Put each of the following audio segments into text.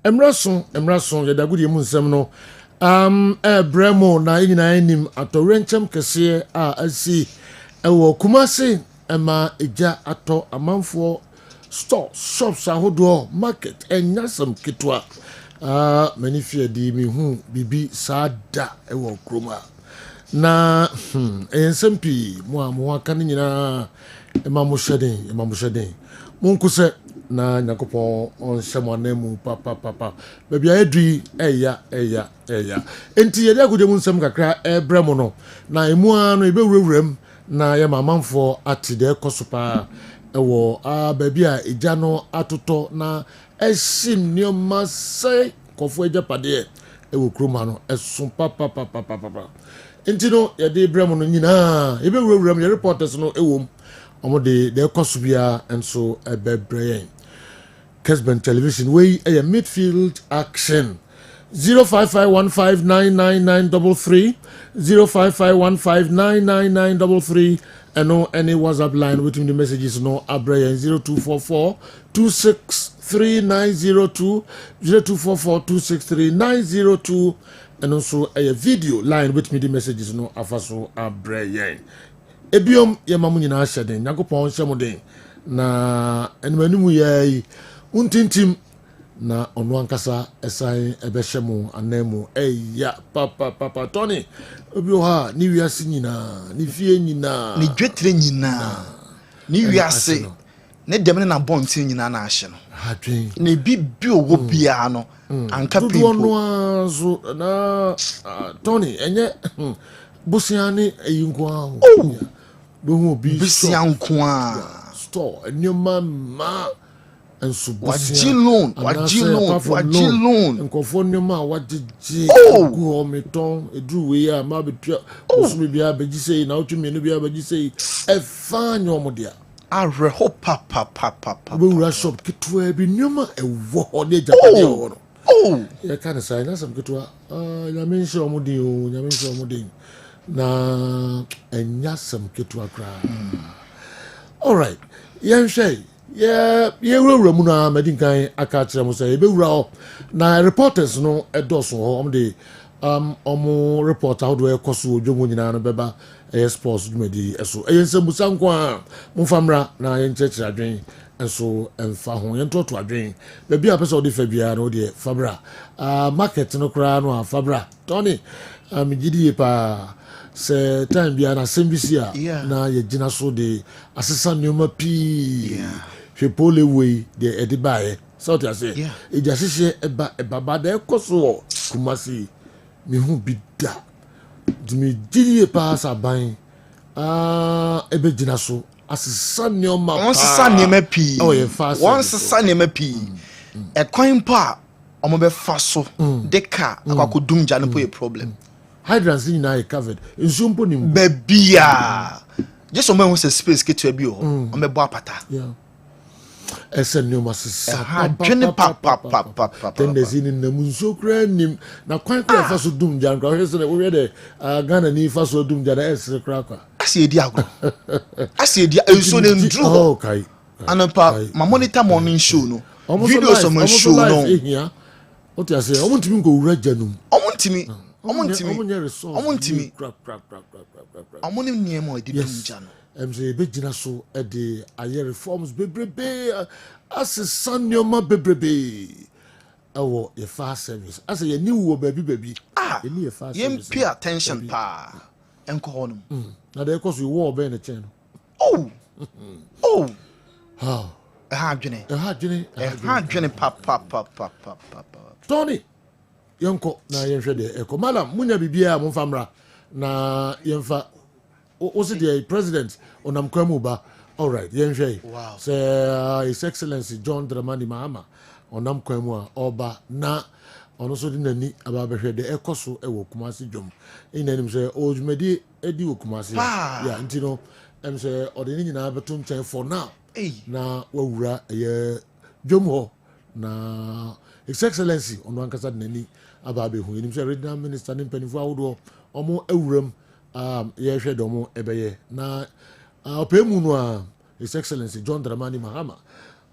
emrason ya dagudi mu nsem no bremo na nyina anim atorenchem kese a asi ewo kumase ema eja ato amanfo store shops ahodo market enyasam kitwa many fear di mi hu bibi sada ewo kroma na ensem pi mo aka nyina ema mo hyeden munkuse na nyakopon on shamanemu papa baby adui eya enti yede agode mu nsem kakra bremo no na emu ano ebewurawuram na ya mamanfo atide kosopa ewo baby a eja no atoto na esim nioma se kofo eja pade ewo kroma no esun papa enti no yede bremo no nyina ebewurawuram ye reporters no ewom omode de kosubia enso ebebreye Kessben television way a midfield action 0551599933 0551599933 and no any WhatsApp line within the messages no abraya 0244 263902 0244 263902 and also a video line with me the messages no afaso abraya ebiom yemamu nyina hyeden yakopon hyemuden na enmanimu yai untintim na onu ankasa esan ebehemu anemu eya papa Tony obi ha ni wiase nyina ni fie nyina ni dwetire nyina ni wiase ne dem na bontin nyina na ahye no hadwen ne bibi owo bia no anka pipo no azo na Tony enye busiane eyinko dohu bi busianko a store enyoma ma enso wajilon nkofo nyoma wajiji gu ometon edru we ya ma betua osumi bia begise na otumi no bia begise efa nyomodia arreho papa we wura shop kitwa bi nyoma ewo ode japade ho no ya kana sai na sam kitwa nyamenshi omudin na enyasam kitwa kra all right yenhwe ye wura mu na medinkan aka kire mu say be wura na reporters no edoso ho de omo reporter how do e koso odwomo nyina no beba sports dumedi eso eyensemusa nko a mufamra na yenchechira adwen enso emfa ho yentoto adwen be bia pese odi fa bia no de fabra market no kra no a fabra Tony amigidi pa se time bia na sembisi a na ye gina so de asesa nyoma pi hwe poleway de edibae so to say eja hihye eba bada ekoso kumasi mi hu bida dimi gidi pa saban ebe gina so asesa nyoma pa asesa nyoma pi sesa nyoma pi e kwan pa omo be fa so de ka akwakodum ja no po problem hydrants in I covered in Zumpo nim bebia just so man space get to be on me bo apata esen no masisa dwene papa then there's in the munso kra nim na kwan kra fa so dum jan kra he say we dey Ghana ni fa so dum jan esre kra kwa asiedi agro asiedi enso ne ndru okay anapa ma monitor morning show no videos of my show no what you say omuntimi go wura janum omuntimi amoni niemo edi dumja no emze begina so e de aye reforms bebrebe asesa nyoma bebrebe ewo ye fast service ase ye ni wo baby ye ni ye fast service pay attention pa enko honum na de koso wo obe na chen how adwene pa Tony yonko na yenhwe de eko madam munya bibia mo famra na yenfa o se the president onam kwamu ba all right yenhwe say his excellency John Dramani Mahama onam kwamu a oba na ono so di nani aba behwe de ekoso ewo Kumasi dwom inanim say ojumedi edi wo Kumasi ya ntino em say odeni nyina beto nchen for now na wawura ye dwom ho na his excellency ono ankasa nani ababe hu nim say regional minister ni mpanifo awodo omo awuram ye hwe domo ebeye na opemu no his excellency John Dramani Mahama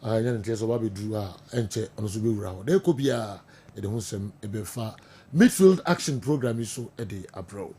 anya ntia so ba be duru a enche ono so be wura ho. De ko bia e de ho sem e be fa midfield action program so e de abro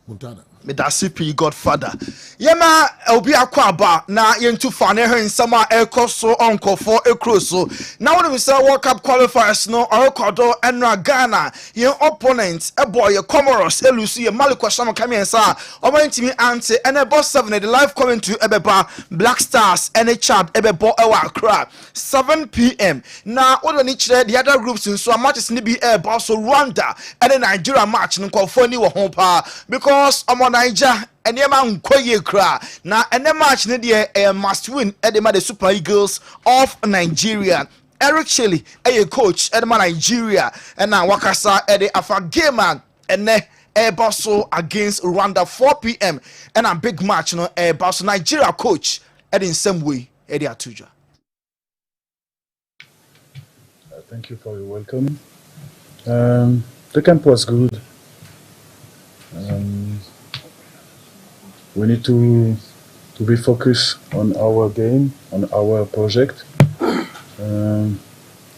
Montana. Medasipi Godfather. Yema obi akwaba na yentu fa ne hen sama ekoso onkofo ekroso. Na wonu say World Cup qualifiers no orekodo enra Ghana ye opponent ebo ye Comoros elusu ye Maliko Sham kamiensa omantimi ante ene boss 7 the live commentary ebeba Black Stars ene Chad ebebo ewa Accra 7 p.m. na wonu ni kire the other groups nso matches ni bi eba so Rwanda ene Nigeria match nkofo ni wo ho pa because Niger enema nkoye kra na ene match ne de must win edema the Super Eagles of Nigeria. Eric Shelley coach edema Nigeria na wakasa ede afa game ene baso against Rwanda 4 p.m. and a big match no baso Nigeria coach in same way ede atuja. Thank you for your welcome. The camp was good. We need to be focused on our game, on our project.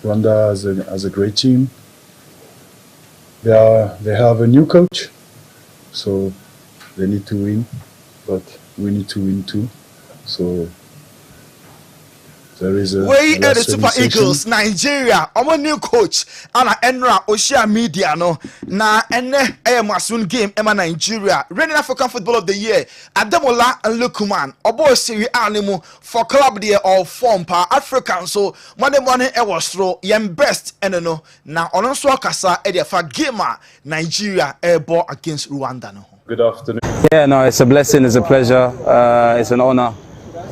Rwanda has a great team. They have a new coach, so they need to win, but we need to win too. So there is a way the Super Eagles Nigeria our new coach ana enra social media no na ene masun game ema Nigeria reigning African Football of the Year Ademola and Lukman obo siri animu for club there of form pa African so money e was throw yem best no na ono so akasa e dey fa game Nigeria ball against Rwanda no. Good afternoon. Yeah, no, it's a blessing, it's a pleasure, it's an honor,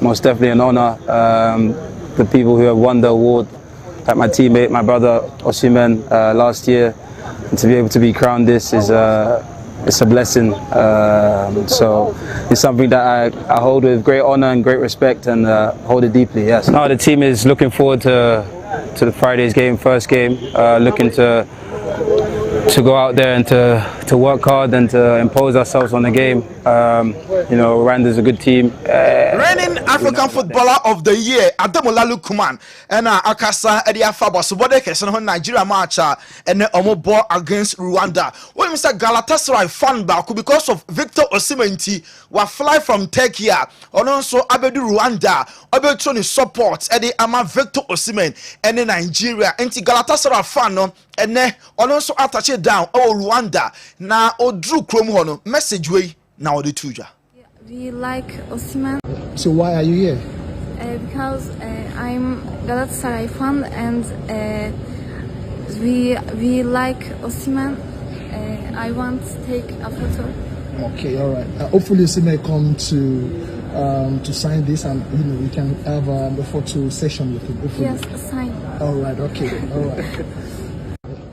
most definitely an honor. The people who have won the award, like my teammate, my brother Osimhen last year, and to be able to be crowned this is it's a blessing. So it's something that I hold with great honor and great respect and hold it deeply. Yes. No, the team is looking forward to the Friday's game, first game, looking to go out there and to work hard and to impose ourselves on the game. You know, Rwanda's a good team. Reigning African Footballer of the Year, Ademola Lukman, and Akasa Edia Fabos, Bode Kessben Nigeria match and Omo ball against Rwanda. When Mr. Galatasaray fan back because of Victor Osimhen wa fly from Turkey, and also Abedu Rwanda, Abedu support Eddie Ama Victor Osimhen and Nigeria. Anti Galatasaray fan no, and also attach it down. Oh Rwanda, na Odru Kromo message way now the tuja. We like Osimhen. So why are you here? Because I'm Galatasaray fan and we like Osimhen. I want to take a photo. Okay, all right. Hopefully Osimhen come to sign this and we can have a photo session with him. Hopefully. Yes, sign. All right. Okay. All right.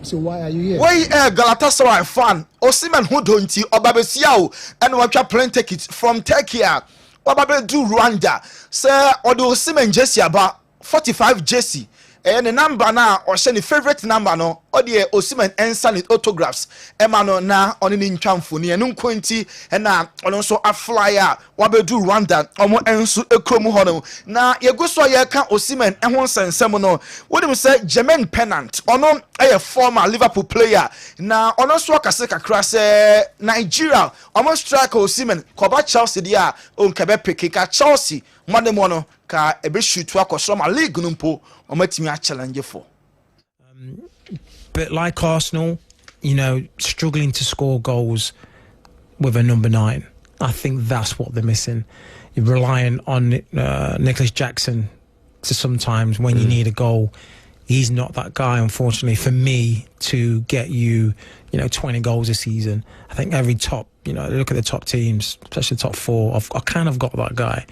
So why are you here? Why Galatasaray fan Osimhen who don't Obabesiao and watcha plane tickets from Turkey. Obabe do Rwanda. Sir Odo Osimhen jersey about 45 jersey. And the number now or send the favorite number no or the Osimhen and sign autographs. Emano na on in Chamfuni and Unquinty and now also a flyer. Wabe do Rwanda omo ensu ekromu hono. Na ye go so ye kan Osimhen and one semono. What do you say Jermaine Pennant ono a former Liverpool player. Na ono so kaseka krase Nigeria almost strike Osimhen koba Chelsea dia on kebe pekeka Chelsea mande mono ka ebe shoot akosro ma league numpo omatimi a challenge for. But like Arsenal, you know, struggling to score goals with a number 9. I think that's what they're missing. You're relying on Nicholas Jackson to sometimes when you need a goal. He's not that guy, unfortunately, for me to get you, 20 goals a season. I think every top, look at the top teams, especially the top 4. I kind of got that guy.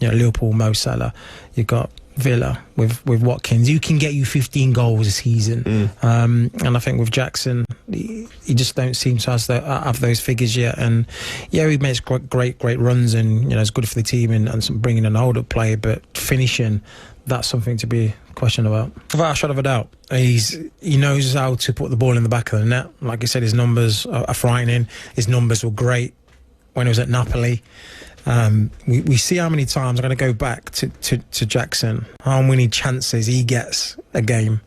Liverpool, Mo Salah. You've got Villa with Watkins. You can get you 15 goals a season. And I think with Jackson, he just don't seem to have those figures yet. And yeah, he makes great runs, and it's good for the team and some bringing an older player, but finishing, that's something to be questioned about. Without a shadow of a doubt, he knows how to put the ball in the back of the net. Like I said, his numbers are frightening. His numbers were great when he was at Napoli. We see how many times, I'm going to go back to Jackson, how many chances he gets a game,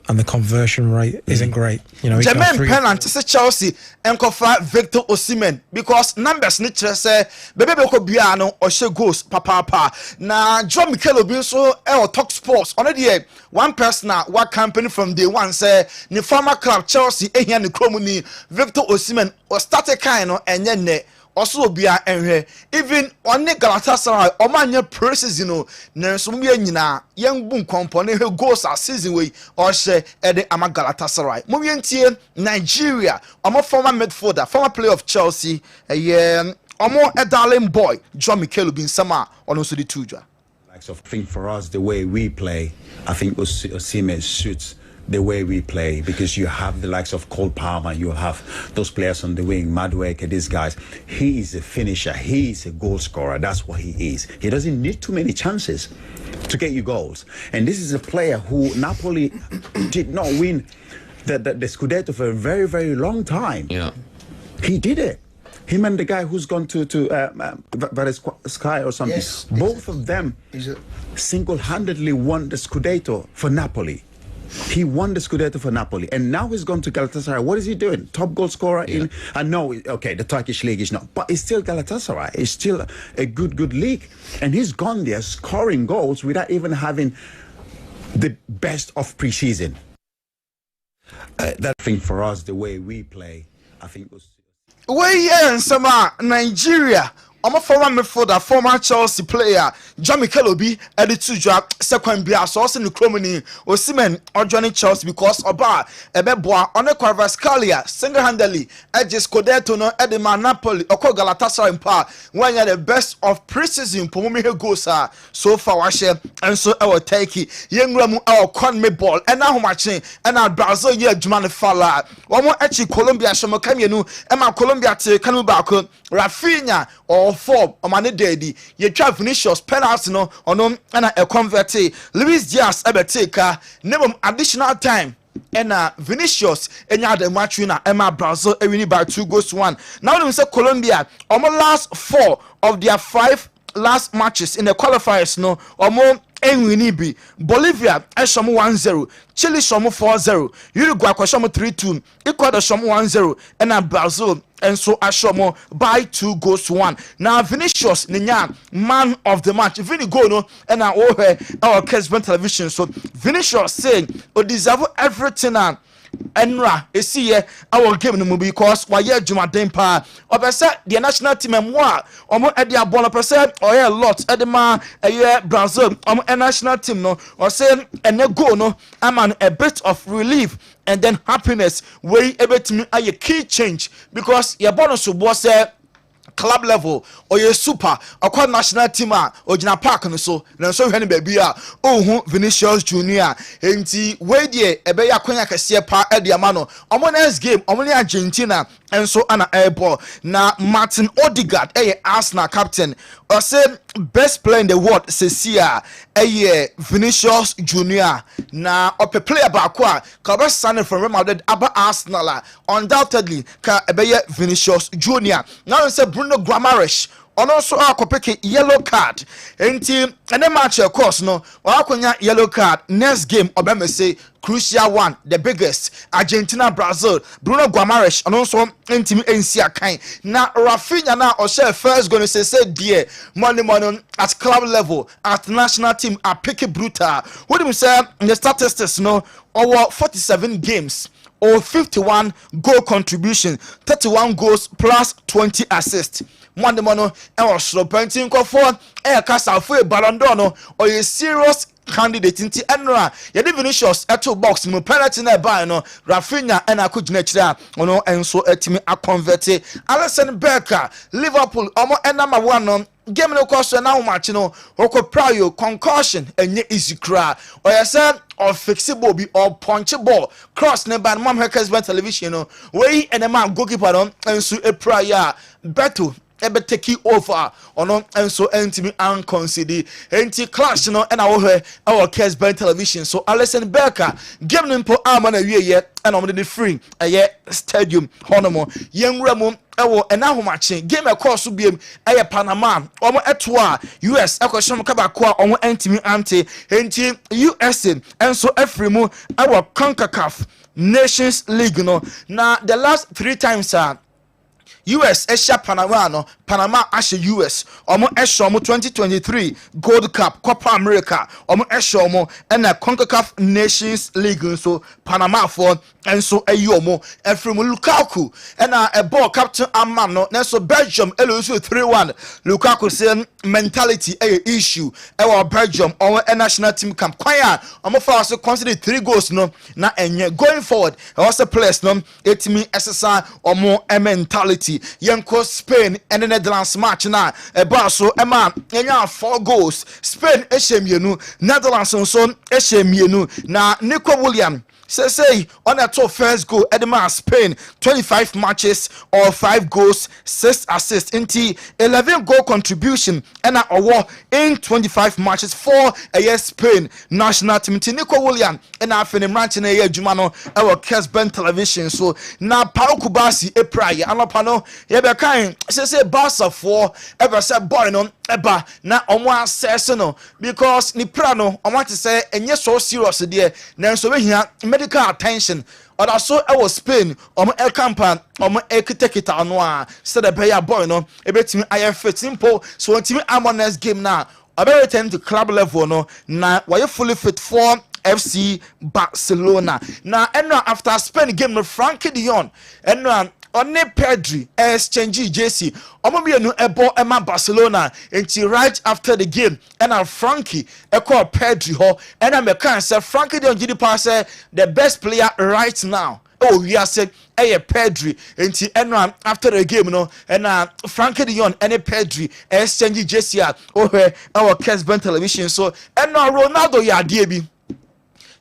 and the conversion rate isn't great. You know, Jermaine Pennant say Chelsea enkofa Victor Osimhen because numbers ni kire say bebe ko bia no o she goals papa na John Mikel Obi so Talk Sports on the one person what company from day one say ni former club Chelsea ehia ni krom ni Victor Osimhen o start kind no enye ne also bia enhwe even on Galatasaray o manye praises nanso mu nyina yen bu nkompo ne he goals a season we o she ede ama Galatasaray mu yentie Nigeria omo former midfielder former player of Chelsea omo a darling boy John Mikel bin sama ono so the tuja. I think for us the way we play, I think Osimhen suits the way we play because you have the likes of Cole Palmer, you have those players on the wing, Madueke, these guys. He is a finisher, he is a goal scorer, that's what he is. He doesn't need too many chances to get you goals. And this is a player who Napoli did not win the Scudetto for a very, very long time. Yeah. He did it. Him and the guy who's gone to Sky or something. Yes, both of them single-handedly won the Scudetto for Napoli. He won the Scudetto for Napoli, and now he's gone to Galatasaray. What is he doing? Top goal scorer in? I know, okay, the Turkish league is not, but it's still Galatasaray. It's still a good league, and he's gone there scoring goals without even having the best of pre-season. That thing for us, the way we play, I think was. And some Nigeria. I'm a former midfielder, former Chelsea player, John Mikel Obi, editor second bia so also the Cromony, Osimhen or Johnny Chelsea because Oba, Ebeboa, on the Carvascalia, single-handedly, Edges Codetono, Edema Napoli, or Galatasaray in par, when you're the best of pre-season, Pomumi goes so far, I share, and so I will take it. Young Ramu, our con me ball, and now matching, and our Brazil, yeah, Jumani Fala. One more actually Colombia, Shamokamenu, and my Colombia to Kanubako, Rafinha, or form omane dedi ye twa Vinicius penalty no ono na e convert Luis Diaz ebeteka nebom additional time and Vinicius enya the match winner Emma Brazil winning by 2-1. Now we say Colombia last 4 of their 5 last matches in the qualifiers no enwini bi Bolivia eshomo 1-0, Chile shomo 4-0, Uruguay shomo 3-2, Ecuador shomo 1-0, and Brazil and so ashomo by 2-1. Now Vinicius ninya man of the match. Vini go no and our Kessben television. So Vinicius saying o deserve everything Enra esiye our game no because why Jumaden pa obese the national team emwa omo e dia ball percent or a lot edema Brazil omo national team no or say ene go no am a bit of relief and then happiness wey ebetimi a key change because your bonus so say club level or your super or national team or Jina Park and so hwani baby Vinicius Junior enti we die ebe ya kwanya kase pa e dia ma no omo next game omo ni Argentina and so ana airball na Martin Odegaard Arsenal captain or say best player in the world Cecia Vinicius Junior na ope player ba kwa ka be sign from Real Madrid aba Arsenal undoubtedly ka ebe Vinicius Junior now say Bruno Guimaraes also akopeke yellow card enti ene match of course no wakonya yellow card next game obeme say crucial one the biggest Argentina Brazil Bruno Guimaraes also ntimi ensia kan na Rafinha na o share first going to say dear money at club level at national team are picky brutal what do we say in the statistics no over 47 games or 51 goal contribution 31 goals plus 20 assists Monday mono e was so painting for kasa for Ballon d'Or no or a serious candidate inti enra ye Vinicius eto box mu penalty na buy no Rafinha and akujina kira ono enso etimi aconvert Alisson Becker Liverpool omo number 1 no game no cost na match no okopra concussion enye easy cry or you say or fixable be or punchable cross ne ban mom Kessben television no we and man goalkeeper no enso a prayer beto ebe take over ono enso entimi an consider enti clash no na wo he our Kessben television so Alisson Becker game no po ama na wie ye na omde the free stadium honomo yenwura mu ewo ena homache game course biem eye Panama omo eto a US ekoshom kaba ko a omo entimi ante enti USA enso afrimu ewo CONCACAF Nations League no na the last 3 times US Asia Panama no Panama Asia US omo ehso omo 2023 Gold Cup Copa America omo ehso omo na CONCACAF Nations League so Panama for enso ayomo efrem Lukaku na a ball captain Amman no na so Belgium lose 3-1 Lukaku say mentality issue our Belgium our national team camp kwaya omo fa so consider 3 goals no na enye going forward also players no etimi exercise omo mentality yenko Spain and the Netherlands match na eba so ema enya 4 goals Spain ehemienu Netherlands so ehemienu na Nico Williams say on that first goal Edema Spain 25 matches or 5 goals 6 assists into 11 goal contribution and a in 25 matches for a Spain national team Nico Williams and I finished ranching a year Jumano our Kessben television so now Paulo Kubasi a prayer anopano yebe kind say Barca for ever said boy on eba na omo assess no because ni prano I want to say enye so serious there na so we here medical attention or so I was Spain el campan ekitekita no a said the player boy no ebetimi I fit simple so ultimate ammonest game now I return to club level no na why fully fit for FC Barcelona now and after Spain game no Frankie de Jong and One Pedri exchange JC omobienu ebo ema Barcelona until right after the game and Frankie call Pedri ho and I can say Frankie de Jong pass the best player right now. Oh, we are said Pedri until and after the game no and Frankie de Jong and Pedri exchange JC our Kessben television so and Ronaldo ya DB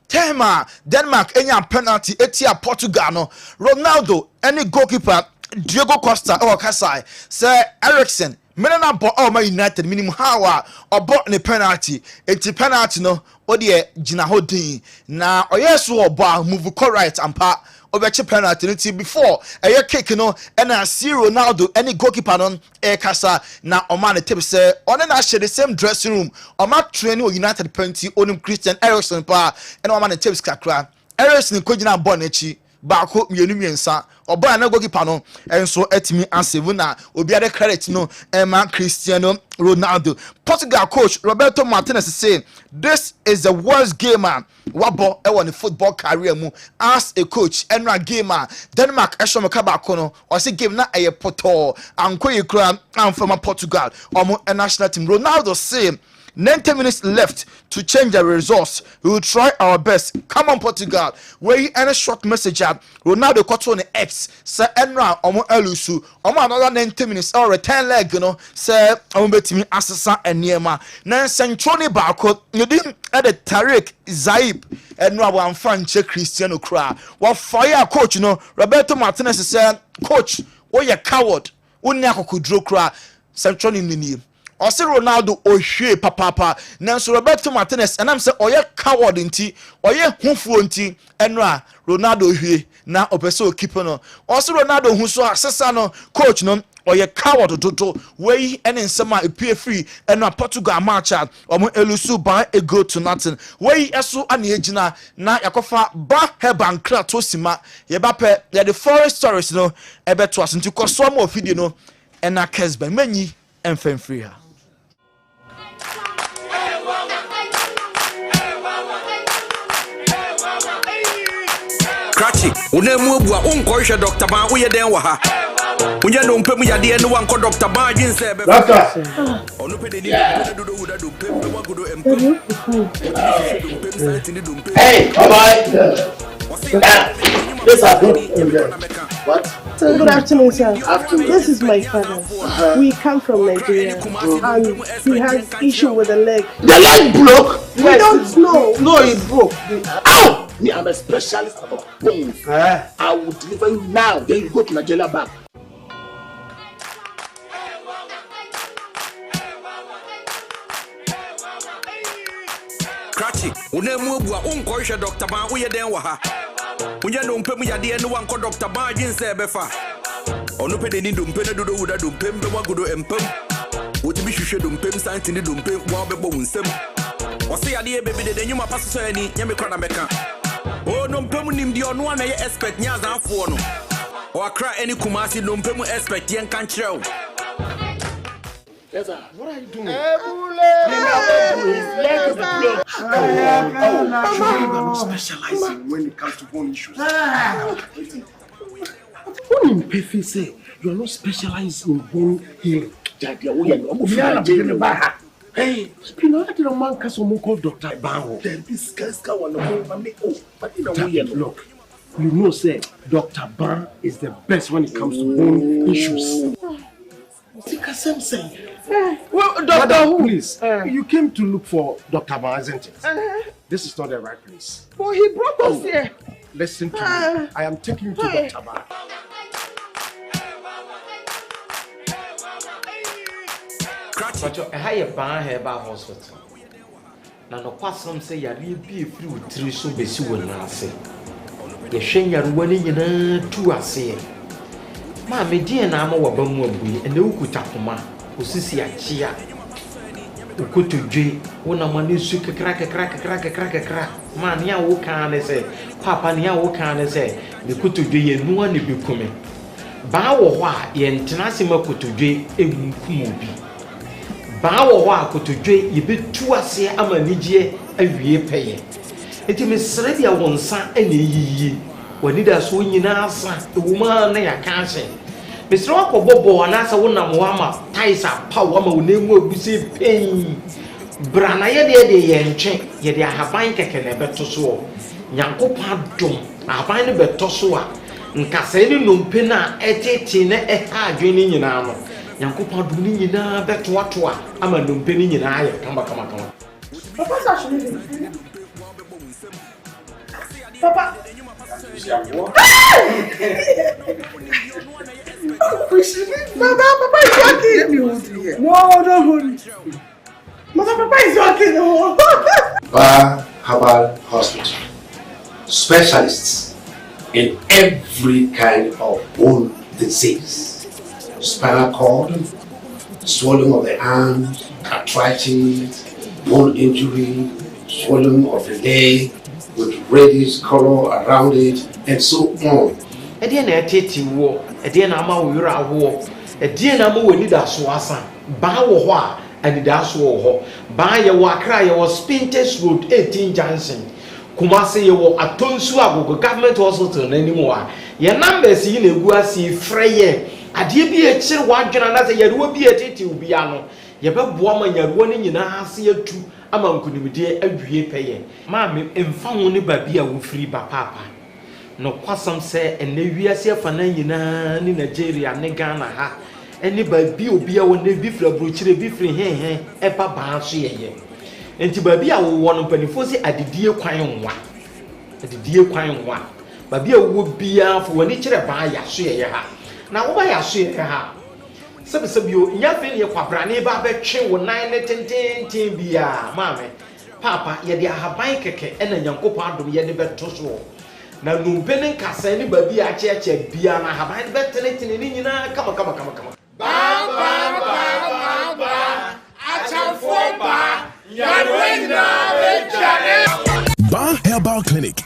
Tema Denmark enya penalty etia Portugal no Ronaldo any goalkeeper Diego Costa or Kasai say Eriksen menena bo Man United minimum how or bought the penalty eti penalty no odie gina hodin na oyeso oba move correct ampa obeche penalty until before a kick no and I see Ronaldo any goalkeeper non kasa na omane tip say on na share the same dressing room oma training United penalty onum Christian Eriksen pa and omane tips kakra Eriksen ko gina ball nechi baako mienu miensa oba na goalkeeper no enso etimi anseve na obiade credit no Emma Cristiano Ronaldo. Portugal coach Roberto Martinez say this is the worst gamer wabo e won football career mu as a coach enra gamer Denmark eshomo kabako no o say game na eye poto ankoye kura am from Portugal omo national team. Ronaldo say 90 minutes left to change the results. We will try our best. Come on, Portugal. Where you any short message at Ronaldo got on the X. Say Enra omo elusu. Omo another 90 minutes or return leg, you know. Say omo betimi asasa eniema. Nan Centroni Barco. You didn't at the Tariq Zaib. Enra wan fanche Cristiano Kra. Wa fire coach, you know. Roberto Martinez said, Coach, oh you coward. Unyako kudro kra. Centroni nini. Ose Ronaldo ohwe papa nanso Roberto Martinez enam se oye coward nti oye hufuo nti enra Ronaldo ohwe na opeso keep no ose Ronaldo hu so asesa no coach no oye coward toto wey ene nsema epie free enra Portugal match omo elusu by a goal to nothing wey eso ane agina na yakofa ba heban kra to sima ye ba pe ye the forest stories no ebeto asinti koso mo ofidi no ena Kessben manyi emfem free ha. Cratchy, unemu bua unkoisha Dr. Ban uye den wa ha. Unye no mpemu ya die no wanko Dr. Ban jinse be. Laka. Onupe de ni do do huda do pem no wagudo empem. Hey, bye-bye. Yes, I do. What? So good afternoon, sir. This is my father. We come from Nigeria, and he has issue with the leg. The leg broke? We don't know. No, it broke. Ow! Me, I'm a specialist about bones. I will deliver you now. Then you go to Nigeria back. Cratchy, unemu bua unkoisha Dr. Ban uye den wa ha. Unye no mpemu ya die no wanko Dr. Ban jinse be fa. Ono pe ni dompe na dodo wuda dompe mbe wagodo empem. Woti bi hwehwe dompe santi ni dompe wa bebo wunsem. Wose yade e baby de nyuma paso so ani nyame kwa na meka. Oh no mpem nim di ono na ye expect nya zanfo no. O akra any kumasi no mpem expect yen kan kire. Yes, sir. What are you doing? You are not specializing when it comes to bone issues. What in Pefe say? You are not specialized in bone healing. Hey, Spina, I didn't man cast someone called Dr. Bango. Then this guy's got one of me. Oh, but you know, look, you know, say Dr. Ban is the best when it comes to bone issues. Well, Doctor, please, you came to look for Dr. Ban, isn't it? This is not the right place. But he brought us here. Listen to me. I am taking you to Dr. Ban. But I have a ban here about hospital. Now, no question say you be through three so be soon. I say, you shame your winning in 2 I say. Mammy, dear, now more bumway and the Ukutapuma, who sees ya chia. Ukutu J, when a man is crack. Man, ya wo can say, Papa, ya wo can say, the Kutu J and no one be coming. Bow wa, yen tenasima Kutu J, a mubi. Bow wa Kutu J, you be 2 I say, I'm a Nigie, a year pay. It is ready a one son any ye. When it does swing in answer, the woman I can't say. Mr. Wako Bobo and answer one Moama, Taisa, Power, name will be say pain. Branaya de Yenche, yet I have been taken a better so. Yanko Padum, I find a better so. Nkaseni numpena etetine eha adwene nyina no Yanko Padum nyina beto ato a ama numpeni nyina aye kama Papa's actually Papa. Papa is walking. Let me hold you here. No, don't hold me. Papa is walking. Herbal Hospital. Specialists in every kind of bone disease. Spinal cord, swelling of the arms, arthritis, bone injury, swelling of the leg with reddish color around it, and so on. Ediana tete wo, ediana ma wo yura wo, ediana ma wo ni da so asa, ba wo ho a, ani da so wo ho. Ba ye wo Accra ye wo Spintex Road 18 Junction. Kumasi ye wo Atonsu Agogo Government Hospital n'animu a. Ye numbers yi na egu asi freye. Ade bi e kire wadwena na se ye ruo bi etete obi ano. Ye beboa ma nyaruo ni nyina ase atu ama nkunimde awie peye. Ma me emfa ho ne ba bi a wo free ba papa. No kwasam se ene wiase afana nyina ni Nigeria ne Ghana ha. Eni ba bi obi a wo ne bi fra brochire bi fri hen e ba ba so yeye. Enti ba bi a wo no panifo se adedie kwan nwa. Adedie kwan nwa. Ba bi a wo bia fo wani kire ba ya so yeye ha. Na wo ba ya so yeye ha. Sebio nya fe ne kwabrane ba betwe wo nan ne tenten bia maame. Papa ye de ahaban keke ena Nyankopon adom ye de beto so. Na numpene nkasa ni ba bi a cheche bia na ahaban betene ni nyina kama. Ba achamfo ba yarwena bejare. Ba Herbal Clinic.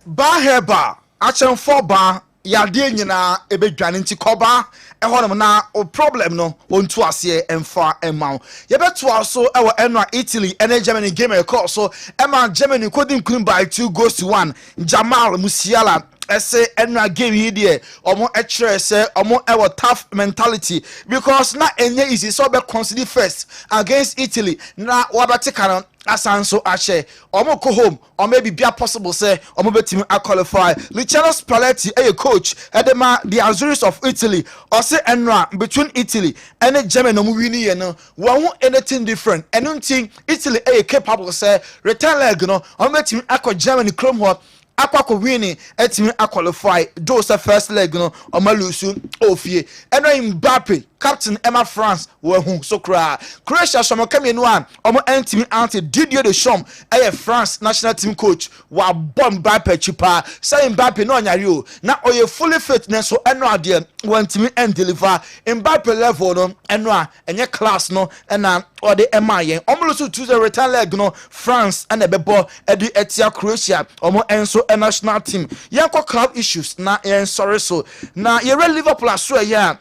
Ba Herbal achamfo ba yade nyina ebedwane nti koba ehonum na o problem no ontu ase emfa emaw yebeto aso ewo enwa Italy ene Germany game record so ema Germany coding clean by 2-1 Jamal Musiala ese enwa game yi de omo ekire se omo ewo tough mentality because na enye easy so be consider first against Italy na wabatika no asanso ache omo ko home or maybe be possible say omo betimi a qualify Luciano Spalletti coach edema the Azuris of Italy or say enra between Italy and Germany no win ye no one anything different and until Italy capable say return leg no omo betimi akọ Germany chrome ho Aqua winning etimi qualify those first leg no omalusu ofie eno Mbappe captain Emma France we hu so Croatia somo kamienu an omo entimi ante Didier Deschamps France national team coach wa bomb Mbappe chipa say Mbappe no nyare o na oye fully fit so eno ade wantimi and deliver Mbappe level no eno a enye class no na ode emayen omalusu 2-0 return leg no France and ebebo edi etia Croatia omo enso national team yanko club issues na sorry so na yere Liverpool aso ya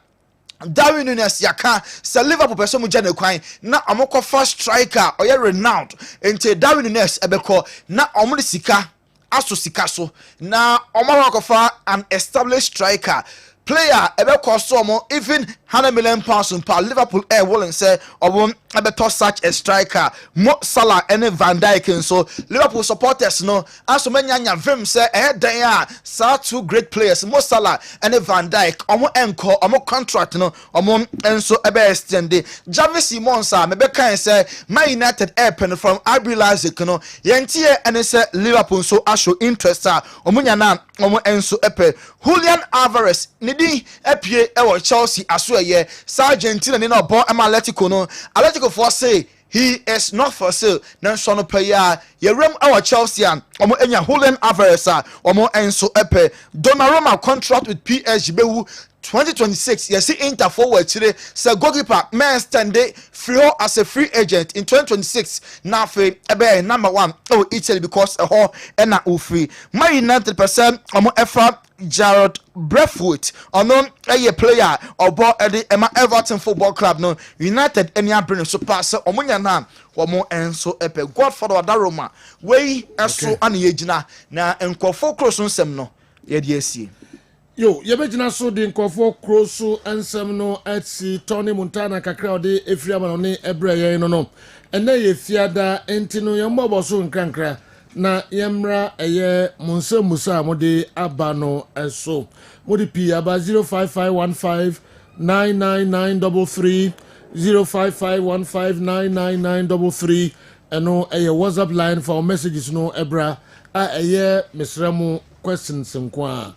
Darwin Nunes yaka se Liverpool person mu jane kwan na amoko first striker oye renowned ente Darwin Nunes ebeko na omo sika aso sika so na omo akofa an established striker player ebe cost even £100 million per Liverpool air willing say or ebe such a striker Mo Salah and Van Dijk so Liverpool supporters no aso manya vim say dan ya sa two great players Mo Salah and Van Dijk omo contract no omo enso ebe extend Javi Simons mebe kan say Man United air pen from RB Leipzig no yentie and say Liverpool so aso interest omo nya na omo enso epe Julian Alvarez nidi epie ewo Chelsea aso ye sa Argentina ni no bon Atletico no Atletico for say he is not for sale nan so no player ye rem our Chelsea omo enya Julian Alvarez omo enso epe Donnarumma contract with PSG bewu 2026 yes see Inter forward today say goalkeeper man stand free as a free agent in 2026 now for ebe number 1 Italy because a ho na free Man United percent omo efa Jared Breathwaite ono a player obo edi Emma Everton Football Club no United enya bring so pass omo nya na omo enso epe Godfather Donnarumma we eso ana yegina na enkofo cross nsem no ye die sie yo yebegina so de nkofo kroso ansem no atsi Tony Montana kakra ode efriama no ne ebreye no ene ye fiada entino yembo so nkrankra na yemra eye musa mode abano eso mode pi aba 05515999933 05515999933 eno eye WhatsApp line for messages no ebra eye mesramu questions nkwa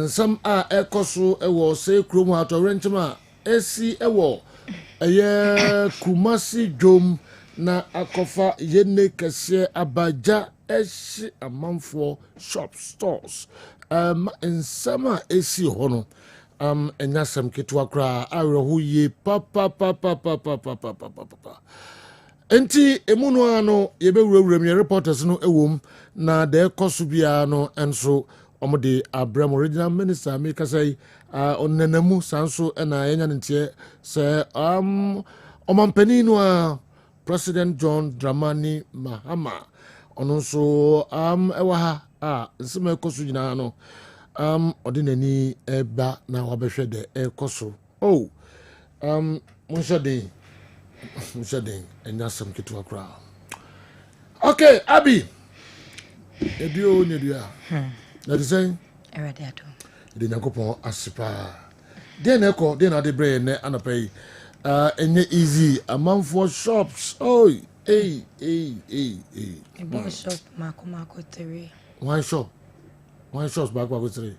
some ekoso ewo say krom atorenchma esi ewo eye Kumasi Jom na akofa yene kese abaja eshi amanfo shop stores nsama esi hono enyasem ketwa kra aweho ye papa enti emuno ano yebewurawuram ye reporters no ewom na de ekoso bia no enso omode Abraham original minister make say onanamu sanso na yenya ntie se omampani no President John Dramani Mahama onso ewa ha nsema ekoso nyina no odinani eba na wabehwe de ekoso munshade enyasem kitu akra. Okay, Abi edio nyedia na design erade ato de nyakopon asipa de na eko de na de bre ne anapai enye easy amanfo shops One shop mako 3 one shops back 3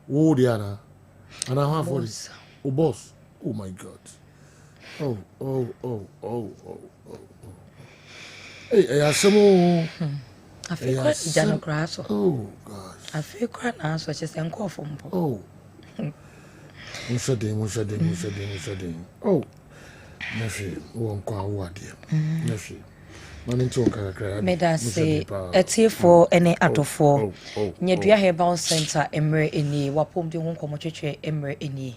wo dia na ana ha for this boss oh my god hey asemo I feel quite jano grass. Oh gosh. I feel quite nice which is enko from. Oh. Mushade. Oh. Nefi won kwa wadi. Nefi. Mani to kakra. Me da say etifo ene atofo. Nyedua herbal center emre eni wapom de ho komo twetwe emre eni.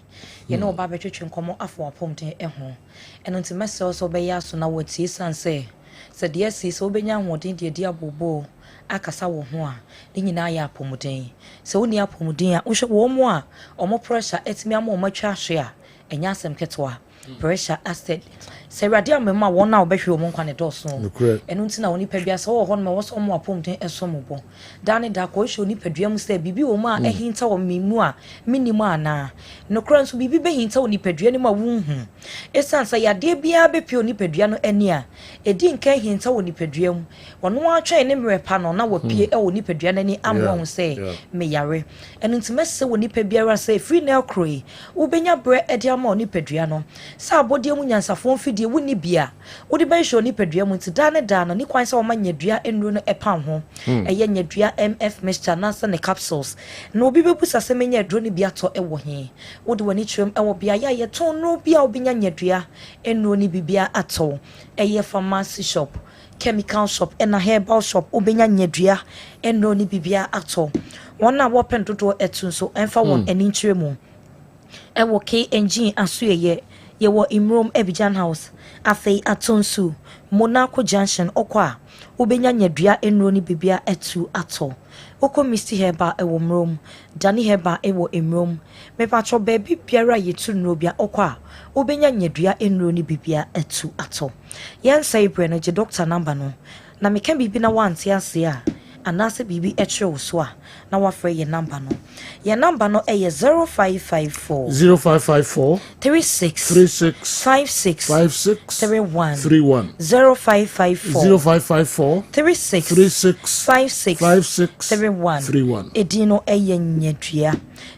Ye na oba betwetwe komo afo wapom de eho. Eno ntimase also be ya so na wati sanse. Said yes, so benya hodin de dia bobo akasa wo ho a ni nyina ya apomuden se woni apomuden a wo hwe wo mo a omo pressure etimi am o matwa hwe a enya asem ketwa pressure acid sɛ awurade amema wɔn a wɔbɛhwɛ wɔn nkwa ne dɔɔso ɛno nti na onipa dua sɛ wɔwɔ hɔ no ma wɔsɔ ɔmo apɔmuden ɛsɔ mo bɔ daa ne daa kɔ ɛhyɛ onipa dua mu sɛ biribi wɔ mu a ɛhinta wɔ mimu a minimu anaa nokora nso biribi bɛhinta wɔ nipa dua no mu a wonhu ɛsiane sɛ yadeɛ biara bɛpie onipa dua no ani a ɛdi nka hinta wɔ nipa dua mu ɔno atwɛn ne mmerɛ pa no na wɔpie ɛwɔ nipa dua no ani amoa ho sɛ meyare ɛno nti mɛsɛ wɔ nipa biara sɛ firi na ɛkoro yi wobɛnya berɛ ɛde ama wɔ nipa dua no sɛ abɔdeɛ mu nyansafoɔ mfidie wonni bia wode bɛhyɛ nipa dua mu nti daa ne daa no ne kwan sɛ wɔma nyadua nnuro no ɛpa ho ɛyɛ nyadua mf mixture nansa ne capsules na obi bɛbusa sɛ menya aduro no bi atɔ ɛwɔ he wode w'ani kyerɛm ɛwɔ beaeɛ a yɛtɔn no bi a wobɛnya nyadua nnuro no bibia atɔ ɛyɛ pharmacy shop chemical shop ɛna herbal shop wobɛnya nyadua nnuro no bibia atɔ wɔn a wɔpɛn dodoɔ ɛto nso ɛmfa wɔn ani nkyerɛ mu ɛwɔ KNG asoɛyɛ yɛwɔ Imrom Abidjan House afei atonsu Monaco Junction okwa a wobɛnya nyadua nnuro no bibia ɛtu atɔ oko Misty Heba ɛwɔ Mrom Dani Heba ɛwɔ Imrom mepatro baabi biara yɛtu nnuro bia okwa a wobɛnya nyadua nnuro no bibia ɛtu atɔ yɛnsa ibre no gye doctor number no na meka bibi na wante ase a anase bibi ɛkyerɛ so a na wafrɛ yɛ number no yɛ number no ɛyɛ 0554 36 56 31 0554 36 56 31 edino ɛyɛ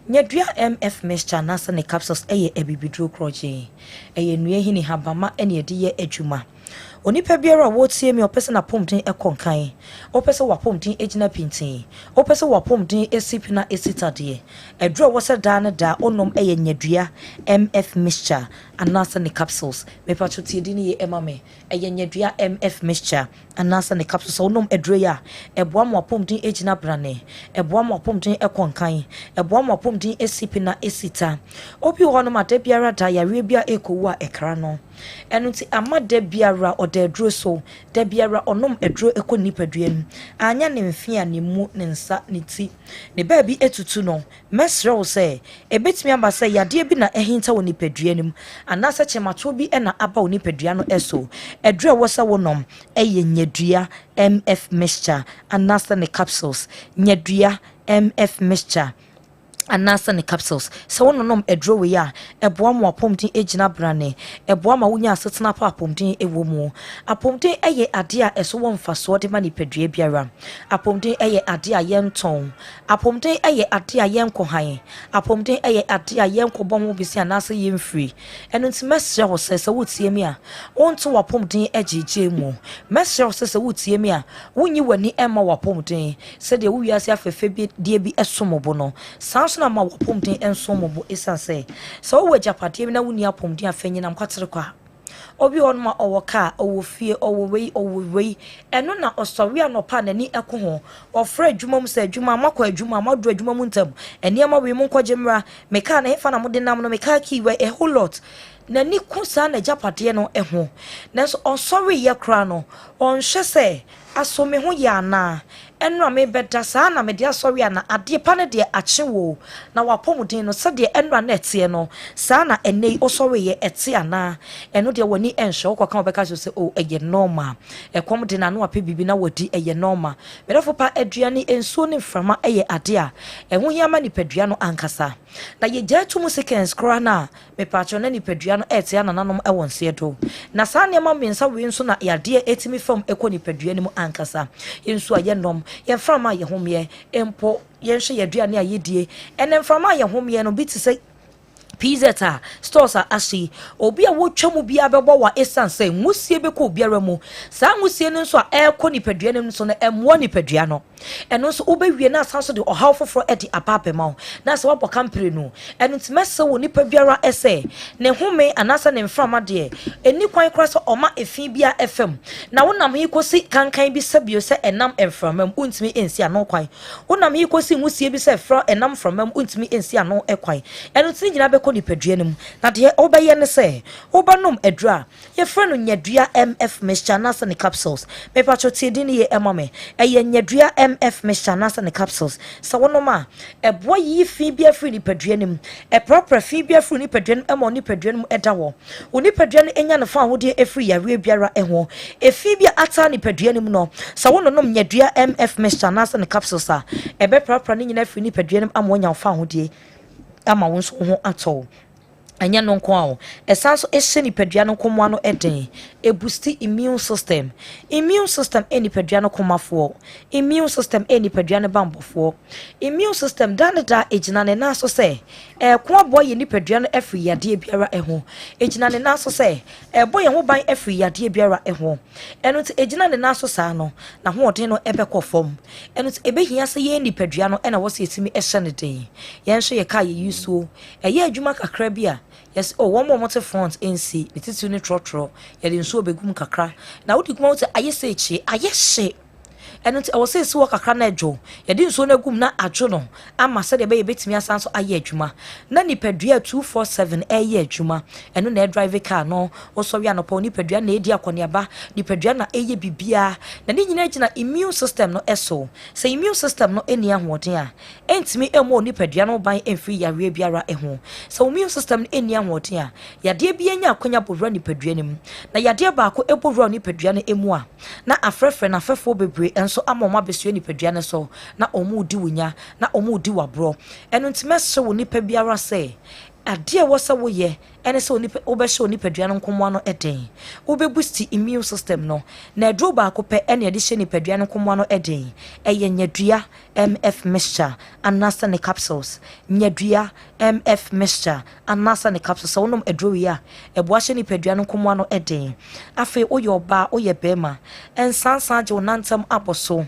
nyadua mf mixture nasa ne capsules ɛyɛ abibiduro kroje ɛyɛ nua hini habama ɛne ɛde yɛ adwuma onipa biara wo tie mi opese na pomden ekonkan opese wa pomden ejina pintin opese wa pomden esipi na esitade edro wo se da na da onom eye nyadua mf mixture anasa ne capsules me pacho tie di ne emame eye nyadua mf mixture anasa ne capsules onom edro ya eboa mo pomden ejina brane eboa mo pomden ekonkan eboa mo pomden esipi na esita obi ho no ma da biara da yare bia ekowu a ekra no enu ti amade biara ode aduro so da biara onom aduro eko nipadua nu anya ne mfia ne mu ne nsa ne ti ne ba bi etutu no mesre wo se ebetimi aba se yade bi na ehinta wo nipadua nim anasa chemato bi na aba wo nipadua no eso aduro wo se wonom eye nyadua mf mixture anasa ne capsules nyadua mf mixture anasa ne capsules so wonom edro we ya eboa mo apomden ejina brane eboa ma wonya asetena pa apomden ewo mu apomden eye ade a eso wo mfaso de ma ni padua biara apomden eye ade a yenton apomden eye ade a yenkohan apomden eye ade a yenkobom wo bisi anasa yemfiri eno nti mesre ho se wotie mi a wonto apomden ejeje mu mesre ho se wotie mi a wonyi wani ema apomden se de wo wiase afefe bi de bi esomobo no na ma wapomden enso mobo esanse so wo japade bi na wuni apomden afenyi na mkwatere kwa obi on ma owoka owofie owowei eno na osori anopa na ni eko ho ofra adwuma mu se adwuma makọ adwuma amadu adwuma mu ntam eni ama we mu nkwaje mra meka na efa na mode nam no meka kiwe a whole lot na ni kusa na japade no eho nanso osori ye kra no onhwe se asome ho ya na enu ame beda saa na me dia sorry na ade pa ne de ache wo na wapomuden no se de enu na etie no saa na enei osori ye etie ana enu de wani enhwe kwaka obeka so se o eye normal ekom de na no ape bibi na wadi eye normal medofo pa aduane ensuo ne mframa eye ade a eho hia ma ni padua no ankasa na ye gya mu seconds kra na me pacho na ni padua no etie na nanom ewonse do na saa ne ma mensa we nso na yade etimi fam ekọ ni padua ni mu ankasa yensu aye nom yeframa ye homye empo yenhwe yaduane ayedie enemframa ye homye no bitise pizza stores ashi obi a wotwa mu bia bebo wa essence ngusie be ko biara mu saa ngusie no nso a ekọ ni padua no nso no emwo ni padua no eno nso obewie na asanso de ohaw foforo edi apape ma na se wabo kampere no eno ntimese wo ni pabiara ese ne home anasa ne mframa de eni kwan kra so oma efin bia fm na wonam hi kosi kankan bi sabio se enam emframam untimi ensi ano kwan wonam hi kosi ngusie bi se fra enam framam untimi ensi ano ekwan eno tin nyina be akɔ nipadua no mu na de obɛyɛ ne sɛ obanom adura ye frɛ no nyadua MF mixture nasa ne capsules me pacho tie din ye emame ɛyɛ nyadua MF mixture nasa ne capsules sɛ wonom a ɛboa yi fi bia free nipadua no mu ɛprɔprɛ fi bia free nipadua no ɛma nipadua no mu ɛda wɔ nipadua no enya ne fa ahode efiri yare biara ɛho efi bia ata nipadua no mu no sɛ wonom nyadua MF mixture nasa ne capsules a ɛbɛprɔprɛ ne nyina free nipadua no mu ama wonya fa ahode ama wo nso ho atɔ anya no nko awo esanso ehye nipadua no komo ano eden e boost immune system nipadua no komafo immune system nipadua no bambofo immune system danada ejina ne na so se ko aboye nipadua no afri yade biara eho ejina ne na so se boye ho ban afri yade biara eho eno ti ejina ne na so sa no na ho oden no ebekɔ fam eno ti ebehia se ye nipadua no na wo se etimi ehye ne den yen hwe ye ka ye yusuo eye adwuma kakra bia yes one more motor front NC it is unit trotro ya din so begum kakra na wodi kuma wote ayese echi ayehye eno ti awose si wo kakra na adwo ya din so na gum na adwo no ama se de be betimi asan so aye adwuma na nipadua 247 eye adwuma eno na drive car no wo so wi anopo nipadua na edi akoniaba nipadua na eye bibia na ni nyina gina immune system no eso se immune system no eni ahoden a entimi emo nipadua no ban emfiri yare biara eho se immune system no eni ahoden a yade bia nya akonya bowra nipadua nim na yade ba ko ebowra nipadua no emu a na afrefre na afefo bebre so amoma besuo nipadua ne so na omu di wunya na omu di wabro eno ntimese wo nipa biara se ade wo se wo ye ene se onipa obehye onipadua no nkomo no eden obebusti immune system no na adro ba ko pe ene de hye nipadua no nkomo no eden eye nyadua MF mixture anasa ne capsules nyadua MF mixture anasa ne capsules so wonom adro wi a eboa hye nipadua no nkomo no eden afi oye oba oye bema ensansan je onantam aboso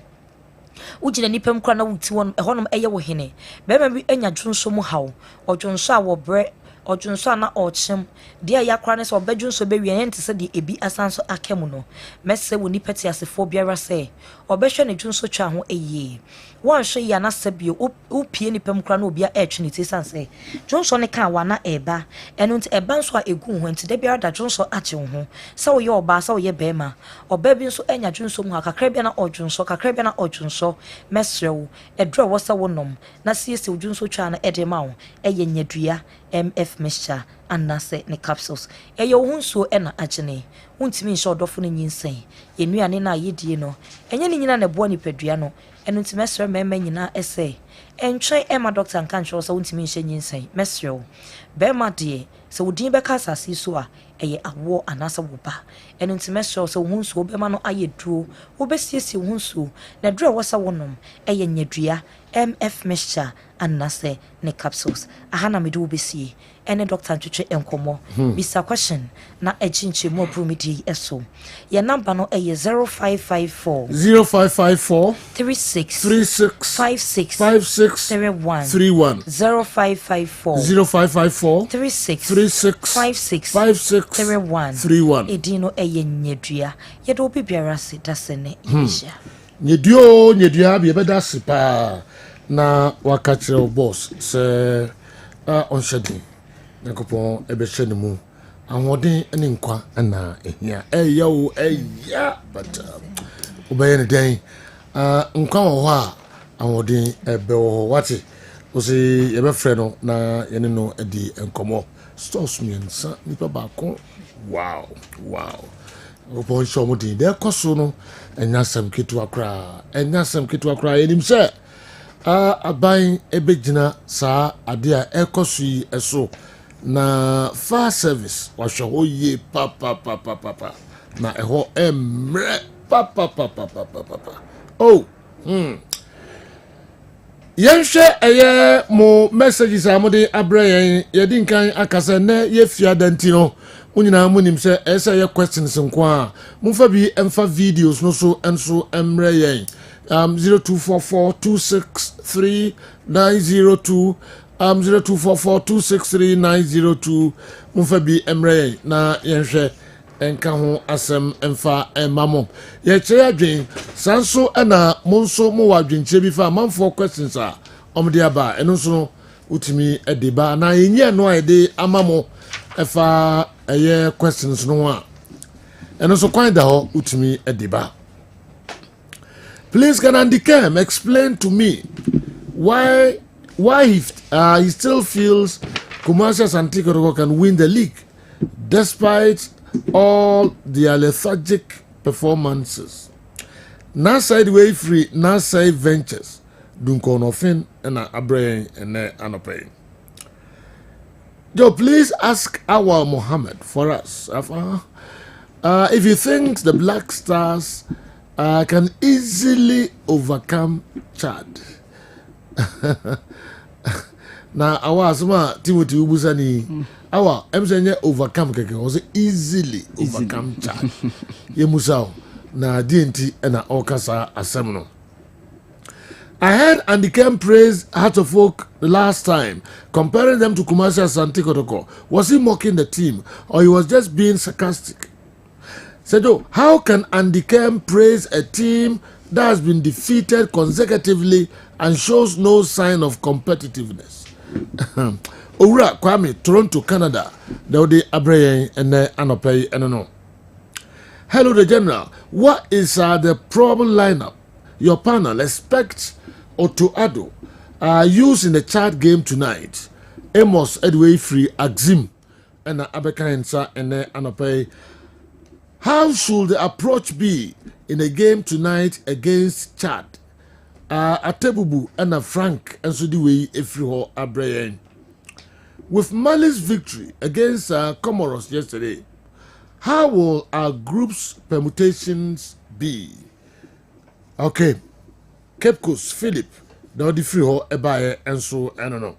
ujina nipem kra na wuti won ehonum eye wo hene bema bi enya dwonso mu hawo odwonso a wo bre odwonso na ochim de ya kra ne so obedwonso be wie ente se de ebi asanso akemu no mese wo nipeti asefo biara se obehwe ne dwonso twa ho eye wan hwe ya na sabio upie nipem kra na obi a etwe ne tisanse dwonso ne ka wa na eba eno nti eba nso a egu ho nti de biara da dwonso ache ho se wo ye oba se wo ye bema oba bi nso enya dwonso mu akakra bia na odwonso kakra bia na odwonso mesrewo edro wo se wonom na siese dwonso twa na edema wo eye nyadua MF mixture anase ne capsules eye wo nsuo na agene wontimi nso odofo no nyinsen yenuane na yedie no enye ne nyina na bo nipadua no eno ntimi mesre mema nyina ese entwen ema doctor nka ncho so wontimi nhyɛ nyinsen mesre bema de se wodin beka asase so a eye awo anase wo ba eno ntimi mesre so wo nsuo bema no ayeduo wo besiesie wo nsuo na dure wo sa wonom eye nyadua MF mixture anase ne capsules ahana medu besie ene doctor ntwetwe enkomo bisa question na ejinche mo brumidi eso ye number no eye 0554 36 56 31 0554 36 56 31 edino eye nyedua ye do bibiara se dasene isha nyedua bi beda sipa na wakachiro boss se on shedi nakopon ebehye ne mu ahoden ene nkwa na ehia eyawo eya but obeye ne den nkwa wo ha ahoden ebe wo wate o se yebefre no na yene no edi enkomo stores miensa nipa ba ko wow obon show mo din de koso no enyasem ketu akra enim se aban ebegina sa ade a ekoso yi eso na fire service washo hoye papa na eho emre papa oh yenhwe eye mo messages amode abrayen yedi nkan akasa na ye fia dantino unyina munim se esa ye questions nko a mumfa bi emfa videos no so enso emre yen 0244263902 0244263902 mumfa bi emre na yenhwe enka ho asem emfa emamo ye kire adwen sanso na monso mo wadwenche bi fa manfo questions a omde aba eno so utimi ediba na yenye no ede amamo efa eye questions no a eno so kwan da ho utimi ediba. Please can Andy Kem explain to me why he still feels Kumasi Asante Kotoko can win the league despite all their lethargic performances. Na side way free, na side ventures. Dunkonofin and Abraham and Anopay. Joe, please ask our Mohammed for us. If you think the Black Stars can easily overcome Chad. Now, our Asma Timothy Ubusani, our MSN overcome keke was easily overcome Chad. Yemusao na DNT and Okasa Asemno. I heard Andy Kem praise Heart of Oak the last time, comparing them to Kumasi Asante Kotoko. Was he mocking the team or he was just being sarcastic? Sedo, how can Andy Kem praise a team that has been defeated consecutively and shows no sign of competitiveness? Owura Kwame, Toronto, Canada. Daudi Abraham and Anopay and no. Hello, the General. What is the probable lineup your panel expects Otto Addo use in the Chad game tonight? Amos Edway Free Axim and Abeka Hensa and Anopay. How should the approach be in a game tonight against Chad? Atebubu and Frank and Sudiwe Efriho Abraham. With Mali's victory against Comoros yesterday, how will our group's permutations be? Okay. Cape Coast, Philip, Dodi Friho Ebaye, and so I don't know.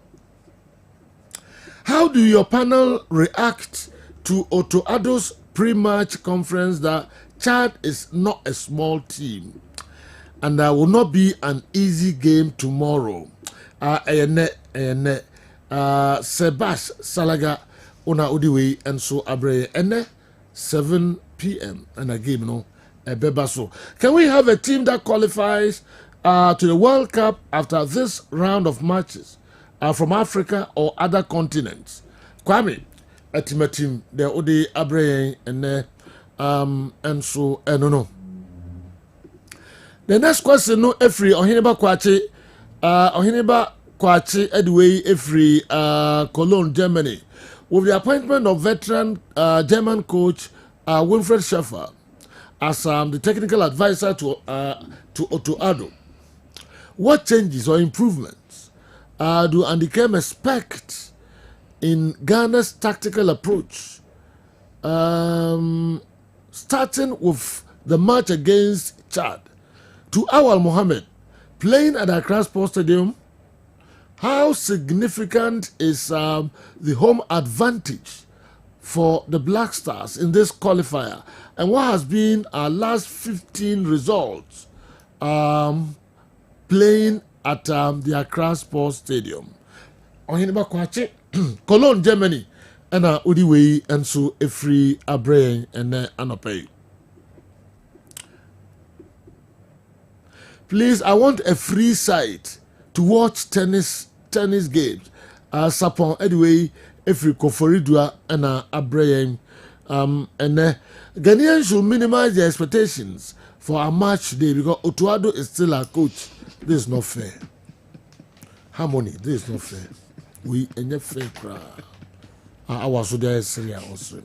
How do your panel react to Otto Addo's pre-match conference that Chad is not a small team and there will not be an easy game tomorrow? Sebash Salaga Una Udiwe and so Abre ene 7 p.m. and a game no Bebaso. Can we have a team that qualifies to the World Cup after this round of matches from Africa or other continents? Kwame Atimatim, the Odi Abraham and so no. The next question no every Ohineba Kwachi Edway every Cologne, Germany, with the appointment of veteran German coach Winfried Schäfer as the technical advisor to Otto Addo. What changes or improvements do Andy Kem expect in Ghana's tactical approach, starting with the match against Chad? To Awal Mohammed, playing at Accra Sports Stadium, how significant is the home advantage for the Black Stars in this qualifier? And what has been our last 15 results playing at the Accra Sports Stadium? Ohineba Kwache, Cologne, Germany, and Udiwei, and so a free Abraham and Anopay. Please, I want a free site to watch tennis games. Sapon anyway, every Koforidua and Abraham. And Ghanaians should minimize their expectations for a match day because Otto Addo is still our coach. This is not fair. Harmony, this is not fair. We ain't fair. I was so there serious also.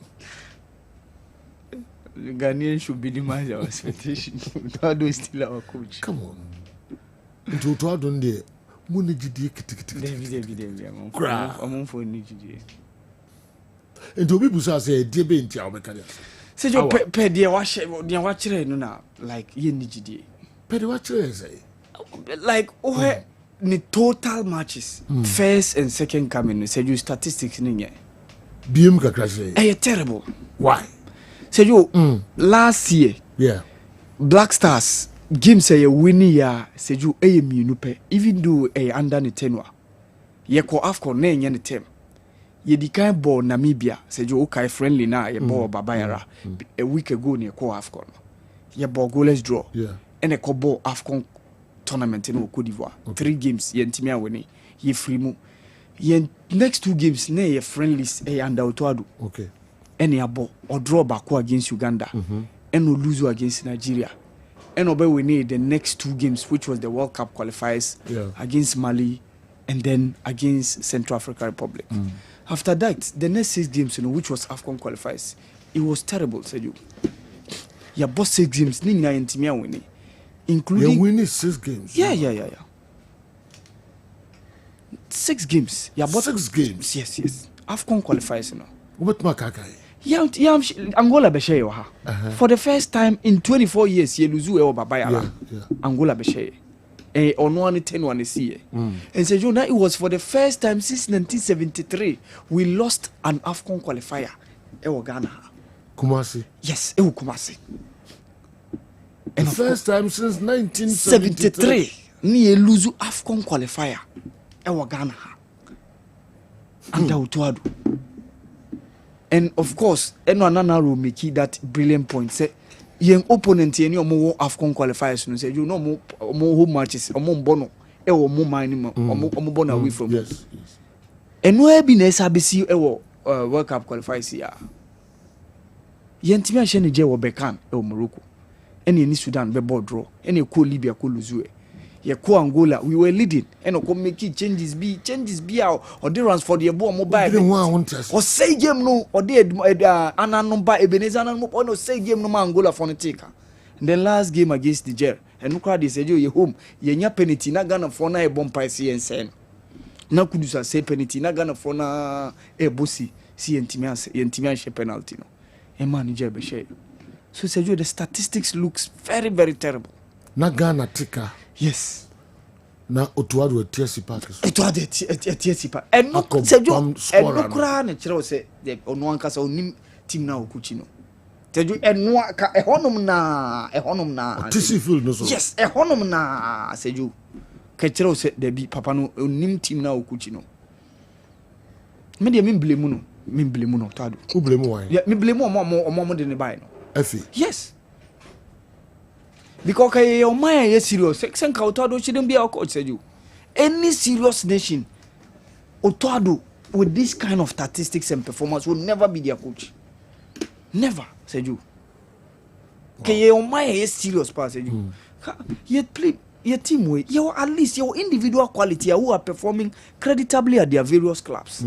Ghanaians should minimize our expectations. Otto Addo is still our coach. Come on. Into Otto Addo there. Munijidi David. I'm for Nijidi. And to people say, dear Binti, I'll make it. Say, your pet, dear, watch it, no, like ye Nijidi. Pet, what you say? Like, oh, the total matches, first and second coming, say you statistics in here. BM crash. Eh, terrible. Why? Say you last year, yeah, Black Stars. Game say a winning ya say you a minupe even though a under the tenure ye ko afcon na enye ne tem ye di kan ball Namibia say you okay friendly na ye ball babayara a week ago ne ko afcon ye ball goalless draw and a ko ball afcon tournament in Cote d'Ivoire 3 games ye ntimi awini ye free mu Yen next 2 games na ye friendlies under Otoado. Okay. Any abo or draw back against Uganda. And no lose against Nigeria. And obey we need the next 2 games, which was the World Cup qualifiers against Mali and then against Central African Republic. After that, the next 6 games, which was AFCON qualifiers, it was terrible, said you. Yeah, both 6 games, Nina and Timia winning. Including you winning 6 games. Yeah. 6 games. Yeah, but 6 games. Yes. AFCON qualifiers, What Makakai? Yeah, Angola Beshe for the first time in 24 years, ye lose Babaya. Angola Beshe. On 110 see. And so that it was for the first time since 1973 we lost an AFCON qualifier. Ghana. Kumasi. Yes, Kumasi. The first time since 1973. Ni lose AFCON qualifier. Ghana. And Utuadu. And of course, Enwanana will make that brilliant point. Say, young opponent, any more AFCON qualifiers, no say you know more home matches, or more bono, or more minimum, or more bono away from yes. And where be SABC World Cup qualifiers here? Yentimia Sheni Jewo Bekan, Morocco, any in Sudan, be board draw, any cool Libya, cool Luzue. Ko Angola, we were leading, and ko make changes be out or the runs for the mobile. Or say game no, or the number Ebenezer or no say game no Angola for the taker. And then last game against Niger, and no crowd said you home, ye nya penalty na Ghana for na e bompa si ensen. Na kudusa say penalty na Ghana for na e bosi si yentimia penalty no. E man Niger be share. So said you the statistics looks very, very terrible. Na Ghana tika. Yes. Na Otuado TSC Parkers. Otuado TSC Park. And no Sejo and no kra na chira say the ono ankasa onim team na okuchi no. Sejo eno ka ehonum na TSC Field no so. Yes, ehonum na Sejo. Ka chira say the bi papa no onim team na okuchi no. Me dey me blame no Otuado. Who blame why? Yeah, me blame omo de ne buy no. Efi. Yes. Because your mind is serious. Section Otuado shouldn't be our coach, said you. Any serious nation, Otuado with this kind of statistics and performance will never be their coach. Never, said you. Okay, your mind is serious, said you. Yet play your team way. At least your individual quality who are performing creditably at their various clubs.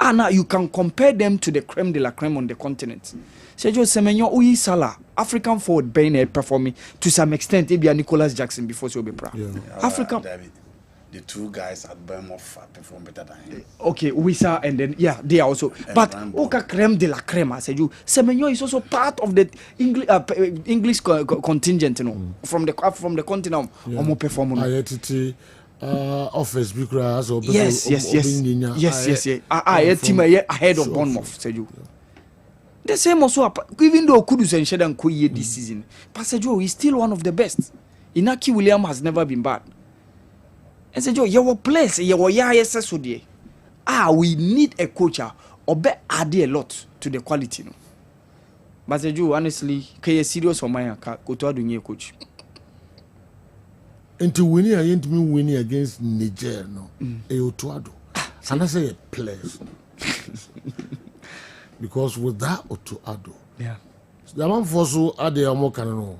And now you can compare them to the creme de la creme on the continent. Sergio Semenyo Uyi Salah, African forward, being performing to some extent. Maybe Nicholas Jackson before so be proud. African. The 2 guys at Bournemouth perform better than him. Okay, Wisa and then they are also. And but Oka creme de la creme, Sergio Semenyo is also part of the English contingent, you know, from the continent. Omo performing. IIT office because yes. A team ahead of Bournemouth, Sergio. The same also, even though Kudus and Shedan Koye this season, Pastor Joe is still one of the best. Inaki William has never been bad. And say Joe, your place, your yes, we need a coach or bet add a lot to the quality. No? But Joe, honestly, can you serious for my go to a coach? Into winning against Niger, no, Otuado. And I say a place. Because with that Otuado, the man for so add a more canon.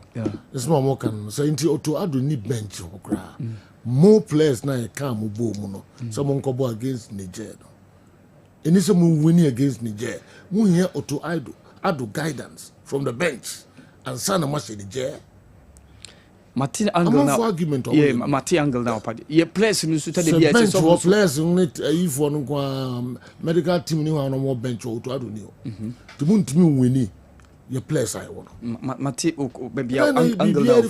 It's not more canon. So into Otuado need bench or more players now come boom. Someone come against Niger. And it's someone winning against Niger. We hear Otuado ado guidance from the bench and Sana Mashi Niger. Martin Angle now. Yeah, Martin Angle now. Yeah, players in the bench or players only if one medical team no more bench or to ado ni. The moon to me winning. Your players I want. Martin baby Angle now.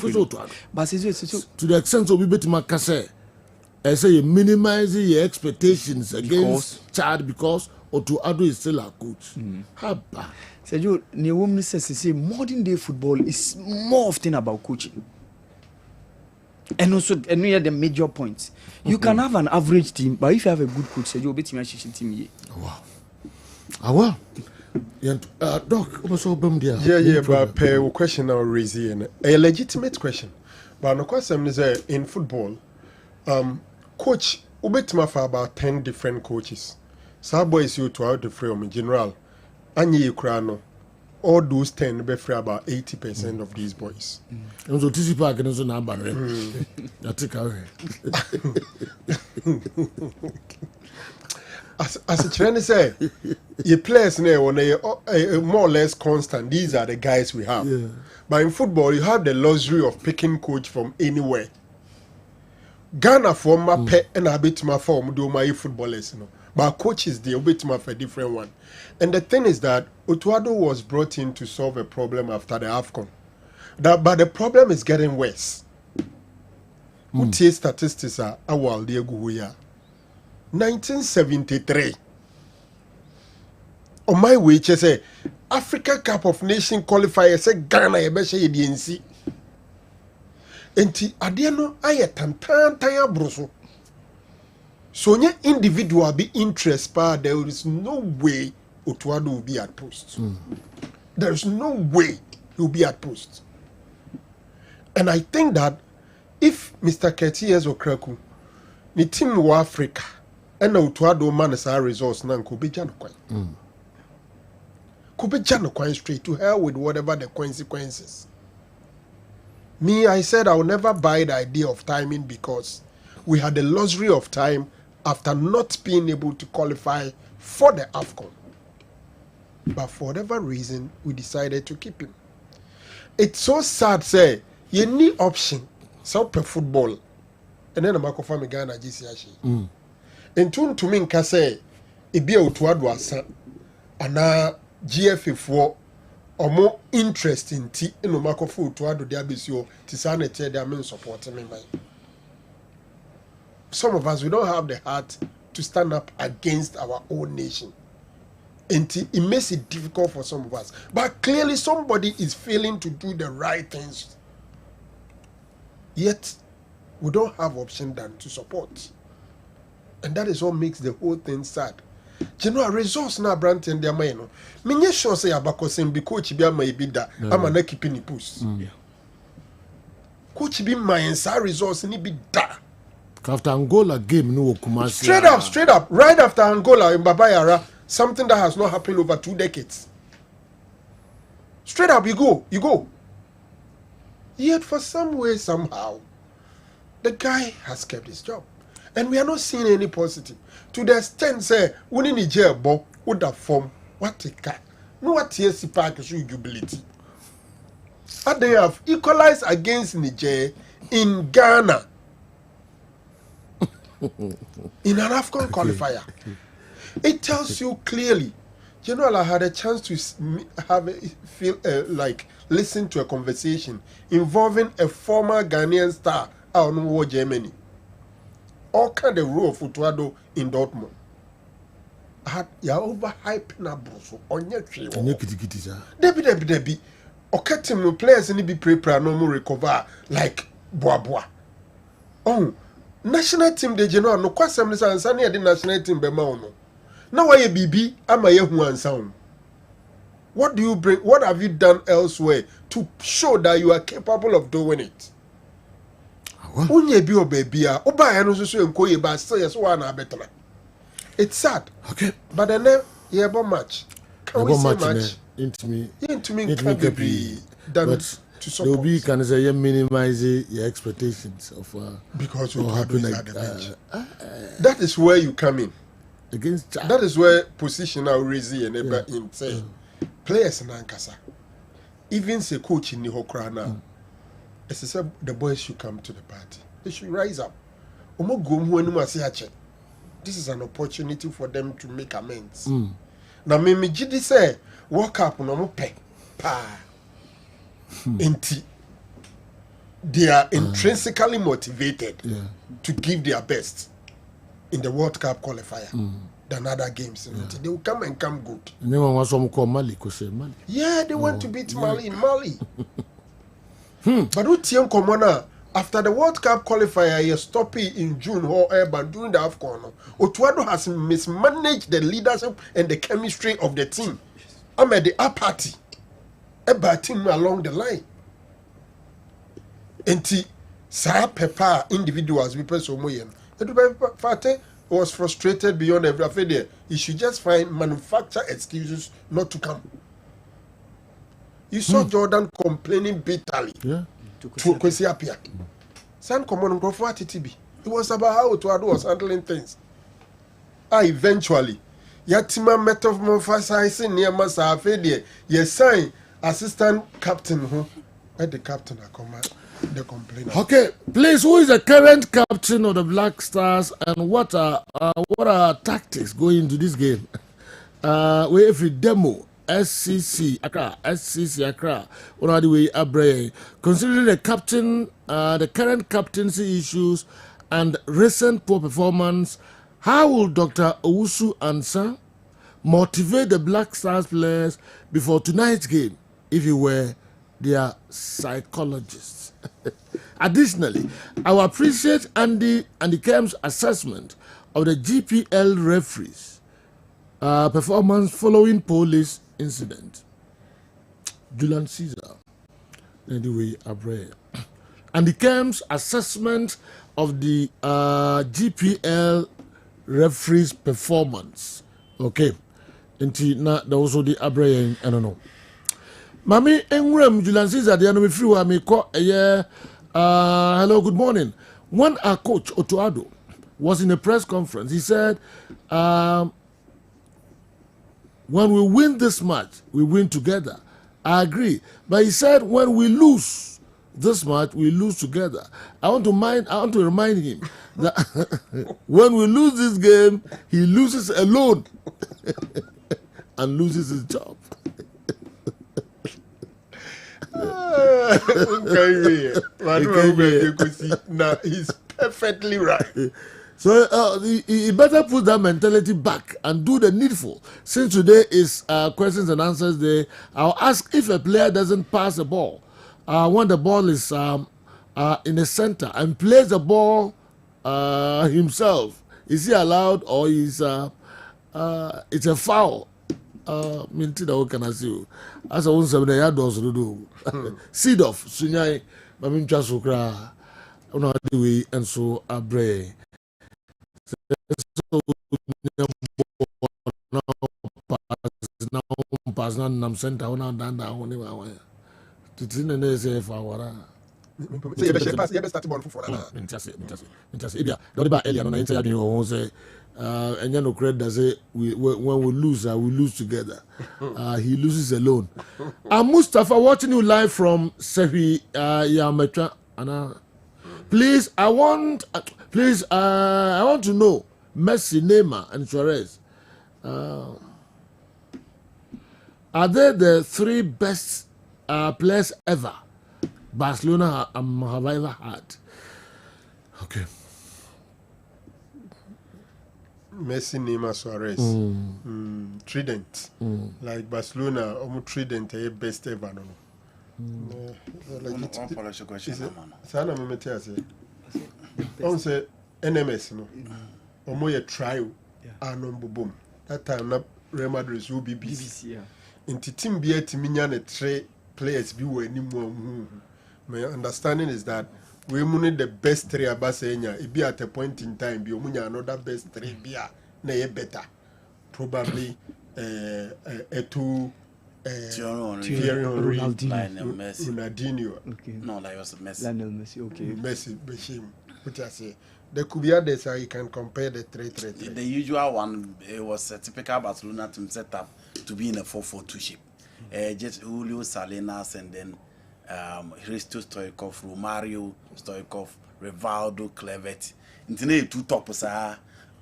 But to the extent of we bet my case. I say you minimizing your expectations against Chad because Otuado is still a coach. Haba. Sergio, the woman says say modern day football is more often about coaching. And also, and we are the major points. You can have an average team, but if you have a good coach, you'll be team team. Wow. Doc, but per question now raising a legitimate question. But no question is in football, coach Ubetima for about 10 different coaches. Some boys you to out the frame in general. Anye Ukrano. All those 10 be free about 80% of these boys. So TC Park and so now that's it. As a trainer say, your players now when they more or less constant. These are the guys we have. Yeah. But in football, you have the luxury of picking coach from anywhere. Ghana for my pet and I bit my form do my footballers, you know. But coaches they bit my for a different one. And the thing is that Otuado was brought in to solve a problem after the AFCON. But the problem is getting worse. Who statistics are our Diego 1973. On my way, I say Africa Cup of Nations qualifier say Ghana ebeshe DNC. Enti adiano aye tantaya broso. So nye individual be interest pa there is no way Otuado will be at post. There is no way he will be at post. And I think that if Mr. Ketias Okraku ni team wa Africa and Otuado man sa resource nan ko be jano kwan. Ko be jano kwan straight to hell with whatever the consequences. Me, I said I will never buy the idea of timing because we had the luxury of time after not being able to qualify for the AFCON. But for whatever reason, we decided to keep him. It's so sad, say, you need option, so per football. And then I'm going to Ghana GCH. And to me, I say, it be Otuado asa, and now GFA4 or more interest in tea in Omako food to add the Abisio, Tisanete, they are supporting me. Some of us, we don't have the heart to stand up against our own nation. And it makes it difficult for some of us. But clearly, somebody is failing to do the right things. Yet, we don't have option than to support. And that is what makes the whole thing sad. General resource na brand and their man. Minye sure say abako sem be coach be ama ibida. Ama na keeping the post. Coach be my inside resource ni be da. After Angola game no Kumasi. Straight up. Right after Angola in Babayara, something that has not happened over 2 decades. Straight up, you go. Yet for some way, somehow, the guy has kept his job. And we are not seeing any positive. To the extent, say, when in Niger, Bob, would have form, what a cat. No, what TSC Park is jubility. And they have equalized against Niger in Ghana. In an AFCON qualifier. It tells you clearly. You know, I had a chance to listen to a conversation involving a former Ghanaian star out in Germany. All kind of role of Otuado in Dortmund. You are overhyping na broso on your tree. Debbie. Okay, team players need be prepared no more recover like Boa. Oh, national team de general no kwasem nisa ansani the national team be ma ono. Now why BB ama ye hu ansa. What do you bring? What have you done elsewhere to show that you are capable of doing it? Unye bi obebia oba ya no so enkoye ba still yes one na better. It's sad. Okay. But then yeah match. Can we say match? Into me can be done but to support. There will be can say you minimize your expectations of because you happen at the bench. That is where you come in. Against that is where positional raising and ever in say players in Ankasa. Even say coach in the Hokra now. As I said, the boys should come to the party. They should rise up. This is an opportunity for them to make amends. Now, me jidi say, walk up no pay. They are intrinsically motivated to give their best in the World Cup qualifier than other games. They will come and come good. And then one some call Mali, Mali. Yeah, they want to beat Mali in Mali. But what after the World Cup qualifier, you stop it in June or but during the AFCON, Otuado has mismanaged the leadership and the chemistry of the team. I'm at the apathy. A team along the line. And sa pepa individuals we person moyen Fate was frustrated beyond every affair. He should just manufacture excuses not to come. You saw Jordan complaining bitterly to Kwesi Appiah. San common go for TTB. It was about how Otuado was handling things. Eventually, Yatima metamorphosizing near Masa Afedia. Yes, sign assistant captain who at the captain I command the complainer. Okay, please, who is the current captain of the Black Stars and what are tactics going into this game? We if we demo SCC Accra, one of the way Abre. Considering the current captaincy issues and recent poor performance, how will Dr. Owusu Ansah motivate the Black Stars players before tonight's game if he were their psychologists? Additionally, I will appreciate Andy Kem's assessment of the GPL referees' performance following police incident. Julian Caesar, anyway, Abre. Andy Kem's assessment of the GPL referee's performance. Okay. Until now, there was the Abre, I don't know. Mami Engram Julian Caesar, the enemy free wa me call hello, good morning. When our coach Otuado was in a press conference, he said, when we win this match, we win together. I agree. But he said when we lose this match, we lose together. I want to remind him that when we lose this game, he loses alone and loses his job. Now he's perfectly right. So he better put that mentality back and do the needful. Since today is questions and answers day, I'll ask if a player doesn't pass the ball when the ball is in the center and plays the ball himself. Is he allowed or is it's a foul? What can I say? As I was saying, I do. Seed off, Sunyai, Mamin Chasukra, on the way, and so Abre. So now pass nam center on down one. Titin and they say for you better start ball for say and you know credit does it when we lose together. He loses alone. Mustafa watching you live from Sehi Yametra. Please, I want to know Messi, Neymar, and Suarez. Are they the three best players ever Barcelona have ever had? Okay. Messi, Neymar, Suarez, Trident, like Barcelona, Trident, best ever. Sana mmetia say on say NMS no omo ye trial anom bobom that time na Real Madrid so BBC inti team bi atimi nya ne 3 players bi wo animu my understanding is that we need the best 3 abasenya e bi at a point in time bi omunya another best 3 bi na ye better probably Thierry Henry, Ronaldinho. Okay. No, like was Messi. Lionel Messi. Okay. Messi, Bashim. What I say? There could be others how you can compare the 3-3-3. The usual one, it was a typical Barcelona team set up to be in a 4-4-2 shape. Just Julio Salinas and then Hristo Stoichkov, Romario Stoichkov, Rivaldo, Clevet. Into 2 toppers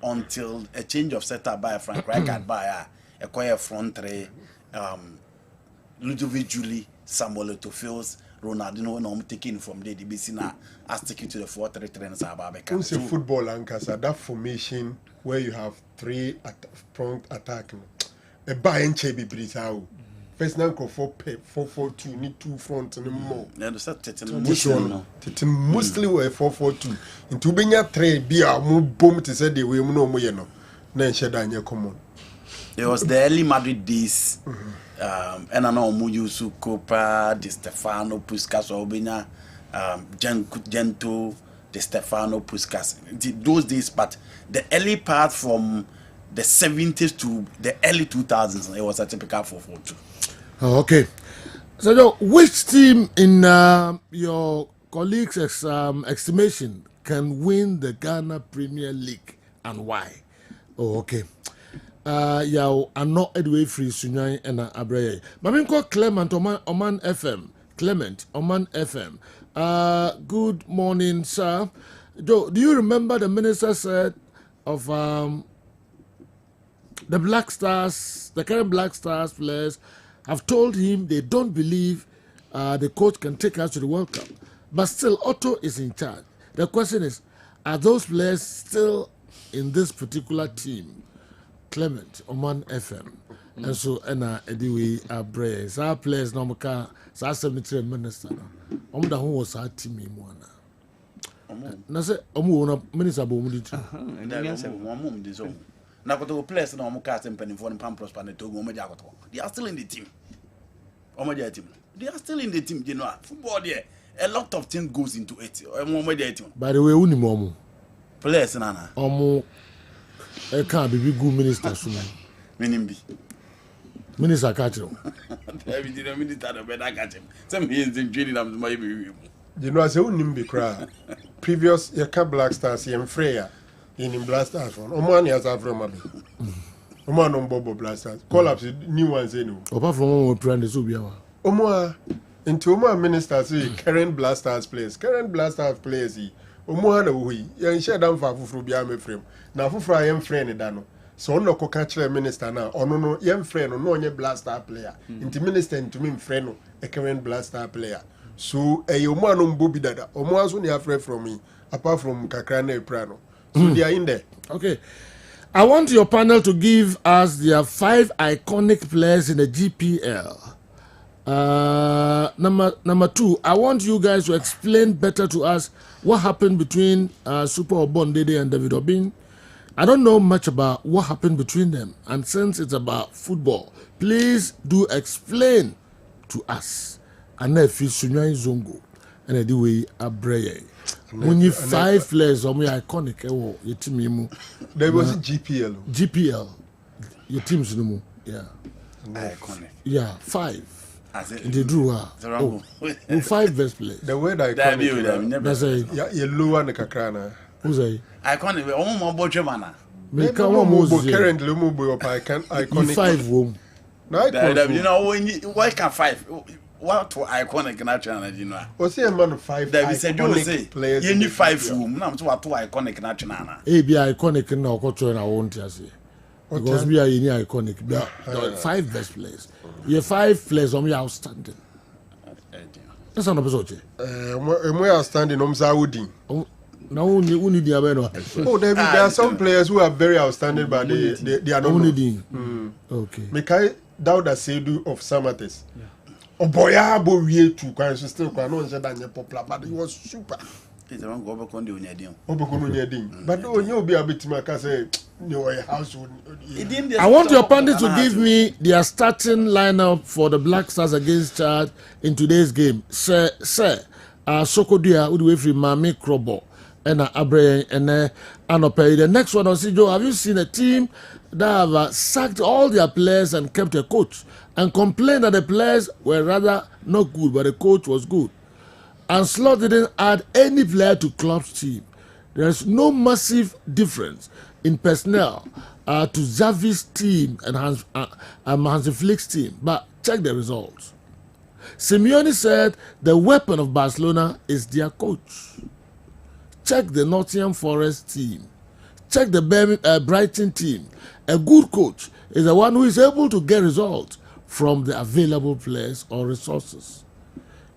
until a change of setup by Frank Rijkaard by a quiet front 3. Ludovic Julie, Samuel Eto'o, Ronaldinho, and I'm taking from the DBC now. I stick it to the 4-3-3 and Sababeka. Who's a football Ankasa? That formation where you have 3 front attacking. A buy and chebi brisao. First now go for 4-4-2. Need 2 fronts and more. Yeah, the set mostly were 4-4-2. Into being a 3 be a move boom to say the way no more. Then Shedanya common. It was the early Madrid days. And I know Muyusu, Copa, Di Stefano, Puskas, Obina, Gento, the Stefano Puskas. Those days, but the early part from the 70s to the early 2000s, it was a typical 4-4-2. Oh, okay. So, which team in your colleagues' estimation can win the Ghana Premier League and why? Oh, okay. Yeah, I'm not Edway Free Sunyan and Abreye. Maminko Clement Oman FM. Clement Oman FM. Good morning, sir. Do you remember the minister said of the Black Stars, the current Black Stars players have told him they don't believe the coach can take us to the World Cup. But still, Otto is in charge. The question is, are those players still in this particular team? Clement Oman FM. And so, anyway, our prayers, our players, no more, our cemetery minister. The who was our team in one. Na say omu minister bo mu dit. Na ko to players na omu cast mpani for pam prosper na togo omu jagoto. They are still in the team. They are still in the team, you know. Football there, a lot of things goes into it. By the way, who ni mo players nana. Omu e can be good minister so. Minimbi. Minister catch him. David the minister no better catch him. Some he is in training am my baby. You know, I say unimbi cry. Previous Yaka Black Stars, Yem Freya, in Black Stars one. Omani has Avromabi. Oman on Bobo Black Stars. Collapse new ones anyway. Apart from one brand is Ubiawa. Omo into Oman minister say current Black Stars players. Current Black Stars players. Omo na wi. Yan share down for Fufru Bia me frame. Na Fufru Yem friend dano. So no ko catch minister na ono no Yem friend no onye Black Star player. Into minister into me friend no a current Black Star player. So a Oman Bobby dada. Omo aso ni afraid from me apart from Kakrane Prano. So they are in there. Okay. I want your panel to give us their 5 iconic players in the GPL. Number 2, I want you guys to explain better to us what happened between Super Obondede and David Obin. I don't know much about what happened between them, and since it's about football, please do explain to us. And if it's Sunyan Zongo, and I do we abreye. When you 5 players on me iconic, your team there was GPL. GPL, your team's no more. Yeah. Iconic. Yeah, 5. They drew 5 best players. The word iconic. That's a yellow and Kakrana. Who's a iconic? Omo Bochemana. Me come on, currently iconic 5 room. You know why can 5? What to iconic national, you know? What's the amount of 5 iconic players? You need 5 room. Now to what to iconic national. Be iconic in our culture and I won't say. Because we are in iconic. 5 best players. You 5 players on me outstanding. That's not episode. We outstanding on Saudi. Now only need the Abeno. Oh, there are some players who are very outstanding, but they are not only. Okay. Mekai Dauda Sedu of Samates. Oh boy, we too. Still, popular, but he was super. It's around go back on the Unyadin. But you'll be a bit say your house. I want your pundits to give me their starting lineup for the Black Stars against Chad in today's game. Sir, Sokodia would wait for Mami Krobo and Abraham and Anope. The next one, Osijo, have you seen a team that have sacked all their players and kept a coach and complained that the players were rather not good, but the coach was good? And Slot didn't add any player to club's team. There's no massive difference in personnel to Xavi's team and Hansi Flick's team, but check the results. Simeone said the weapon of Barcelona is their coach. Check the Nottingham Forest team. Check the Brighton team. A good coach is the one who is able to get results from the available players or resources.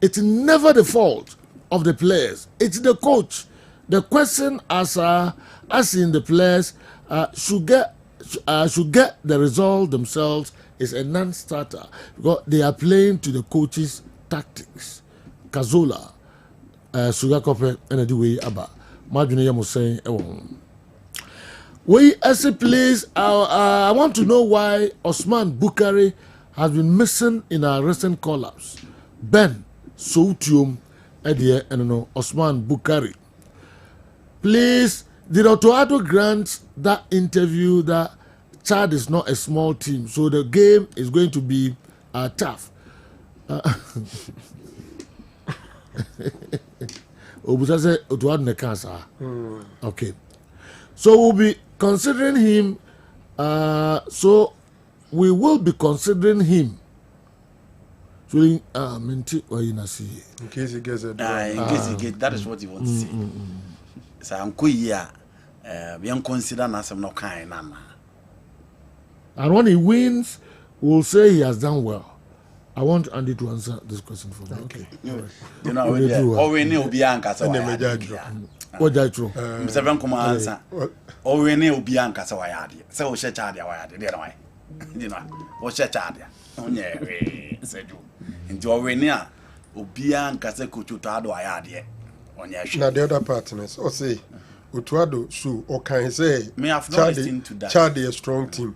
It's never the fault of the players. It's the coach. The question as in the players should get the result themselves is a non-starter because they are playing to the coach's tactics. Kazola, Sugakope, and the way Abba. Madune Yamu saying, we as a place, I want to know why Osman Bukari has been missing in our recent collapse. Ben Soutium, Edia, and Osman Bukari. Please, did Otoado grant that interview that Chad is not a small team, so the game is going to be tough? Obusa said Otoado ne cancer. Okay. So we'll be considering him. So we will be considering him. In case he gets it. In case he gets, that is what he wants to say. So I'm quite here. We don't consider us no kind. And when he wins, we'll say he has done well. I want Andy to answer this question for me. Okay. You know, we know Bianca. So what I true? Seven commands. Oh, we know Bianca. So I had it. So she charged you. Know, what she charged you? Oh, yeah, said you. Into we near Bianca. Say, could you tell I had it? Now the other partners, or say, Utuado, so, or can say, may have not listened to that. Charlie a strong team.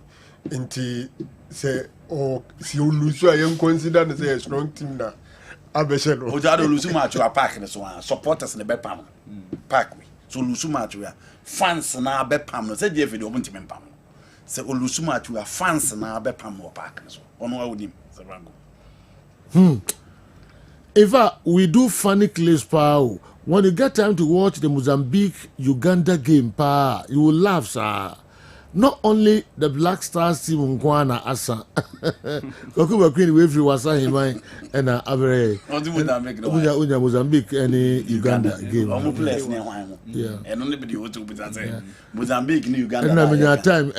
Into say, oh, si you lose, I am considered as a strong team now. Abeshelo. Utuado lose much to a pack and so on. Supporters in the Bepam Parkway. So lose much to fans now Bepam. Said Jeff, the open team in Pam. Say, Olusuma to a fans now Bepam or Park. On what him, Sarango. If we do funny clips, pal. When you get time to watch the Mozambique-Uganda game, pa, you will laugh, sir. Not only the Black Stars team Nkwana Asa. Kokuba Queen Wavry was him and Abre. Mozambique and Uganda game. Yeah. And only video to be that Mozambique and Uganda. And I mean, time,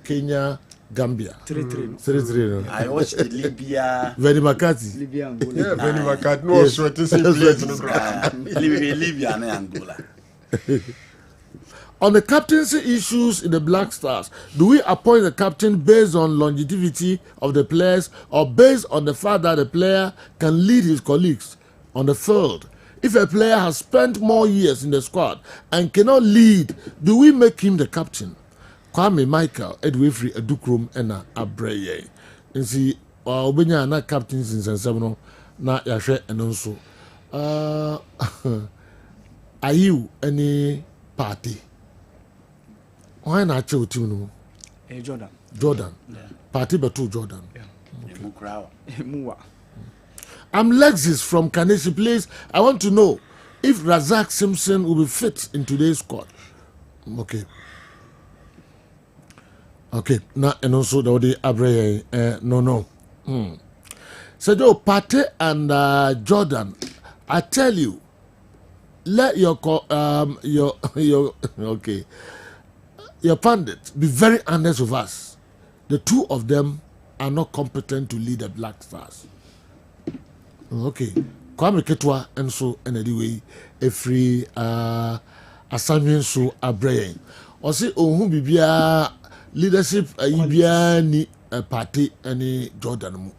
Kenya. Gambia. 3-3. I watched Libya. Very McCarthy. Yeah, Very McCarthy. No, so it is Libya and Angola. On the captaincy issues in the Black Stars, do we appoint the captain based on longevity of the players or based on the fact that the player can lead his colleagues on the field? If a player has spent more years in the squad and cannot lead, do we make him the captain? Kwame Michael Edwefri Edukrum ena Abreye. Nsi obenya na captains in Sensebno na yahwe eno nso. Ayu any party. Why na che team no? Jordan. Jordan. Yeah. Party betu Jordan. Yeah. I'm Lexis from Kaneshi Place. I want to know if Razak Simpson will be fit in today's squad. Okay. Okay, now and also the Abreye, no. So though Pate and Jordan, I tell you, let your okay, your pundits be very honest with us. The two of them are not competent to lead the Black Stars. Okay, Kwame Ketwa and so and anyway, a free assignment so Abreye. Or say oh bibia leadership ni party any Jordan mu.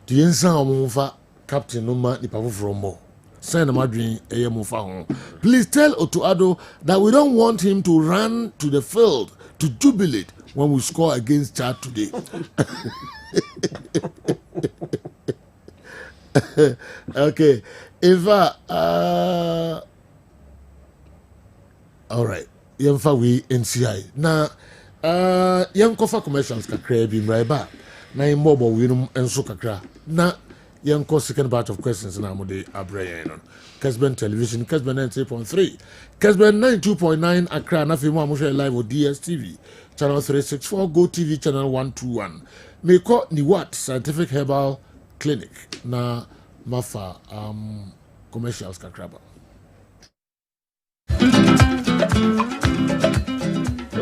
The ensa omufa captain no ma ni pafo from mo. Send madwin eye mo fa ho. Please tell Otuado that we don't want him to run to the field to jubilate when we score against Chad today. Okay. Eva all right. Yemfa we NCI na yemkofa commercials kakra bi mraiba na imbobo we no enso kakra na yemko second batch of questions na mode abraya no Kessben television Kessben 93.3 Kessben 92.9 Accra na film amusha live on DSTV channel 364 Go TV channel 121 me ko ni what scientific herbal clinic na mafa commercials kakra ba.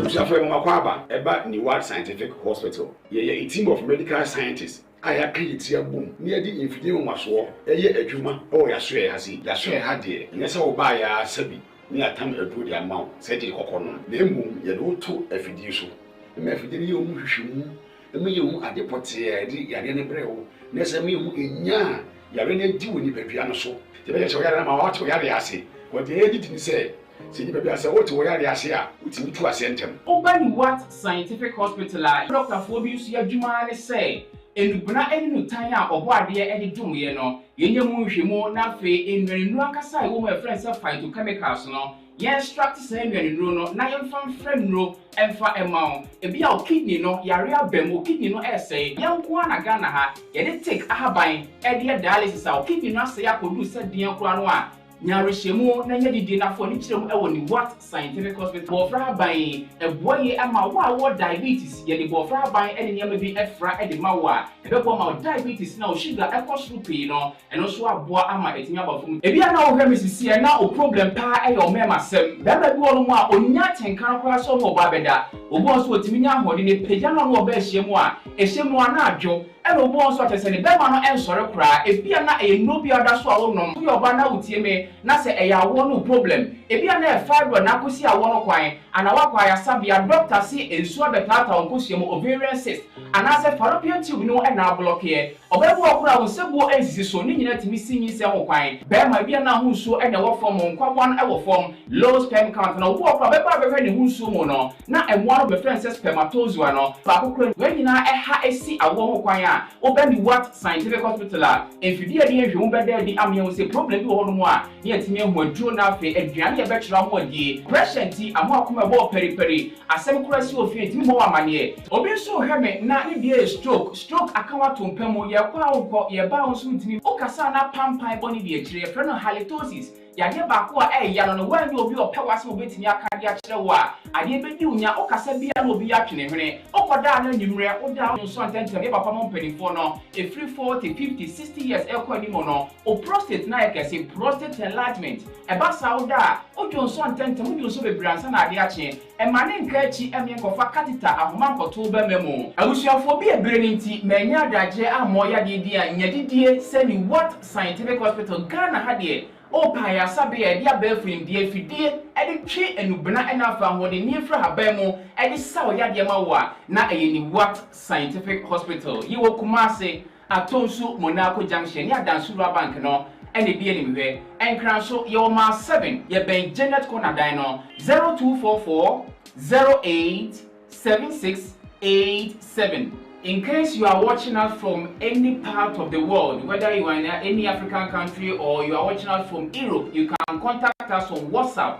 Shafwe Mwakwaba, Eba Niwad Scientific Hospital. A team of medical scientists. I have created boom near the infidel Maswa, a juma, or Yasue Hasi, Yasue Hadi, Nessa Obaya Sabi, near Tam a good amount, said the Coconon. The moon, Yadu to a fiducial. The Mephidium Mushimu, the Mium at the Potier, the Yadian Breo, Nessa Mium in Ya, Yarene Dewey Piano so. The Yama to Yadiasi, what the editing said. See, baby, I said, what to wear the Asia, which you to a centum. Obani what scientific hospital, Dr. Phobius Yajumani say, enubuna eni no tan a obo ade e de dwumye no yenye mu hwemu na fe enwenu akasa e wo mo friends phytochemicals no yen extract say enwenu no na yen fan frem no emfa emaw ebi a kidney no yare abem kidney no essay yen ko na Ghana ha ye de take ahaban e de dialysis a kidney no asay akodu se den kura no a nyarehemu na nya didi na fo ni kirem e woni what scientific hospital bofra ban eboye ama wo diabetes ye de bofra ban e ne nyama bi efra e de mawa e be bo ma diabetes na o sugar e koso pii no eno so aboa ama etimi abafum e bia na wo hwe misisi e na o problem pa e yo mema sem be ba bi wo no a onya tenkan kwa so ho ba beda obo so otimi nya hode ne pagya no no oba ehyemu a ehyemu ana adwo e no obo so atese ne be ma no ensore kra e bia na e no bia da so a wo nom yo ba na utie me na se e ya wo no problem e bia na e fibroid na kosi a wo no kwan ana wa kwa ya sabia doctor si ensu abetata onkosuemu ovarian cyst ana se fallopian tube no e na block ye obebu okura wo sebu ensisi so ni nyina timi sinyi se ho kwan be ma bia na hu so e na wo form nkwabon e wo form low sperm count na wo okura be ba be ne hu so mu no na emo no be friend se spermatozoa no ba kokura we nyina e ha esi awo ho kwan a obani what scientific hospital a enfidi e de ehwe be da di amye wo se problem bi wo ho no mu a ne atimi ehu aduro na afi aduane e be kyerɛ ho adie pressure nti amo akoma bo periperi asem kura si ofi ntimi mo amane obi so hweme na ne bia stroke akawa to mpam ye kwa wo ye ba wo so ntimi okasa na pampan boni bi akyire friend halitosis yade ba ko a ya no wan bi obi opewase obetimi akade akyere wo a ade bedi unya okasa bia na obi atwene hwene okoda na nyimre oda no so antentem ye papa mo mpanifo no e free 40 50 60 years e kwa ni mo no o prostate na yakase prostate enlargement e ba sa oda ojo so antentem ojo so bebransa na ade akye e mane nka achi emye kofa catheter ahoma nkoto ba memo abusuafo bi ebere ni nti manya adagye amo ya de dia nyadidie seni what scientific hospital Ghana ha de o pa ya sabe ya dia ba frim dia fidie e de twe enubena e na afa ho de ni fra haban mu e de sa o ya de ma wo na eyeni what scientific hospital yi wo Kumase atonsu Monaco junction ya Dansura bank no ene bi ene mwe enkran so ye o ma 7 ye ben Janet Corner dan no 0244 087687. In case you are watching us from any part of the world, whether you are in any African country or you are watching us from Europe, you can contact us on WhatsApp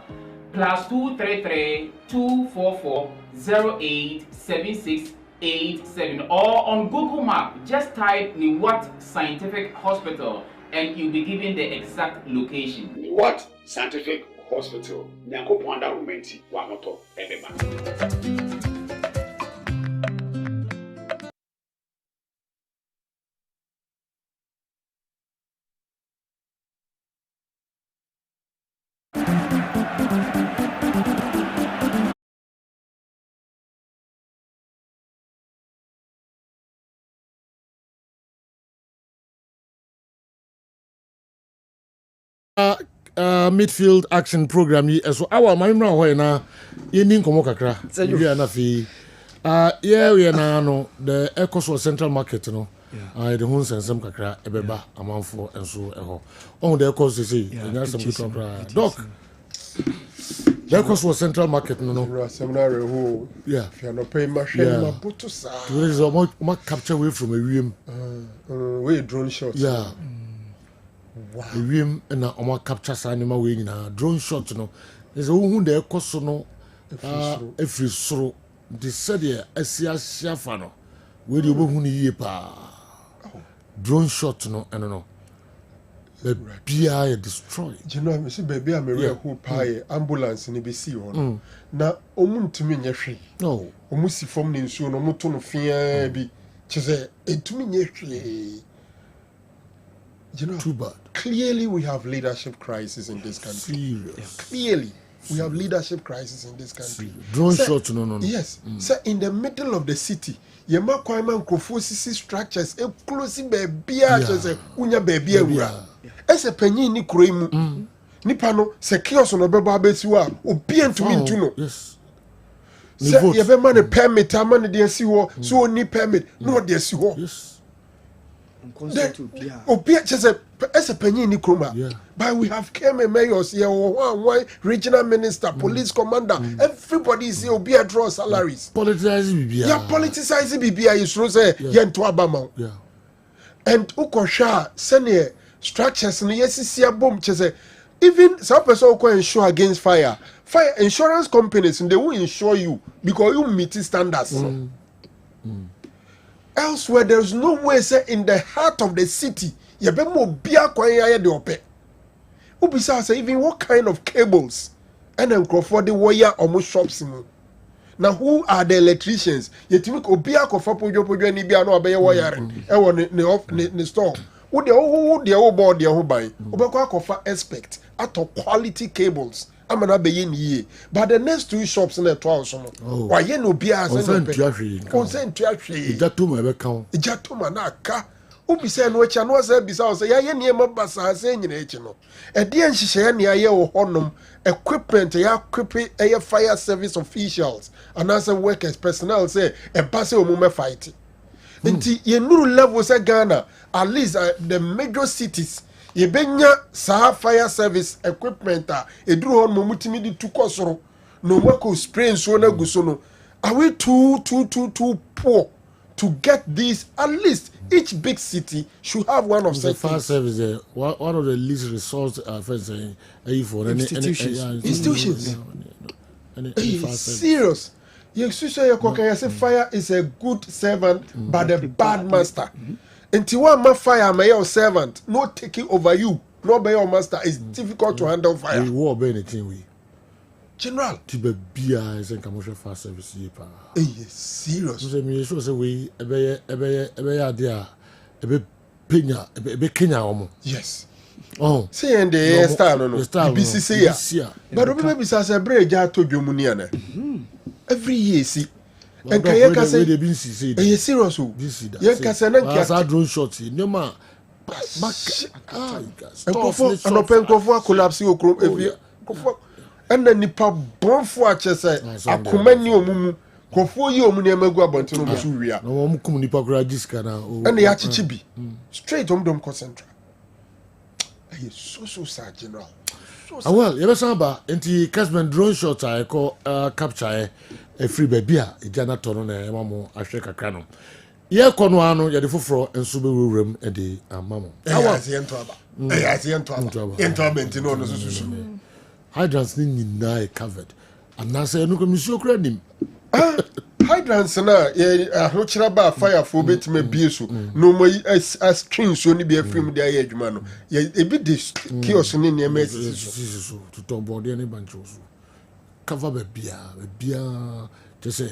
+233 244 087687 or on Google Map. Just type Niwat Scientific Hospital and you'll be given the exact location. Niwat Scientific Hospital. Nyanko Pwanda Rumenti Wamoto Ebeba. Midfield action program yi so our mamra ho na yeni nkomo kakra wi na fi we na no the Ecoso Central Market no the hun sensem kakra ebeba amanfo enso eho on the Ecoso say nya some kakra doc the Ecoso Central Market no seminar ho if you no pay machine ma buto sa there is a more capture way from a wiem we drone shot wow wiem na omo capture sa anima we nyina drone shot no is who the Ecoso no every soro the said here asia shafa no we dey obo hu ni yie pa drone shot no eno no the bia destroy you know me see baby am re who pie ambulance ni be see ho na omuntumi nye hwe no omusi fom ni nsuo no moto no fia bi cheze entumi nye hwe. You know, too bad. Clearly, we have leadership crisis in this country. Serious. Clearly, we have leadership crisis in this country. Drone shot, no. Yes. So, in the middle of the city, you ma kwaiman krofosisi structures closing baby just unya baby ewura. Ese panyin ni kuro mu. Nipa no se kiosk no beba abesiwa obi entumi ntu no. Yes. So, you be man permit, man de si ho, so ni permit, no de si ho. Yes. Obia just a penny in Kruma. But we have came mayors here, one regional minister, police commander, everybody is here, Obia draw salaries. Politicizing BBI. Yeah, politicizing BBI is Rose, Yen to Abama. Yeah. And Ukosha, senior structures, and yes, see a boom, chese. Even some person can insure against fire. Fire insurance companies, and they will insure you because you meet standards. Elsewhere, there's no way, say, in the heart of the city, you be more beer kwanya de ope. Ubisa say even what kind of cables and then for the wire almost shops in. Now who are the electricians? You think obia ko fa pojo ni bia no obey wiring. E won ne store. Who the old board the who buy. Obekwa ko fa expect at quality cables. Amana be ye but the next two shops in the town so no why ye no bia consent tuahwe ijatuma ebe kan ijatuma na aka obi say no echa no say bisa o say ye ne mabasa say nyina echi no e de nhihye ne aye wo honom equipment ya equipe aye fire service officials and as workers personnel say e ba say omume fight nti ye nuru level say Ghana at least the major cities ye benya sa fire service equipment eduru hon momutimi di tukosoro no mako spray so na guso no are we too poor to get this? At least each big city should have one of such fire service one of the least resource for institutions. Serious. You say fire is a good servant but a bad master. Until one man fire may your servant, not taking over you, no by your master, is difficult to handle fire. We war by anything we. General. To be beer is a commercial fire service. Serious. So me so say we ebe idea ebe penya ebe Kenya omo. Yes. Oh. Say and the star no. BCC ya. But obi be say break ja to dwomu ni ana. Every year see. And can you say you serious? You can say na drone shot no ma and open cover collapse every and then nipa bonfo a chese akoma ni omumu kofo yi omu na magu abonte no so wia na wo kum nipa kura jiska na and ya chichi bi straight dom concentrate aye so sad general. Well, you better ba enti Kessben drone shot I call capture a free baby a jana tono na mamo ahwe kakra no. Ye kono ano ye de foforo enso be wuram e de amamo. Awa se ento aba. Se ento aba. Ento aba enti no so. Hydrants ni nyina e covered. Anase no komisio kra nim. Hydrants na ye ahokyera ba fire for betime bie so. No mo as screen so ni be afrim de aye adwuma no. Ye ebi de kiosk ni ne message so to top board any bunch so. Cover bia just say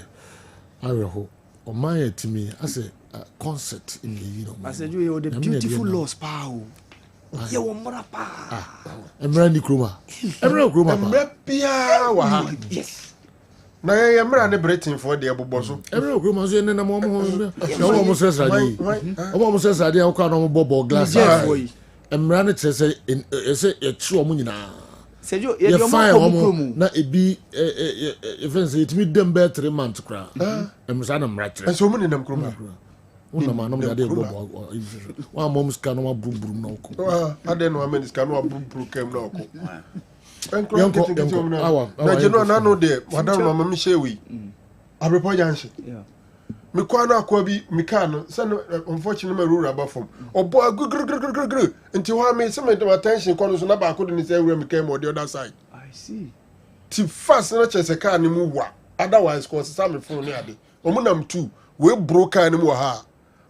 areho o my to me as a concert in the I said you the beautiful lost power. Ye wo mra pa. Emra ni kroma. Emra kroma pa. Emra bia wa. Yes. Na ye mra ne bretin for the abobo so. Emra kroma so ne na mo mo stress radio. O mo stress radio o ka no mo bobo glass. Emra ne say say e chi o mo nyina. Sejo ye do mo na ebi events it me dem be 3 months kra emsa na mratre so mo ni nam kroma una ma no me ade bobo wa mom ska no ma bumburu na oko ade no ma ska no bumburu kem na oko na jeno na no de madam mama mi shewi abrepo janshi me kwa na akwa bi me kan say unfortunately me rura ba from obo gugugugugugug nti wa me say me attention kwa no so na ba ko de say we me came on the other side. I see. Ti fast na chese car ni mu wa otherwise ko say me phone ni ade omunam too we broke car ni mu ha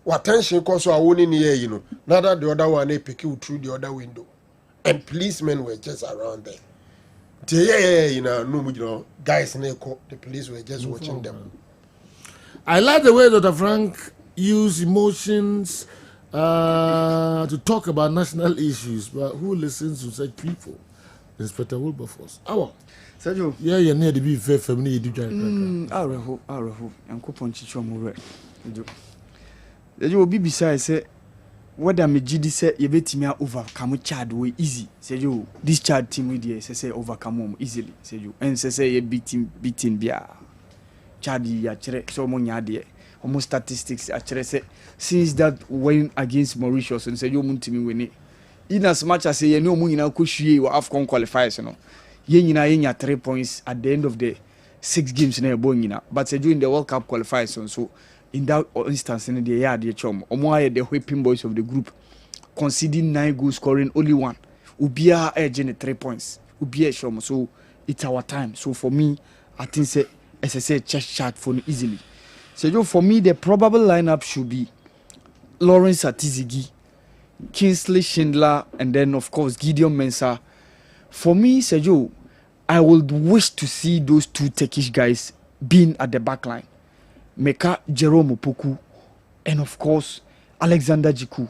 wa attention ko so awoni ni ye no na that the other one they pick you through the other window and policemen were just around there. You know no mu guys na ko the police were just watching them. I like the way Dr. Frank used emotions to talk about national issues, but who listens to such people? Inspector Wilberforce. Sergio. Yeah, you're near the be fair family. Araho, and coupon chichomure. You will be beside say, what am GD say, you bet me overcome child way easy. Say you, this child team with you, say overcome easily. Say you, and say you beating beer. Chadi ya chere so mo nya de almost statistics actually say since that win against Mauritius and said you muntimi win it. In as much as you know you know kushie or AFCON qualifiers, you know. Yenya 3 points at the end of the 6 games in a bonina. But during the World Cup qualifiers, so in that instance in the year the chum omo the whipping boys of the group conceding 9 goals, scoring only 1. Ubia edging 3 points. Ubia chum, so it's our time. So for me, I think say as I said, chest chat for easily. So for me, the probable lineup should be Lawrence Atizigi, Kingsley Schindler, and then of course Gideon Mensah. For me, Sergio, I would wish to see those 2 Turkish guys being at the back line. Meka Jerome Opoku and of course Alexander Jiku.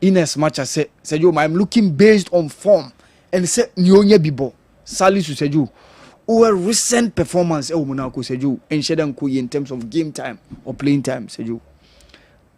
In as much as Sergio, I'm looking based on form and say Nyonya Bibo, Salisu Sergio, or recent performance Monaco Sergio and Shedan Kuyi in terms of game time or playing time Sergio.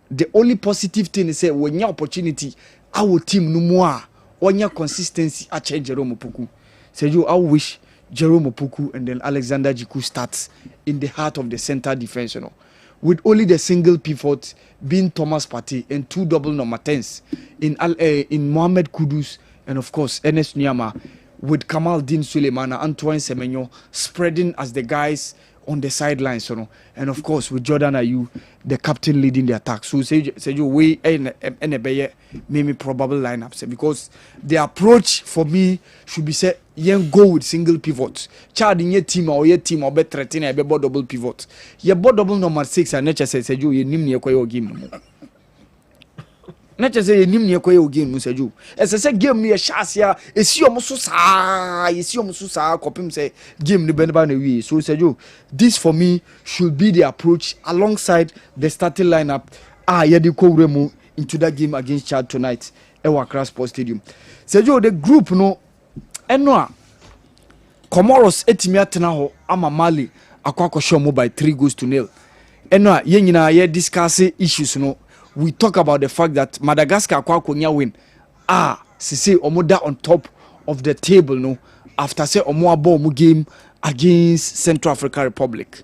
The only positive thing is say when your opportunity, our team no more. On your consistency, I change Jerome Opoku. Sergio, I wish Jerome Opoku and then Alexander Jiku starts in the heart of the center defense, you know, with only the single pivot being Thomas Partey and 2 double number 10s in Mohamed Kudus and of course Ernest Nyama with Kamal Din Suleiman and Antoine Semenyo spreading as the guys on the sidelines, you know, and of course with Jordan Ayew, the captain leading the attack. So Sergio, we and maybe probable lineups because the approach for me should be say go with single pivots. Chad in your team or be threatening a double pivot. Your double number 6 and nature says Sergio you nim near your game. Nature say you nim near your game, Sergio. As I said, game near Shasia, is your mususa, copy say game the Benban. So Sergio, this for me should be the approach alongside the starting lineup. Yediko Remo into that game against Chad tonight at Accra Sports Stadium. Sergio, the group no enwa Comoros etimi atena ho ama Mali akwakọ show by 3-0. Enwa ye nyina ye discuss issues no. We talk about the fact that Madagascar akwakonya win. Sisi omoda on top of the table no after say omo abo omo game against Central African Republic.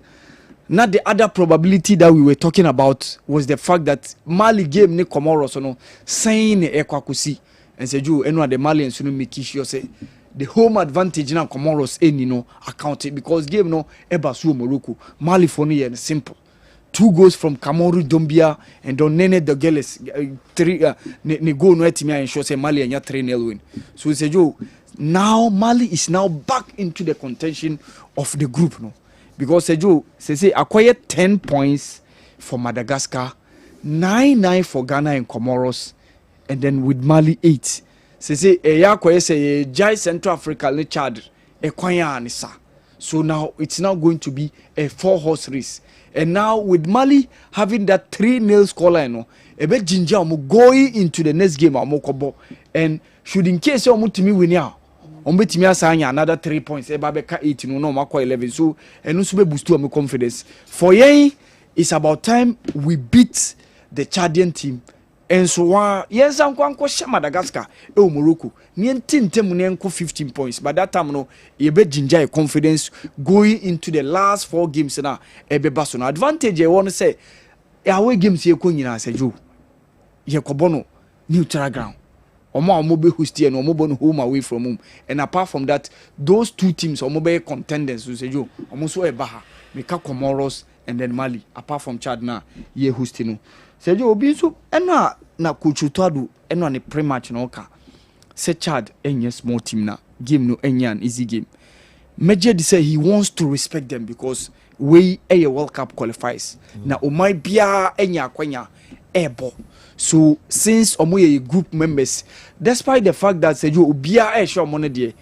Now the other probability that we were talking about was the fact that Mali game ne Comoros no saying ne ekwakosi and say you enwa the Malians no make sure say the home advantage na Comoros any no account it because game no eba so Morocco Mali for no yen simple 2 goals from Kamaru Dombia and Don Nene Dogeles 3 ne go no etimi and show say Mali anya 3-0 win. So say Joe now Mali is now back into the contention of the group no because say Joe say acquired 10 points for Madagascar, 9 for Ghana and Comoros, and then with Mali 8. Say acquired say Jai Central Africa le Chad ekwanya anisa. So now it's now going to be a 4-horse race. And now with Mali having that 3-0 scoreline, a bit ginger going into the next game and should in case you to me win now, another 3 points, Ebabeka 18 no Mako 11. So and also boost to confidence. For ye, it's about time we beat the Chadian team. And so yes, I'm going to Madagascar, Morocco. Nientin temunenko 15 points. But that time no, ebe ginger confidence going into the last 4 games na ebe basono. Advantage I want to say, away games ye ko nyina seju. Ye kobono neutral ground. Omo be host here no omo bon home away from home. And apart from that, those 2 teams omo be contenders so seju. Omo so eba ha. Meka Comoros and then Mali. Apart from Chad na ye hosting no. Sejo obi so ena na coach Tuadu ena ne pre-match no ka say Chad enye small team na game no enye an easy game. Major say he wants to respect them because we a World Cup qualifies. Na o mai bia enye akwanya ebo. So since omo ye group members despite the fact that Sejo obia e show money there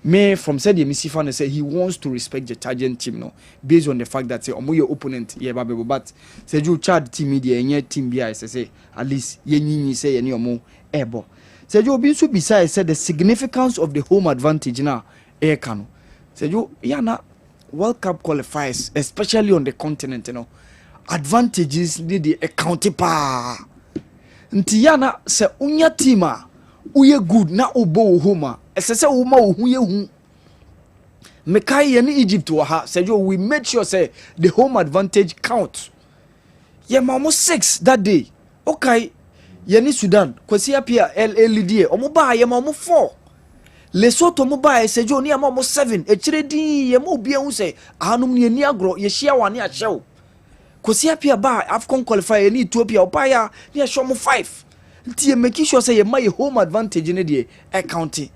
me from said the Missifan say he wants to respect the Chadian team no based on the fact that say omo your opponent ye babebo but say you Chad team media enye team bia say at least ye nyinyi say ye omo ebo say you bin so beside say the significance of the home advantage na e kanu say you yana World Cup qualifiers especially on the continent you know advantages need the account pa nti yana say unya team a uye good na obo home esese uma ohu ye hu mekai ye ni Egypt wa ha say we made sure say the home advantage count ye ma mo 6 that day okay ye ni Sudan kwasi apia LLD omo ba ye ma mo 4 Lesotho mo ba esejo ni ama mo 7 echire din ye mo bia hu se ahanum ni ani agro ye hia wane a hyew kwasi apia ba Afcon qualifier ni Ethiopia oba ya ni a show mo 5 nti ye make sure say ye ma ye home advantage ne de account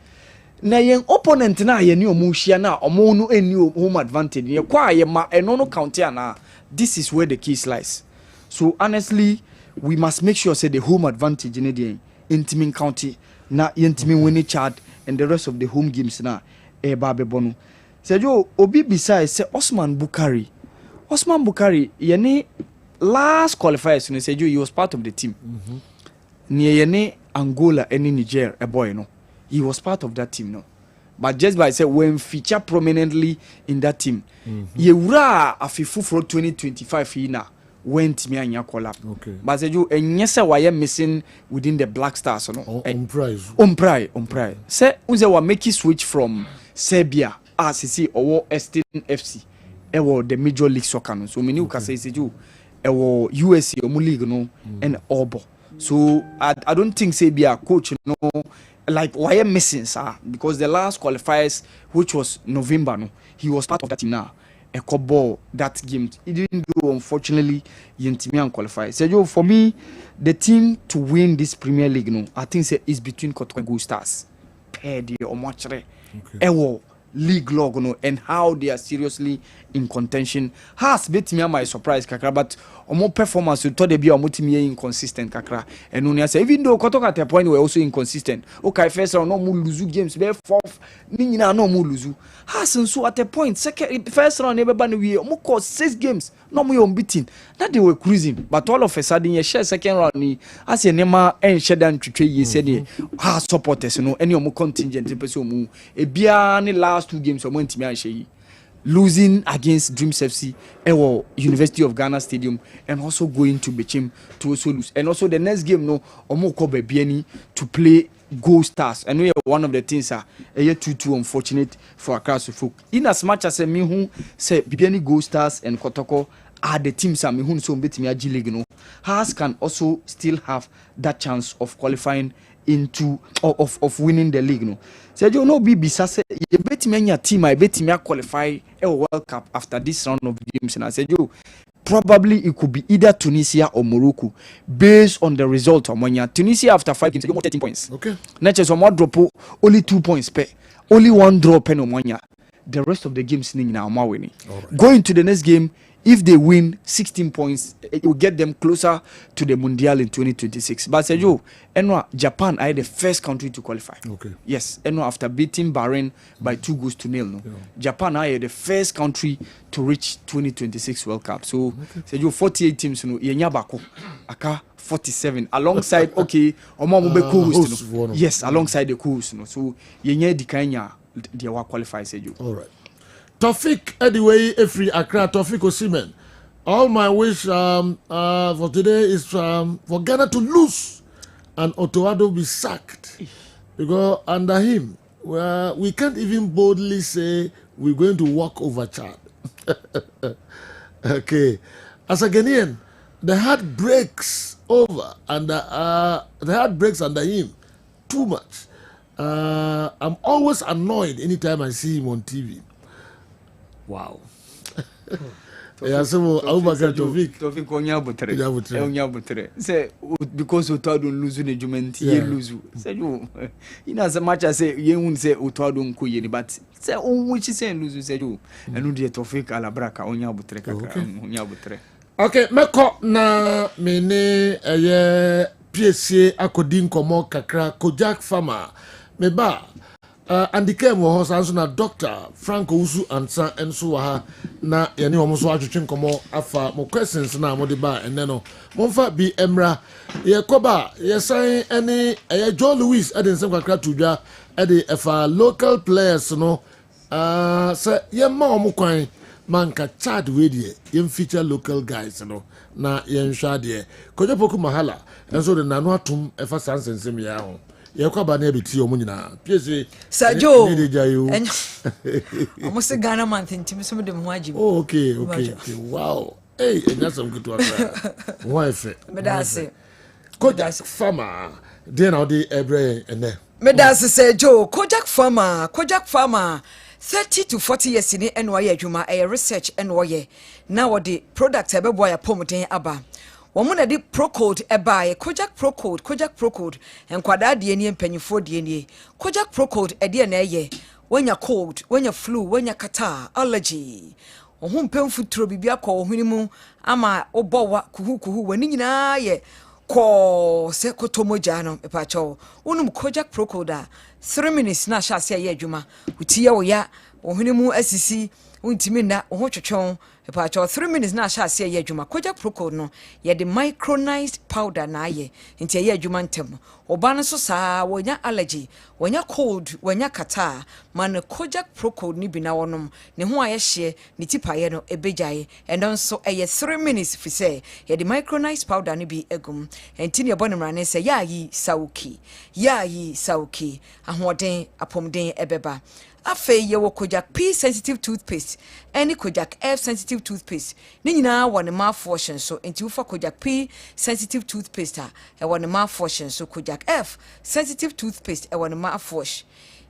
na yen opponent na ye ni omu hia na omu no eni home advantage ye kwa ye ma eno no count na this is where the key lies. So honestly we must make sure say the home advantage in the intimate county na intimate winning chart and the rest of the home games na eba bebono sejo obi beside say Osman Bukari yene last qualifiers no sejo he was part of the team near yene Angola and Niger a boy no he was part of that team no but just by say when feature prominently in that team yewura afifu for 2025 hina went me anya collab but say you enyese why missing within the Black Stars no on prize say unze wa make switch from Serbia RCC or Estin FC the Major League Soccer no so many can say you USA or league no and Obo so I don't think Serbia coach no like why missing sir because the last qualifiers which was November no he was part of that team now a couple that game he didn't do unfortunately Yentimian qualify so for me the team to win this Premier League no I think say is between Kotoko and Gold Stars pair the omachre ewo league log no and how they are seriously in contention has bit me my surprise kakra but omo performance to the be omo team inconsistent kakra and only say even though Kotoko at a point were also inconsistent okay first round no more lose games be fourth ni na no more lose has so at a point second first round everybody we omo cause 6 games no more unbeaten that they were cruising but all of a sudden you share second round ni as a nema en share dan twetwe ye say ha supporters no any omo contingent person omo e bia ni last 2 games omo ntimi an share losing against Dreams FC or University of Ghana Stadium and also going to Bechim to also lose. And also the next game no omo ko Biani to play Gold Stars. And we are one of the things are 2-2 unfortunate for Accra folk. In as much as me who say Biani Gold Stars and Kotoko are the teams that me who so betimi agi league no has can also still have that chance of qualifying into of winning the league no. So you know bisa say you betimi anya team I betimi qualify a World Cup after this round of games and I said you probably it could be either Tunisia or Morocco based on the result of Monya. Tunisia after 5 games they got 13 points. Okay. Next is one drop only 2 points per only 1 draw pen on Monya. The rest of the games now are winning. Going to the next game if they win 16 points, it will get them closer to the Mundial in 2026. But Sergio, Japan are the first country to qualify. Okay. Yes, after beating Bahrain by 2-0. No, Japan are the first country to reach 2026 World Cup. So Sergio, 48 teams, Yenyabako, Aka 47 alongside yes, alongside the co-host. So Yenya Dikanya they were qualified. Sergio. All right. Tofik anyway, every Accra Tofik Osimhen. All my wish for today is for Ghana to lose and Otoado be sacked. Because under him, we can't even boldly say we're going to walk over Chad. Okay. As a Ghanaian, the heart breaks over and the heart breaks under him too much. I'm always annoyed anytime I see him on TV. Wow. Tofik onya butre. Say because Utado lose the judgment, ye lose. Say you, in as much as say ye won't say Utado nkuye, but say which say lose say you. And no Tofik alabraka onya butre onya butre. Okay, meko na mene PSC akodin komo kakra Kojak Farmer meba. Andike mo hosanso na Dr. Frank Usu ansa enso wa na yene wo so atwetwe komo afa mo questions na mo de ba enne no monfa bi emra ye koba ye san ene Joe Louis eden kakra tudwa ede efa local players no say ye ma mo kwan manka Chad we de ye feature local guys no na ye nhwa de kojopoku mahala enso de nanu atum efa sansensem ya ho Yakwaba na ebiti omu nyina piese Sajo enyo almost Ghana man thing so dem ho agi okay wow Hey, and that's some good to us. Wife, Kojak Farmer, then I'll do every and then. Medasi say Joe, Kojak Farmer, 30 to 40 years in the NY Juma, a research NY. Now the product a boy a pomotin aba. Womuna di Procode e buy Kojak Procode, and Quada DNA and penny for DNA. Kojak Procode a DNA. When you're cold, when you're flu, when you're catarrh, allergy. Ohun pemfu tro bibia ko ohunimu ama obowa kuhu wani nyina ye ko se kotomoja no epacho unum Kojak Procode 3 minutes na sha se ye adwuma utie wo ya ohunimu asisi untimi na oho twetwon epacho 3 minutes na sha se ye adwuma Kojak Procode no ye the micronized powder na ye nti ye adwuma ntem oba no so saa wonya allergy wonya cold wonya kata man Kojak Procode ni bi na wonom ne ho aye hye ne tipaye no ebejaye endo so eye 3 minutes fi say ye the micronized powder ni bi egum enti ne ebo ne mrane say yayi sauki ahoden apomden ebeba afe ye wo Kojak P sensitive toothpaste any Kojak F sensitive toothpaste ni nyina won mouthwash so enti wo fa Kojak P sensitive toothpaste e won mouthwash so Kojak F sensitive toothpaste e won mouthwash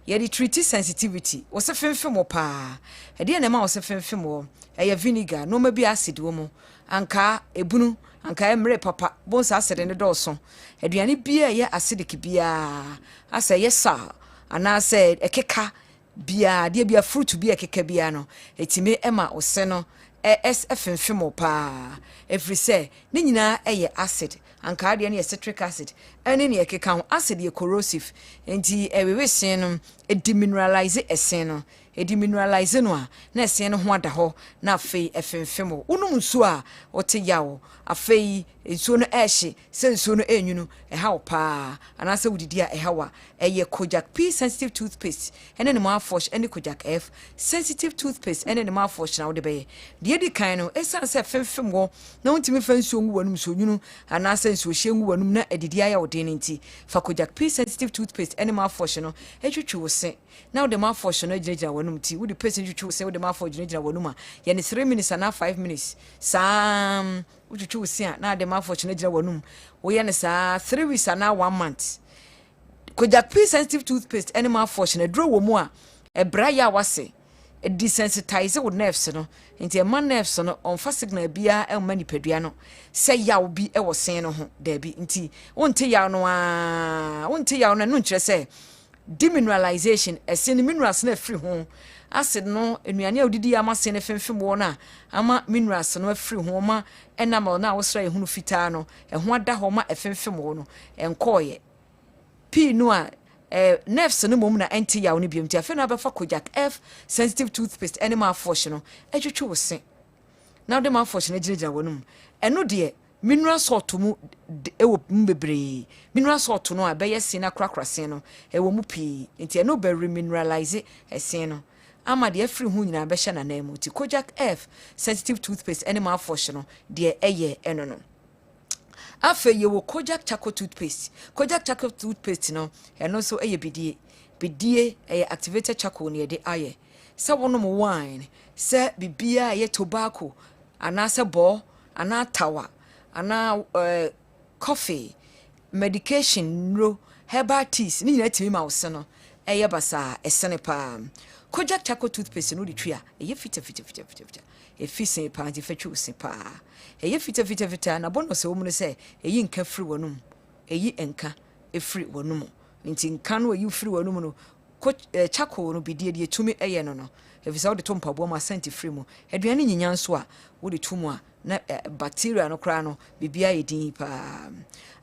ye di treat sensitivity wo se femfem pa e de na ma wo se femfem wo e vinegar no ma bi acid wo mu anka ebunu anka emre papa bon sa acid ne do so aduane bia ye acidic bia asa ye sa ana say ekeka bia de bia fruit bia keka bia no etime ema ose no efemfem pa every say ni nyina eye acid anka de ne citric acid ene ne ekeka ho acid ye corrosive enti ewewe sen no demineralize esen no demineralize no a na esen no ho ada ho na afei efemfem unum nsu a ote yawo afei nsu no ehye se nsu no enyunu eha pa anase wudidi a ehawa eye Kojak P sensitive toothpaste ene ne mouthwash ene Kojak F sensitive toothpaste ene ne mouthwash na wode be de di kan no esan se femfem wo na untimi fa nsu ngu wanum so nyunu anase nsu hye ngu wanum na edidi aya wode ne nti fa Kojak P sensitive toothpaste ene mouthwash no etwetwe wo se na wode mouthwash no ejira wanum ti wode paste etwetwe wo se wode mouthwash ejira wanum a ye ne 3 minutes na 5 minutes sam uchuchu usia na de mafo chine jira wanum wo ye ne saa 3 weeks na 1 month Kojak P sensitive toothpaste any mafo chine dro wo mu a ebra ya wase e desensitize wo nerves no nti e man nerves no on fa signal bia e mani padua no se ya wo bi e wo sen no ho da bi nti wonte ya no no nkyere se demineralization esen minerals na free ho acid no enuane odidi ama se ne femfem wo na ama minerals no afiri ho ma enamel na wosra ehunu fitaa no eho ada ho ma efemfem wo no enkoye p no a nerves no mom na enti yawo ne biom ti afa na befa Kojak F sensitive toothpaste any mouthwash no etwetwe wo se now the mouthwash no ginejina wonum eno de mineral salt mu ewo mbebre mineral salt no a beye sin na krakra sen no ewo mu pi enti eno be remineralize esen no ama de afiri hu nyina be hye na na mu ti Kojak F sensitive toothpaste any mouthwash no de eye eno no afa ye wo Kojak charcoal toothpaste no eno so eye bidie activated charcoal ne de aye se wono mo wine se bibia ye tobacco ana se bo ana tawa ana coffee medication no herbal teas ni nyina timi ma wo se no eye basa esene pa Kojak charcoal toothpaste no de twia eye fita efise pa anti fetwu se pa eye fita na bono se wo mu se eye nka firi wonum eye enka efiri wonum nti nka no eye firi wonum no charcoal no bidie de tumi eye no efisa wo de tompa bo ma senti firi mu aduane nyinya nso a wo de tumu a na bacteria no kra no bibia yedin pa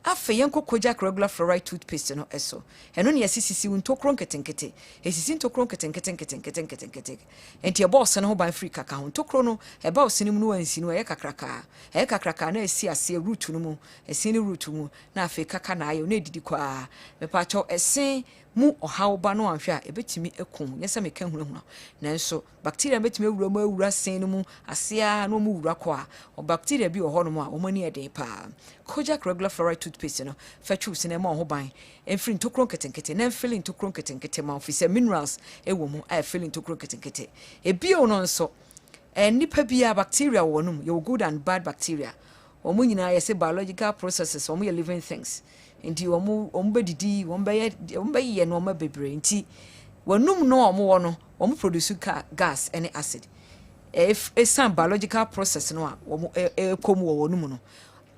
afa yenko Kojak regular fluoride toothpaste no eso eno ne yasisi untokro nketenkete esisi ntokro nketenkete enti e boss no ho ban free kaka ho ntokro no e ba osinim no wansi no e kakraka na esi ase root no mu esi ni root mu na afa kaka na ayo na edidi kwa me pa cho esen mu ohaw ba no anhwe a ebetimi ekum nyesa me ka hunahuna nanso bacteria betimi ewura sen no mu asea no mu wura kwa o bacteria bi oho no mu a o mani eden pa Kojak regular fluoride toothpaste no fetchu se na ma ho ban enfiri ntokro nketenkete na enfili ntokro nketenkete ma ofise minerals ewo mu a enfili ntokro nketenkete ebio no nso nipa bia bacteria wɔ nom yɛ good and bad bacteria wɔn nyinaa yɛ sɛ biological processes wɔn yɛ living things nti wɔn bɛdidi wɔn bɛyɛ nneɛma bebree nti wɔnum no wɔn wɔ no wɔn produce gas ne acid ɛsan biological process no a wɔn ɛkɔ mu wɔ wɔn mu no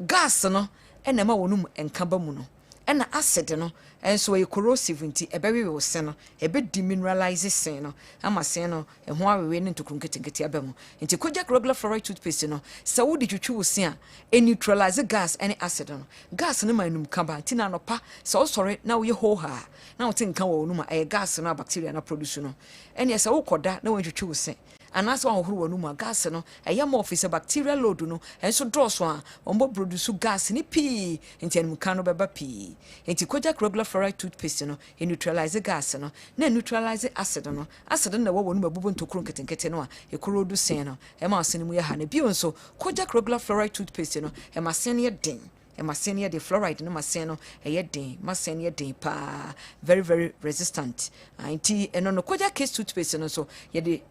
gas no ɛna ma wɔn mu nkaba mu no ɛna acid no enso yɛ corrosive nti ɛbɛwewe wo se no ɛbɛ demineralize sen no ama sen no ɛho awewe ne ntokuru nketenkete aba mu nti Kojak regular fluoride toothpaste no sɛ wodi twitwi wo se a neutralize gas ɛne acid no gas no ma enum kaba nti na nopa sɛ osɔre na wo yɛ ho ha na wo te nka wɔ onum a ɛyɛ gas no a bacteria na produce no ɛne sɛ wo kɔda na wo twitwi wo se anaso ahohoro wanu mu gas no ɛyɛ ma office bacterial load no enso drosso a ombo produce gas ni pii nti anum kan no beba pii nti Kojak regular fluoride toothpaste no neutralize gas no na neutralize acid no na wo wanu mabubu ntokuru nketenkete no a ekorodu sen no ɛma asen mu yɛ ha na bio nso Kojak regular fluoride toothpaste no ɛma sen yɛ den ɛmasen yɛ de fluoride no masen no ɛyɛ den masen yɛ den pa very very resistant nti ɛno no Kojak case toothpaste no so yɛ de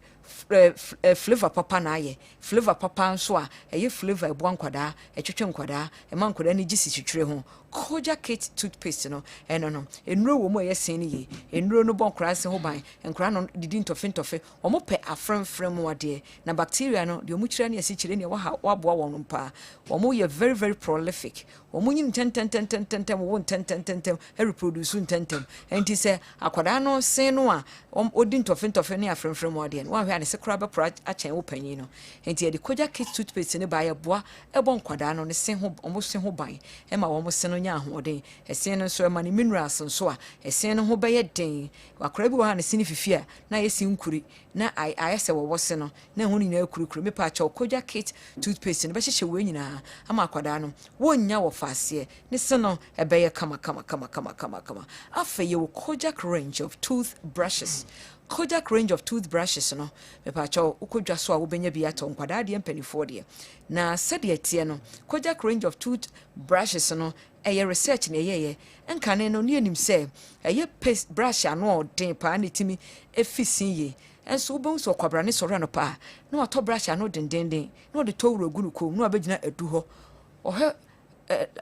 flavor papa na aye flavor papa nso a ɛyɛ flavor ebo ankwada ɛtwetwe nkwada ɛma nkwada ne gisi twetwe ho Kojak Kate toothpaste no ɛno no enuro wo mu ɛyɛ sen ne ye enuro no bon kra se ho ban nkra no didi ntɔfe ɔmo pɛ afrɛmfrɛm wade na bacteria no de ɔmo kyerɛ ne asi kyerɛ ne waboa wɔn mpa ɔmo yɛ very very prolific ɔmo nyim tɛntɛntɛntɛntɛm wo ntɛntɛntɛntɛm reproduce ntɛntɛm enti sɛ akwada no sen no a ɔdi ntɔfe ne afrɛmfrɛm wade no wa hwɛ ane se kra bɛ pro akyɛn wo panyin no enti de Kojak Kate toothpaste ne ba yɛ boa ɛbɔ nkwada no ne sen ho ɔmo sen ho ban ɛma wɔn sen no nya ahoɔden ɛsen no nso ɛma ne minerals nso a ɛsen no ho bɛyɛ den akora bi wɔ ha ne sini fifi a na yɛ sin kuri na ayɛ sɛ wɔwɔ se no na ho nyinaa kurukuru mepa akyɛw Kojak Kate toothpaste no bɛhyehyɛ wɔ nyinaa ama akwada no wɔnnya wɔ faaseɛ ne se no ɛbɛyɛ kama afɛ yɛ wɔ Kojak range of toothbrushes Kojak range of toothbrushes no mepa akyɛw ukodwa so a wobɛnya bi atɔ nkwada deɛ mpanifo deɛ na sɛdeɛ tie no Kojak range of toothbrushes no ɛyɛ research na ɛyɛ nkane no ne anim sɛ ɛyɛ paste brush ano ɔden pa na timi efisin ye enso wobɛhu sɛ ɔkwabra ne sɔre no pa na watɔ brush ano dendenden na ɔde tɔwuro gu no kom na wabɛgyina adu hɔ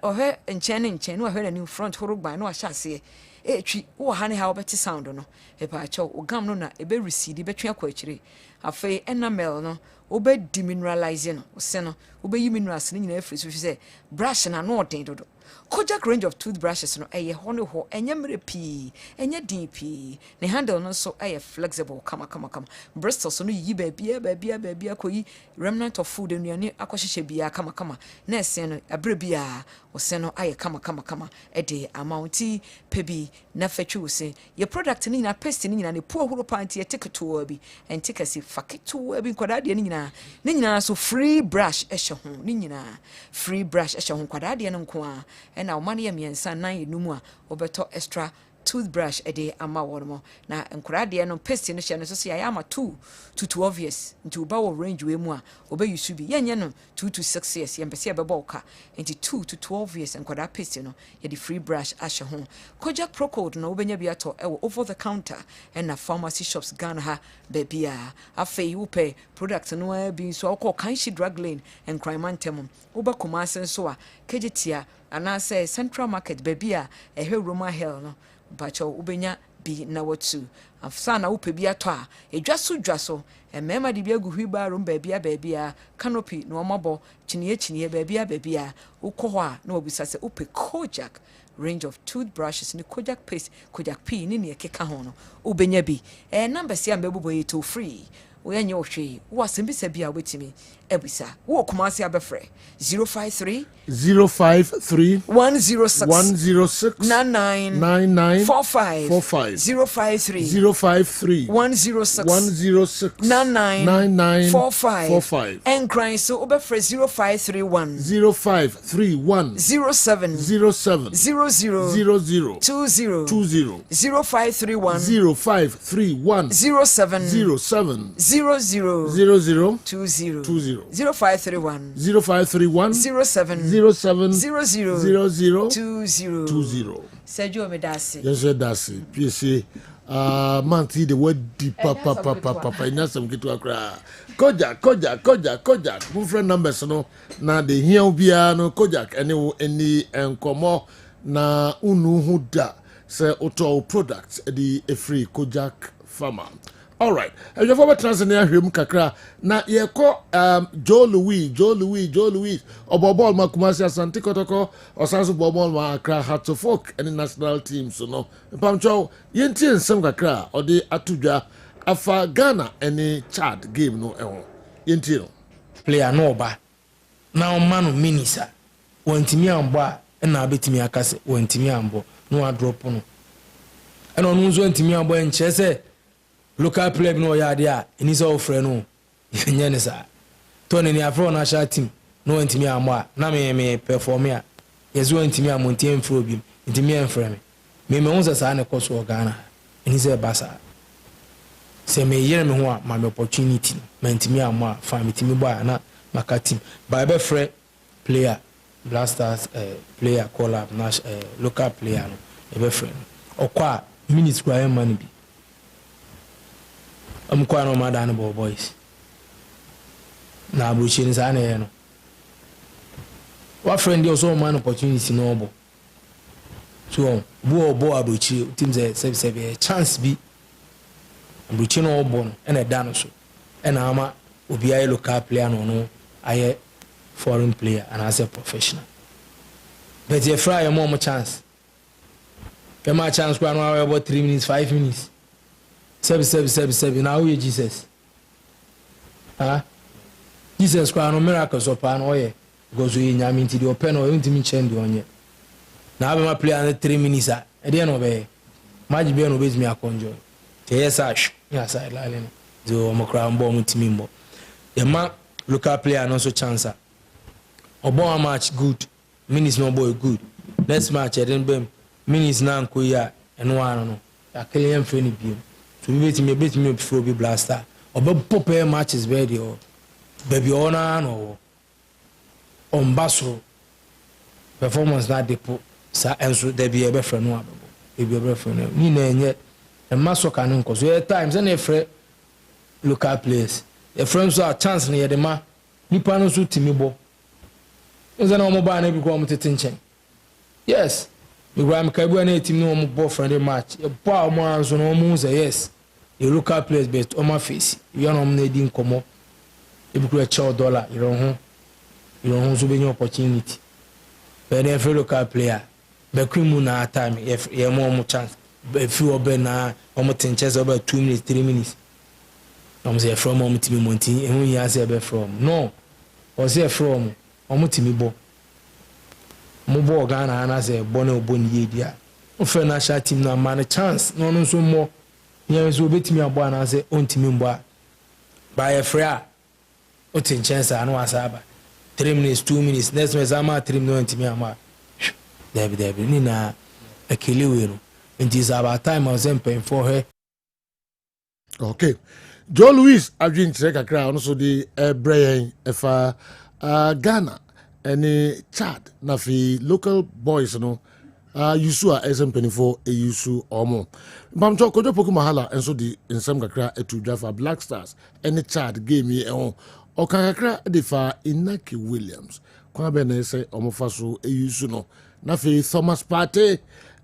ɔhɛ nkyɛn na wahwɛ n'anim front horo gban na wahyɛ aseɛ etwi wo ha ne ha wobɛte sound no epa akyɛw ogam no na ebe recede betwe akɔ akyire afei enamel no obɛ demineralize no se no obɛyi minerals ne nyina afiri so sɛ brush na no ɔden dodo Kojak range of toothbrushes no ɛyɛ hɔ ne hɔ ɛnyɛ mmerɛ pii ɛnyɛ din pii ne handle no nso ɛyɛ flexible kama bristles no yi baabia akɔyi remnant of food nnuane akɔhyehyɛ bia kama na ɛsɛn no abrɛ bia wɔsɛn no ayɛ kama ɛde amounti pɛbi na fɛtwi wɔsɛn yɛ product ne nyina paste ne nyina ne po ahoro panti yɛ tiketoa bi ɛnti kɛse faketoa bi nkwadaa deɛ ne nyina so free brush ɛhyɛ ho ne nyina free brush ɛhyɛ ho nkwadaa deɛ no nko a ɛna ɔma no yɛ mmiɛnsa nan enum a wɔbɛtɔ extra toothbrush ɛde ama wɔn mo na nkwadaa deɛ no paste no hyɛ no so yɛ ama 2 to 12 years nti woba wɔ range we mu a wɔbɛyi so bi yɛnyɛ no 2 to 6 years yɛmpɛ sɛ yɛbɛbɔ ɔka nti 2 to 12 years nkwadaa paste no yɛde free brush ahyɛ ho Kojak Pro Code no wobɛnya bi atɔ ɛwɔ over the counter ɛna pharmacy shops Ghana ha baabi a afei wopɛ product no a bi nso ɔkɔ Kanshi drug lane nkranman tem wobɛkɔma ase nso a kegitia anaasɛ Central Market baabi a ɛhwɛ Roma Hill no bacho ubenya bi na watu afsa na upe bi ato a edwa so mema de bi agu hwiba rom baabi a canopy na omabo kyiniye baabi a ukɔ hɔ a na obisa sɛ upe Kojak range of toothbrushes ni Kojak paste Kojak pee ni ne keka ho no ubenya bi number sia mbɛbobɔ yɛ to free woyanye ohwe wo asembisa bi a wetimi ebisa wo kumasi abɛfrɛ 053 106 99 45 053 106 99 45 enkran so obɛfrɛ 0531 07 00 20 0531 07 00 20 0531 07 00 20 Sergio Medasi yes dasi pc month the word deep papa ina some kitu akra Kojak mo friend numbers no na de hia obia no Kojak any enkomo na unu huda say auto products the free Kojak farmer. All right. And you former Tanzania him kakra na ye ko Joe Louis obobol makumasi asante kotoko osanso bobol ma akra Hearts Folk and national team so no pamcho yenti ensem kakra odi atudwa afa Ghana any Chad game no ehon yenti no player no ba na man minisa wantimi ambo a na abetimi akase wantimi ambo no adrop no and onu nzo wantimi ambo enche se local player no ya dia ini so frɛ no nye ne sa to ne afro national team no ntimi amwa na me perform ya yezu ntimi amonti emfro bi ntimi emfrɛ me hunza sa ne koso Ghana ini se basa se me yere me ho a ma me opportunity ma ntimi amwa fa me timi boy na maka team ba be frɛ player blasters player call up local player no e be frɛ okwa minutes kwa man bi I'm quite no mad animal boys. Now, Bruchin is an what friend you saw man opportunity no. So, Bo Abuchi, teams a chance be Bruchin all born and a dinosaur. And Ama will be a local player no, I a foreign player and as a professional. But you fry a more chance. Get my chance for about 3 minutes, 5 minutes. Seven. Now we Jesus. Jesus Christ no miracles upon oye. Goes we nyami nti the open or intimi change onye. Now be my play and 3 minutes at the end of it. Maji be no base me akonjo. Te yes side line. Do omokra mbo mutimi mbo. The man local player no so chance. Obo match good. Minutes no boy good. Next match then bem minutes na nko ya eno ano no. Ya clean friend bi. To me before be blaster or pop matches ready or baby honor or on basso performance not depot sa and so there be a better no be a better ni na yet and maso canon cause at times and a local place a friends are chance near the ma nipa no so timibo is an mobile na be come to tension yes we gram kabu na team no mo friendly match e pa mo anso no mo say yes a local place based on my face you are nominating komo e be a $1 you don't so be opportunity but every local player be krimu na time if you more chance if you obe na omo ten chance about 2 minutes 3 minutes I'm say from omo timi monti e hu ya say be from no or say from omo timi bo mo bo Ghana na say bo na obo ni dia o fe national team na man chance no so more yes we betimi abo na say ontimi mbo by a free o tin chance anu asaba 3 minutes 2 minutes next me sama 3 minutes ontimi ama David ni na akili wero it is about time I was paying for her. Okay. Joe Louis Adrian Treka Crown so the Brian efa Ghana any Chad na fi local boys no yusu a SM24 yusu omo bamcho kojo poku mahala enso di nsem kakra etudwa fa Black Stars any Chad game yi ehon okakakra de fa Inaki Williams kwa be na ese omo fa so yusu no na fi Thomas Partey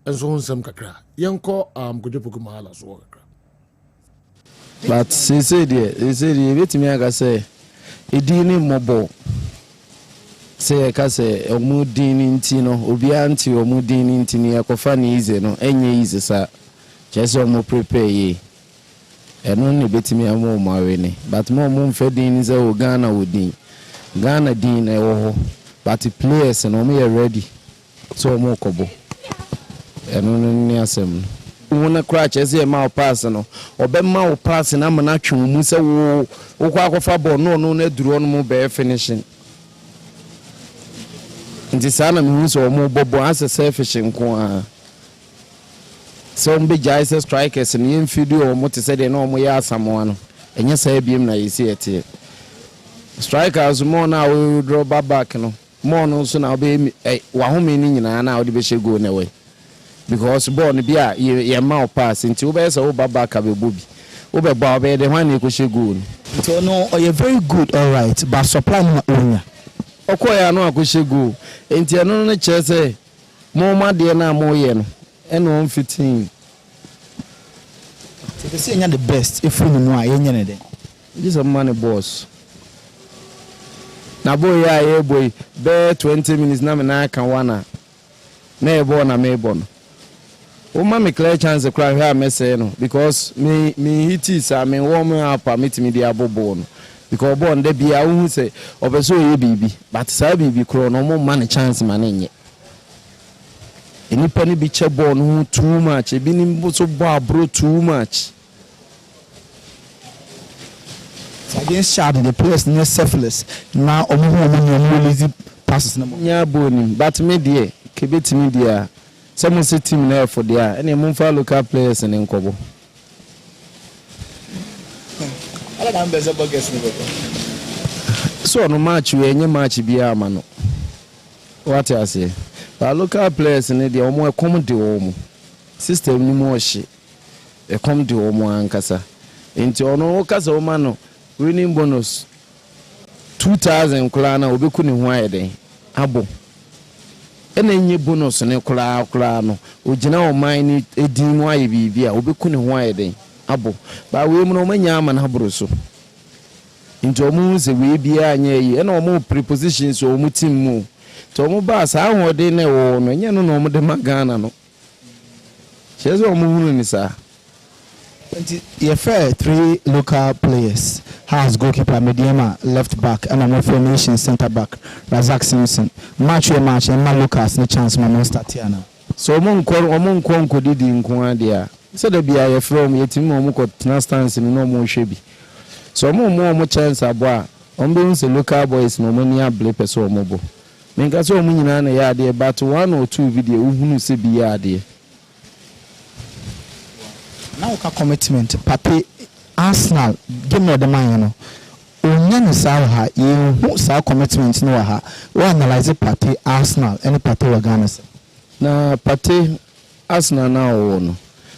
enso nsem kakra yenko kojo poku mahala so kakra but they said betimi aka say edini mobo say ka say omudini ntino obi anti omudini ntini yakofa ni ize no enye ize sa chese omo prepare ye eno ne betimi amo mawe ni but mo mfedini ze o Ghana wodin Ghana din na wo but players no me ready so mo kobo eno ni asem wona crash ese ma pass no obemma pass na mana twu mu se wo kwa akofa ball no na duro no mo be finishing nti sana mi hu so mo bobo as selfish nko a so mbe jaise strikers ni Midfield o mo te se de no mo ya asamo no enye sa biem na yesi ete strikers mo na we draw back no mo no so na be wa home ni nyina na o de be she go na we because ball no bia ye ma pass nti wo be say wo baba ka be bobi wo be ba be de hwan e ko she goal so no you very good all right but supply no onya okoya no akoshe goal nti eno no che say mo ma de na mo ye no eno on 15 they say the best if you know anya ne den this a man boss na boy ya boy be 20 minutes na me na kan wana na e ball na me bon o ma me clear chance cry here me say no because me hit is I mean warm up permit me the abobo no because born dey bia wo say obeso ye bibi but say bibi kro no mo man chance man nye enipa ni bi che ball no too much e bi ni so ball bro too much against Chad the players near selfless now omo lazy passes no nya boni but me dey kebeti me dey some say team na for there any mo fa local players in nkobo ala na mbeze bogus ni boko so no match we enye match bia ama no what I say but local players in there omo ekom de omo system ni mo hye ekom de omo ankasa enti ono kasa o ma no winning bonus 2000 kula na obeku ni ho ayeden abo ena nye bonus ne kula no ogina o man ni edin mu aye bibia obeku ni ho ayeden abo ba we mu no manya ama na bro so nti omu se we bia anya yi ena omu prepositions o mu team mu to omu ba sa ahode na wo no nya no no omu de magana no chezo omu hunu ni sa. Your fair 3 local players has goalkeeper Mediema left back and an formation centre back Razak Simpson match and my Lucas no chance man start here now so omon ko didi nko ade so da bia ye from yetim omo ko tena stance ni no mo hwe bi so omo chance abo a ombe se local boys no mani able person omo bo menka so omo nyina na ya ade but 1 or 2 video uhunu se bi ya ade now ka commitment papi Arsenal give me the man no onya no sa ha ye hu sa commitment no ha we analyze party Arsenal any party we Ghana na party Arsenal na wo no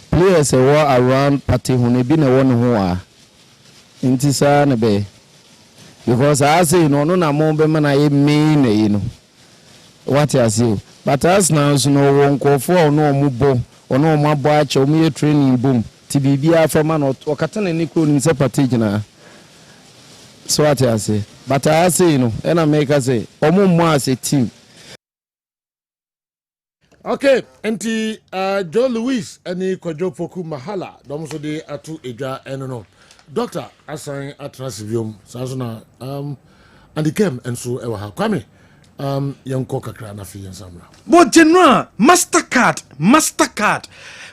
players were around party hu ne bi na wo no ho a nti sa na be because I say no na mo be man aye mean e no what I say but Arsenal no won ko for no mo bo ono mo abo a che o me training boom ti bibia from an okata na ni kro ni se package na so what I say but I say no and I make us say omo mo as a team. Okay, enti Joe Louis ani Kwadwo Poku Mahala dom so de atu edwa eno no doctor asan atrasivium sanso na and came enso e wa ha kwame yanko kakra na fi yansamra bo general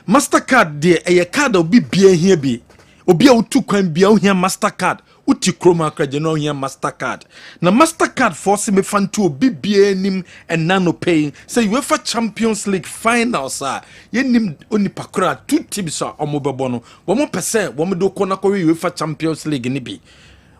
mastercard de e card obi bia hia bi obi a utu kwan bia ohia mastercard uti chroma credit general hia mastercard na mastercard force me fanto obi bia nim and nano paying say UEFA Champions League finals yenim onipa kra two teams omobebo no wo mo pese wo me do kona ko UEFA Champions League ni bi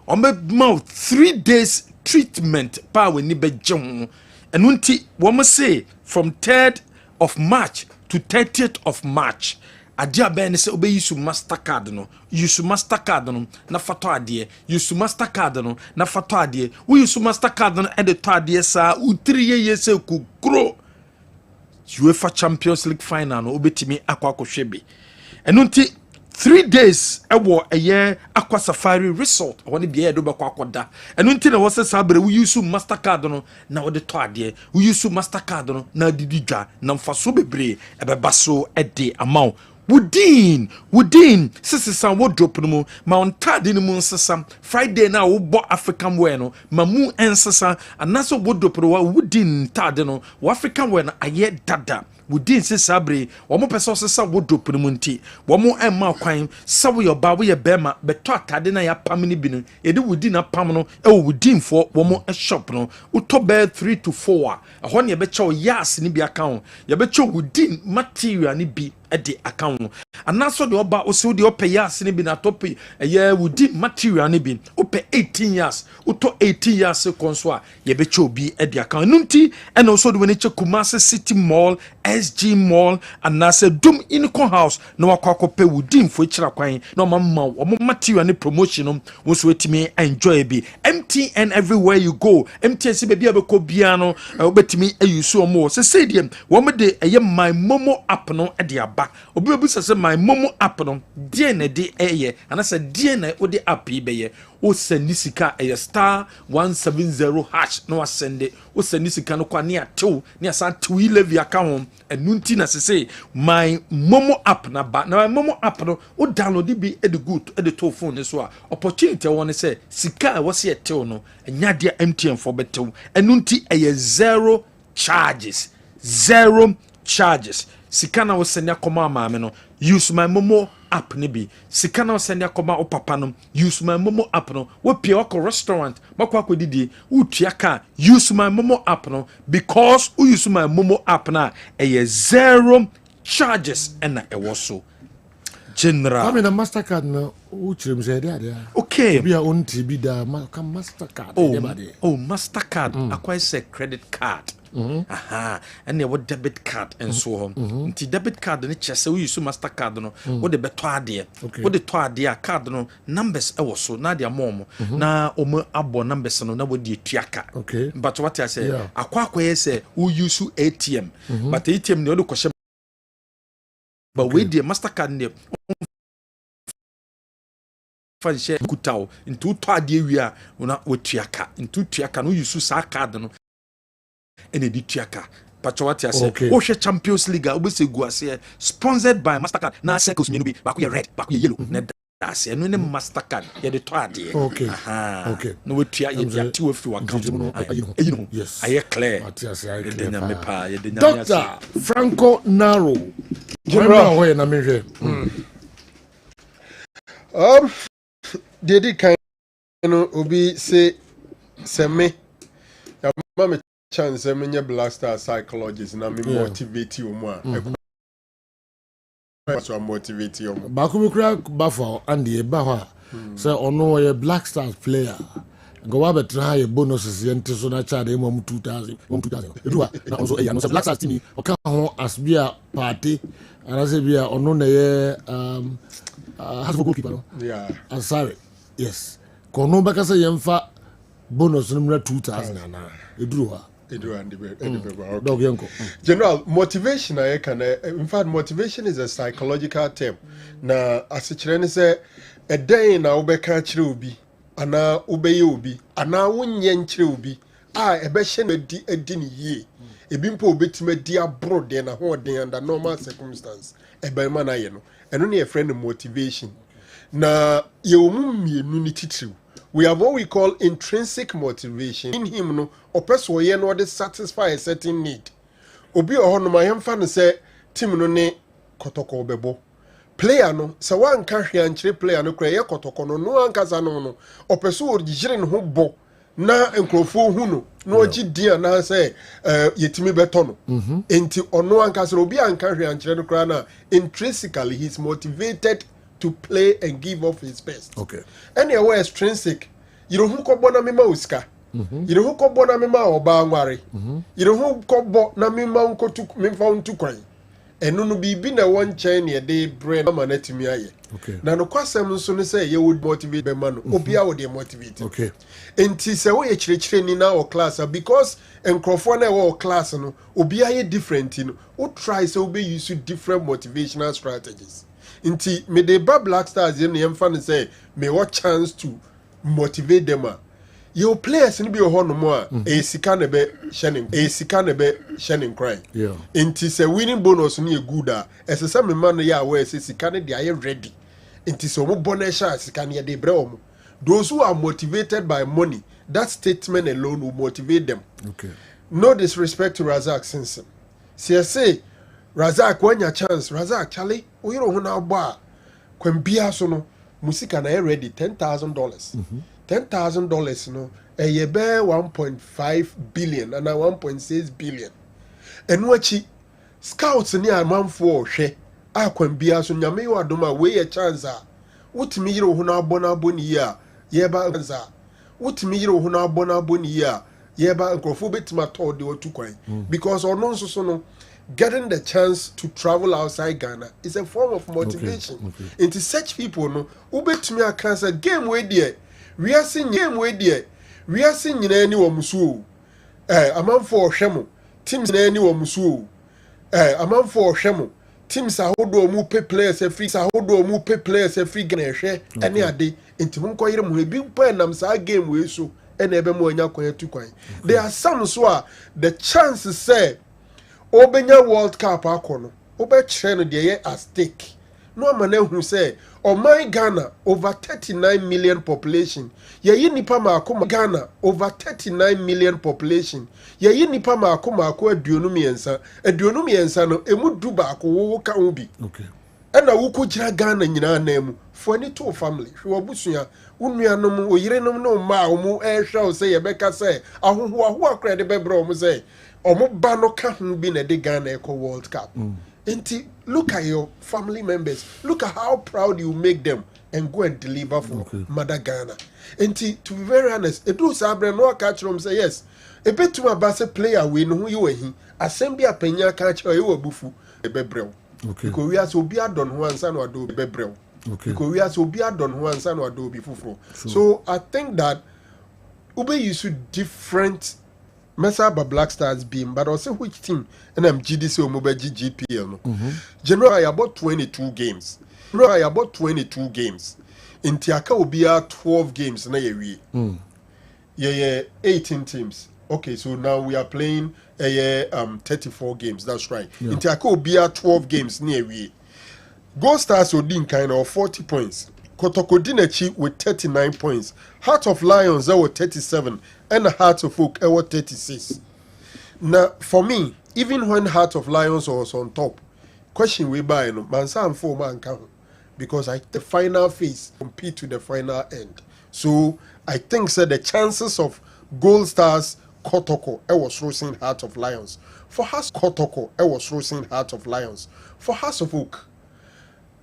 o me mouth 3 days treatment pa we ni beje ho enu nti wo mo say from 3rd of March to 30th of March adia ben se obe use mastercard no use mastercard no na fato ade use mastercard no na fato ade we use mastercard no e de to ade sa u 3 years se ku grow UEFA Champions League final no obetimi akwa kohwebe enu nti 3 days ewo eye Aqua Safari Resort woni bia do be kwa akoda enu nti na wo se sabre we use mastercard no na wo de to ade we use mastercard no na didi dwa na mfaso bebre ebeba so ede amount within sisisan wo drop no mu ma on tade no mu nsesa Friday na wo bo African wear no ma mu ensesa anaso wo drop no within tade no wo African wear na aye dada within sabre wo mo pese osesa wo drop no mu nti wo mo emma kwan sa wo yoba wo ye bema beto atade na ya pam ni bi no ye de within na pam no e wo within for wo mo shop no uto be 3 to 4 ho ne ye be chew yas ni bi account ye be chew within material ni bi ede account anaso de oba osi de opay yas ni bi na top ye wudi material ni bi opay 18 years uto 18 years konso a ye be che obi ede account nunti ena oso de woni che Kumasi City Mall SG Mall and anaasɛ dum Unicorn House na wakɔ akɔpɛ wo dimfo kyerɛ kwan na ɔma material ne promotion no wo so wetimi enjoy bi MTN everywhere you go MTN se baby abɛkɔ bia no wobetimi ayusu ɔmo se say dem wo me de ɛyɛ my momo app no de aba obi sɛ my momo app no die na de ɛyɛ anaasɛ die na wo de app yi bɛyɛ o send sika ɛyɛ star 170 hash no asende o send sika no kwa ne atew ne asan tew levi aka ho ɛnu nti na se say my momo app na ba na my momo app no o download bi e de good e de to phone so a opportunity won say sika e wo se tew no enya de MTN for betew ɛnu nti ɛyɛ zero charges sika na wo send akoma maame no use my momo app ne bi sika na wo send akoma o papa no use my momo app no wo pie wako restaurant makwa akodidie wo tua ka use my momo app no because wo use my momo app na zero charges and ɛwɔ so general I mean a Mastercard no uchrim say there okay be on TV da Mastercard Mastercard acquire say credit card aha and what debit card and so on nti debit card ne kyerɛ sɛ wo use Mastercard no wo de beto ade wo de to ade a card no numbers ɛwɔ so na de amom na omo abo numbers no na wo de tuaka okay but what I say akwa say wo use ATM but ATM ne wo de kɔhyɛ but we the Mastercard ne fanshare kutaw into to ade wi na wo tuaka into tuaka no use sa card no ene di tuaka but what I say o hwe Champions League o se gu ase sponsored by Mastercard na circles me no bi ba ko red ba ko yellow na da ase no ne Mastercard ye de to ade okay no we tua ye dia ti we free account no ayi no yes aye clear de nya me pa ye de nya Dr. Franco Naro general ho na me hwe Dedi kan no obi say me ya mama chance me blaster psychologist na me motivate you mo so motivate you ba ko kura ba for and e ba ho say ono ye Black Stars player go wa betra ye bonuses ye nti so na cha de mo 2000 edua na also e ya no say Black Stars team o ka ho as bia party and as bia ono na ye has for goalkeeper no sorry yes kono baka say ye mfa bonus no 2000 na eduru ha General, motivation in fact motivation is a psychological term na asichire ne say a day na obeka kire obi ana obeye obi ana wonye nkire obi ebe hye na edi ne yie ebi mpo obetima di abro de na ho de under normal circumstance ebe ma na ye no eno ne friend motivation na ye omu mienu ni titiriw. We have what we call intrinsic motivation. In him, no, or person we no de satisfy a certain need. Obi oho my hemfa no say team no ne kotoko bebo. Player no, se wan ka hwe ankyere player no kra ye kotoko no no ankaza no o person wo gire ne ho bo na enkrofo hu no na ogi dia na say yetimi beto no. Enti ono ankaza obi anka hwe ankyere no kra na intrinsically he's motivated to play and give off his best. Okay. Anyway, extrinsic. You don't who ko na mema uska. You don't who ko na mema oba nware. You don't who ko na mema unko tu memfa untu kwan. Eno no bibi na one chain ye dey brain na manatimi aye. Okay. Na no kwasem nso ne say ye would motivate be man. Obi a would motivate. Okay. Enti se wo ye chire ni na o class because enkrofo na wo class no obi a ye different no. O try say obi use different motivational strategies. Inti me de Black Stars in the emphasis say me what chance to motivate them. Your players ni be ho no mo a e sika na be shining crying. Yeah. Inti say winning bonus ni e good a esese me man ya we say sika na dey ready. Inti so mo bonus sika na dey bre omo. Those who are motivated by money, that statement alone will motivate them. Okay. No disrespect to Razak Simpson. Say Razak when your chance Razak Charlie we don't know now when bia so no musika na ready $10,000 $10,000 no a ye be 1.5 billion and 1.6 billion and wachi scouts ni amanfo hwe akwan bia so nyame yo adoma we a chance a wotimi yire ho na abona aboni a ye ba za wotimi yire ho na abona aboni a ye ba nkrofo betima to de otu kwan because ono nso so no getting the chance to travel outside Ghana is a form of motivation. Into such people, no, ubetumi akansa game way there. We are seeing game way there. We are seeing in any musu. A man for shemo. Teams in any musu. A man for shemo. Teams are hold mu pay players a free. Hold mu pay players a free Ghana share. Any a day. Into munko yere mu bi pa nam sa game we so. Ene ebe mu anya kwanya tu kwan. There are some so the chances say Obenya World Cup akono. Obe no de at stake. No man who say, "Oh my Ghana over 39 million population. Ye nipa ma Ghana over 39 million population. Ye nipa ma aduonu miensa. Aduonu miensa no emu du ba ko wo ka ubi." Okay. Ena wuko jira Ghana nyina na emu. For any two family. Hwe obusua unuanom oyirenom no ma omu ehwa say ye beka say ahoho akra de bebra omu say omo ba no ka hu bi na de Ghana Eco World Cup. Enti, look at your family members. Look at how proud you make them and go and deliver for Mother Ghana. Enti, to be very honest, Edu Sabre no catch them say yes. A bit to my base player we know you were he. Assembly a penya catch or you were bufu a bebrel. Okay. Because we are so be a don one son or do bebrel. Okay. Because we are so be a don one son or do before. So I think that Ube used to different Mesaba Black Stars beam, but also which team and I'm GDC or Mobile GPL. General, I about 22 games. General, I about 22 games. In Tiaka will be 12 games na year. Yeah, 18 teams. Okay, so now we are playing 34 games. That's right. Yeah. In Tiaka will be 12 games near we. Gold Stars Odin kind of 40 points. Kotoko Dinechi with 39 points. Heart of Lions there were 37 and Heart of Oak there were 36. Now for me, even when Heart of Lions was on top, question we buy no man sam for man count because the final phase compete to the final end. So I think the chances of Gold Stars Kotoko was rosing Heart of Lions. For Heart Kotoko was rosing Heart of Lions. For Heart of Oak.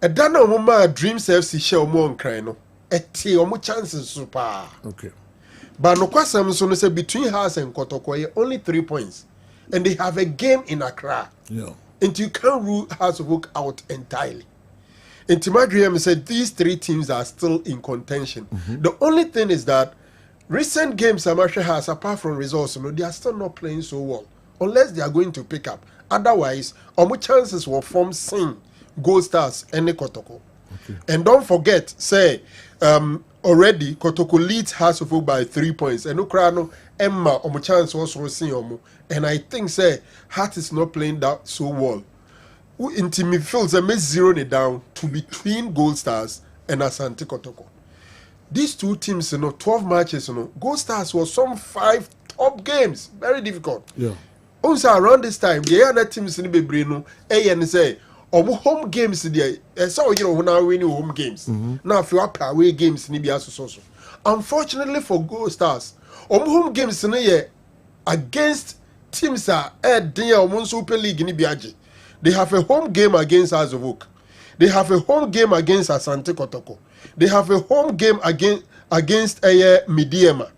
A dana mama Dreams FC share more on cry no. Eti omo chances super. Okay. But no kwasam so no say between Hearts and Kotoko only 3 points. And they have a game in Accra. Yeah. And you can't rule Hearts of Oak out entirely. And Timadriam said these three teams are still in contention. The only thing is that recent games Amasha has, apart from results, they are still not playing so well. Unless they are going to pick up. Otherwise, omo chances will form sing. Gold Stars and Kotoko. Okay. And don't forget, say, already Kotoko leads Hearts of Oak by 3 points. And Ukrano Emma omo chance was rosing omo. And I think say Heart is not playing that so well. In midfield, they may zero it down to between Gold Stars and Asante Kotoko. These two teams, 12 matches, Gold Stars was some 5 top games. Very difficult. Yeah. Also around this time, the other teams in the Brino, and say home games there. So when I win home games. Now if you are away games ni be so. Unfortunately for Gold Stars, home games against teams are Super League ni biaje. They have a home game against Hearts of Oak. They have a home game against Asante Kotoko. They have a home game against Midiema.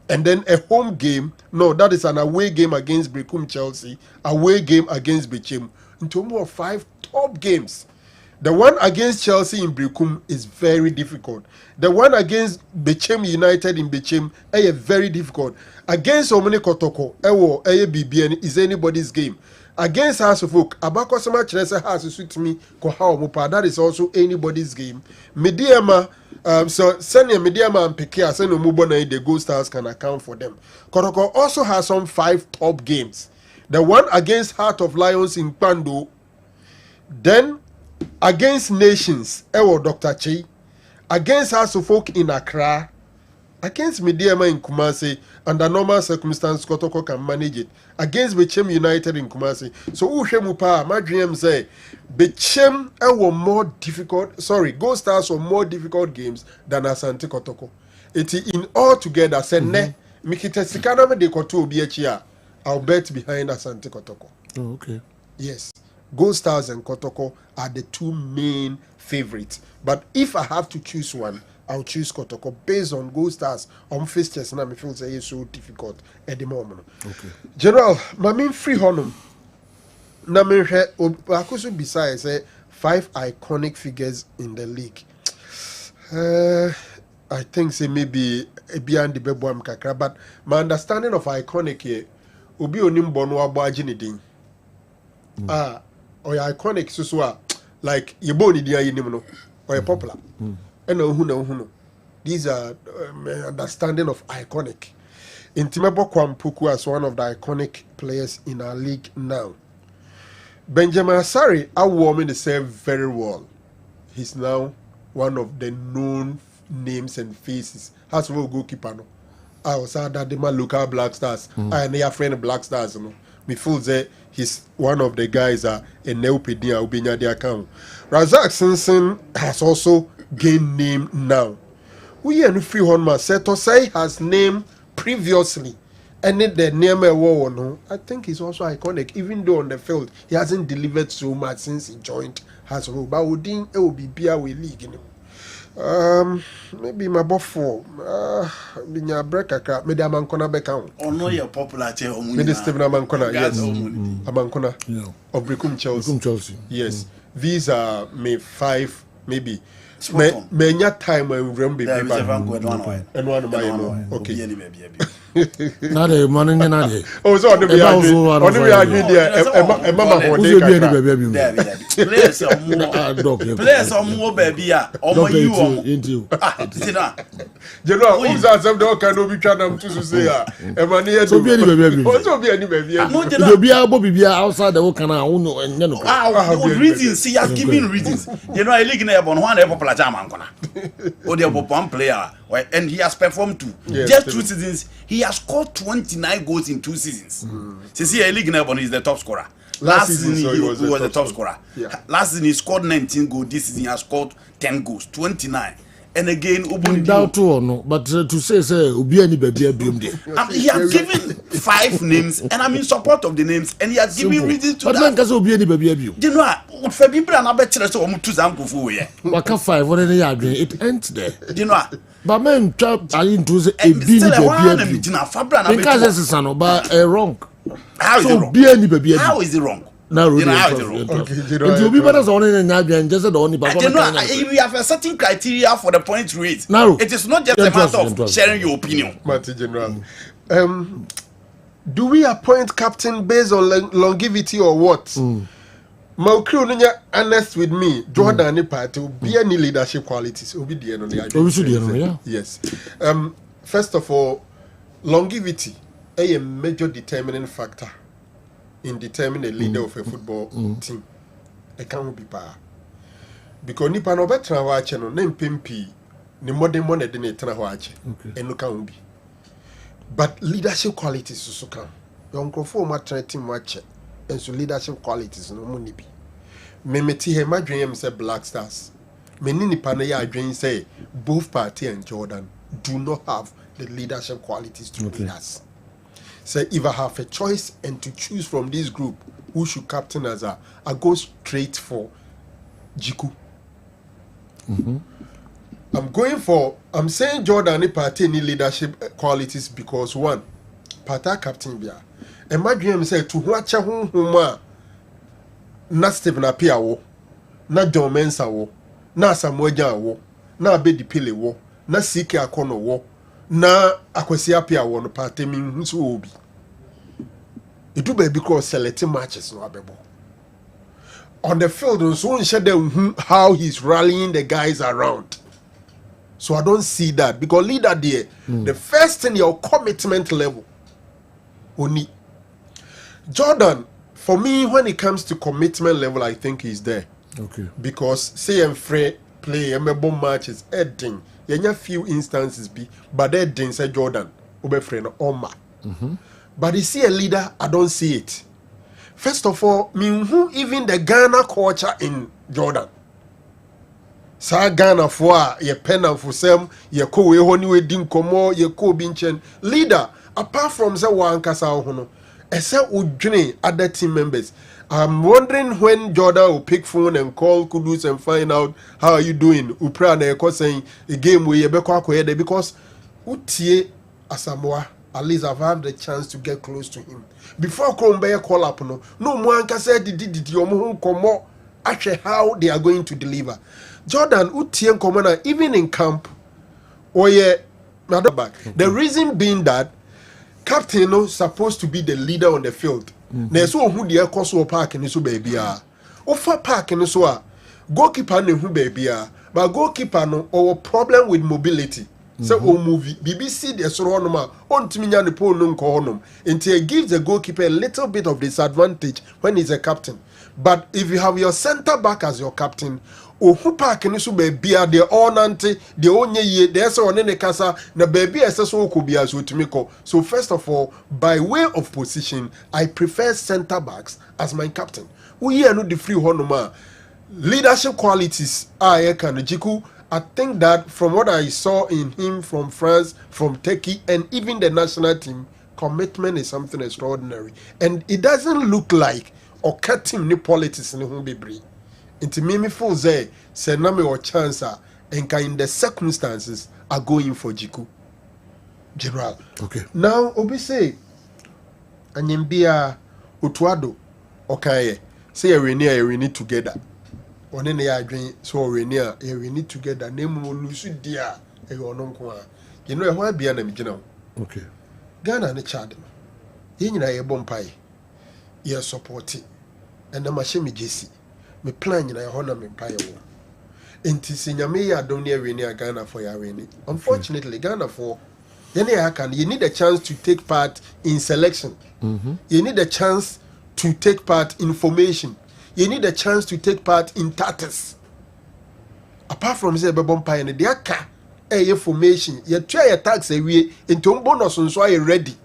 And then a home game, no, that is an away game against Brecum Chelsea, away game against Bechem. Into more 5 top games. The one against Chelsea in Brecum is very difficult. The one against Bechem United in Bechem is very difficult. Against Omene Kotoko, BBN is anybody's game. Against Hearts of Oak, Abakosama Chresa has to suit me, that is also anybody's game. Mediama, so senior Mediama and Pekia, send Mubona, the Gold Stars can account for them. Kotoko also has some 5 top games. The one against Heart of Lions in Pando, then against Nations, Dr. Chi, against Hearts of Oak in Accra, against Mediama in Kumasi, under normal circumstances, Kotoko can manage it. Against Bechem United in Kumasi. So, Ushemupa, my dream say, Bechem were more difficult, Gold Stars were more difficult games than Asante Kotoko. It in all together, said, Mikita Sikaname de Koto Biachia, I'll bet behind Asante Kotoko. Oh, okay. Yes. Gold Stars and Kotoko are the 2 main favorites. But if I have to choose one, I'll choose Kotoko based on Gold Stars on fixtures and I feel it's so difficult at the moment. Okay. General, my main free honum. na me hwe akoso beside say 5 iconic figures in the league. I think say maybe beyond the beboam kakra, but my understanding of iconic here obi onim bono abo agi ne din. Or iconic so like you boni dia yinim no or popular. And no. These are my understanding of iconic. Intimebo Kwampuku as one of the iconic players in our league now. Benjamin Asari, I warm to say very well. He's now one of the known names and faces. As well goalkeeper no. I was at that my local Black Stars. I near friend Black Stars no. Me feel say he's one of the guys a Neopedia Ubinya de account. Razak Simpson has also gained name now. We and free Honma Setosai has name previously. And the name no, I think he's also iconic, even though on the field he hasn't delivered so much since he joined Hasbro. But Udin it will be beer we league. Maybe my buffo. Binya break maybe a man kona becount. Or no, you're popular. Maybe Stephen Amankona, yes. Amankona of Bricum Chelsea. Yes. These are May 5, maybe. Many time when we remember and one of my okay. Not a man in another. Oh, so on the agree there. Mama, players are more baby. Oh, you into you know, who's that? Some dog can be trying to say, Emmanuel, so be any baby. Also be any baby. You'll be able to be outside the work and I know and you know. Reasons, he has given reasons. You know, I league in one popular German corner. Or the one player, and he has performed two. Just 2 seasons, he has scored 29 goals in 2 seasons. Since he league in is the top scorer. Last season he was the top scorer. Last season he scored 19 goals. This season he has scored 10 goals, 29. And again, doubt or no, but to say Ubi any baby he has given 5 names, and I'm in support of the names, and he has given reasons to that. But man, Ubi any baby you know what? For people, I'm better so I'm too zamku here. Waka 5, what are they? It ends there. You know. But men trap are into a baby. Because it's an but wrong. How is it wrong? How is it wrong? Now, you know how is it wrong? It will be better on in and just the only. You know, we have a certain criteria for the point rate. Now, it is not just a matter of sharing your opinion. General, do we appoint captain based on longevity or what? Maukru honest with me, Jordan any party will be any leadership qualities. Yes. First of all, longevity is a major determining factor in determining the leader of a football team. It can't be power. Because nipa no betra wache no nem pempi ni modern money de netra wache. And no can be. But leadership qualities so can. Yon krofo ma team wache. And so leadership qualities no money be. Me meti he ma dwen say Black Stars. Me ni nipa na ya dwen say both party and Jordan do not have the leadership qualities to lead us. Say if I have a choice and to choose from this group who should captain as I go straight for Jiku. I'm saying Jordan ni party any leadership qualities because one, party captain bia. And my dream say to wacha huma na Stephen Apia wo, na John Mensah wo, na Samuel Jan wo, na Abedi Pele wo, na Sike Akono wo, na Akwesi Apia wo no party mi nso obi. It do be because selecting matches no abebo. On the field, so show how he's rallying the guys around. So I don't see that because leader there, the first thing your commitment level. Only Jordan, for me, when it comes to commitment level, I think he's there. Okay. Because say I'm free play, I'm matches, editing. You few instances be, but editing say Jordan, ube friend Oma. But you see a leader, I don't see it. First of all, even the Ghana culture in Jordan. Sa Ghana for ye pen and for some, ye ko we honi we din komo, ye ko binchen. Leader, apart from the one kasa hono, except udjune other team members. I'm wondering when Jordan will pick phone and call Kudus and find out how are you doing. Upra na yeko saying a game where ye beko akoyede because utie Asamoah at least I've had the chance to get close to him. Before Krombe call up, no one can say did more actually how they are going to deliver. Jordan Utien Commander, even in camp, or back. The reason being that captain no supposed to be the leader on the field. Na so who the Koso park in so baby ah. Ofa park in so goalkeeper ne who baby ah. But goalkeeper no our problem with mobility. So movie BBC the so on ma on timinya ne pole no nko honom. Until it gives the goalkeeper a little bit of disadvantage when he's a captain. But if you have your center back as your captain, who park in so baby the all nante the onye ye there's on the kasa na baby so could be as utimiko. So first of all, by way of position, I prefer center backs as my captain. We are not the free honoma leadership qualities. I think that from what I saw in him from France, from Turkey, and even the national team, commitment is something extraordinary. And it doesn't look like or cut him ni politics in whom be brave. Into Mimi Foze, say na me or chance and in the circumstances are going for Jiku. General. Okay. Now Obi say Anyembia Utuado okay say we need together. One in the adwin so we need together name mo lusu dia e ono nko a. You know why bia na me gina. Okay. Ghana ne Chad. Ye nyina ye bompai. Ye support it. And na me jesi. Me plan nyina ye ho na me mpae wo. Enti sinyame ya don ne we ni Ghana for ya we ni. Unfortunately Ghana for you need a chance to take part in selection. You need a chance to take part in formation. You need a chance to take part in tatters. Apart from say bebompa and the aka formation, you try your tax away into bonus and so are ready.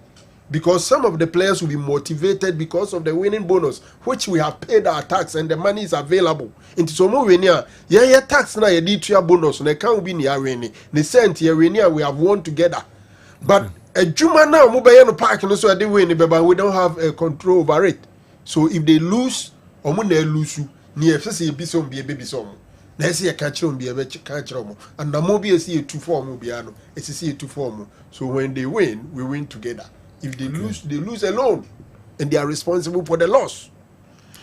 Because some of the players will be motivated because of the winning bonus, which we have paid our tax and the money is available. Into some more tax na you need to bonus, and I can't be near rainy. The cent we have won together. But a Juma now, Mubayano Park, and so they win, but we don't have control over it. So if they lose, or when they lose, near FCC be some be a baby song. They see a catch on be a catch on, and the Mobi see a 2-4 Mubiano, it's a 2-4. So when they win, we win together. If they lose, they lose alone, and they are responsible for the loss.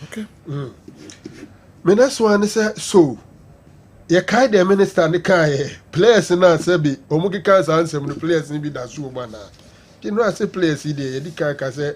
Okay. Me that's one so. You kind the minister and the kai players na sebi omuki kan answer the players ni bi da so ba na you know I say players dey the kai say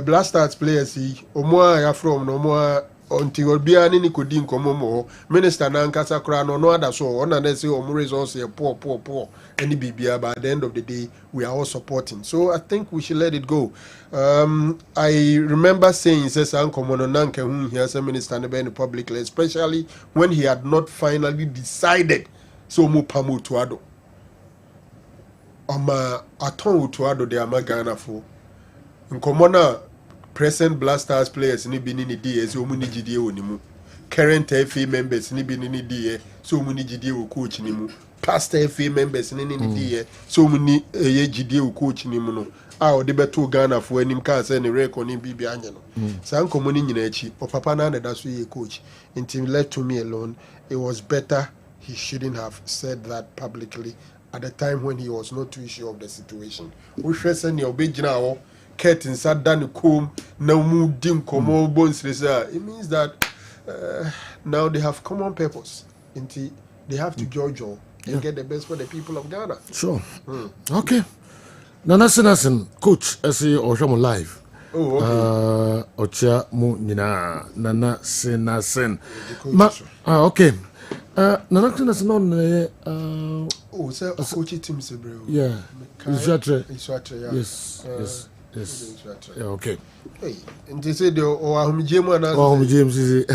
blasters players omo ya from no mo until bia ni kodi nkomo mo minister na nkasa kra no ada so ona na say omo results here poor any bibia by the end of the day we are all supporting, so I think we should let it go. I remember saying says Ankomo no nanke hu here as a minister in the publicly, especially when he had not finally decided so mo pamu tuado aton tuado de amagana for Nkomo na present blasters players ni bi ni die so mu ni gidie wonimu, current FA members ni bi ni die so mu ni gidie wo coach ni mu, past FA members ni die so mu ni ye gidie wo coach ni mu no a de beto Ghana for anim ka say ni record ni bibi anye no san Nkomo ni nyina achi o papa na da so ye coach until left to me alone. It was better he shouldn't have said that publicly at the time when he was not too sure of the situation. We hwe say ne obegina wo curtain sat down the comb now mu dim komo bones. It means that now they have common purpose until they have to judge all and get the best for the people of Ghana. Sure. Okay. Nana Sinasin, coach, I see Oshamo live. Oh, okay. Ocha mu nina Nana Sinasin. Okay. Nana Sinasin on oh, sir, coach team bro. Yeah. Yeah. Yes. Yeah, okay. Hey, and they say the Jemu and James is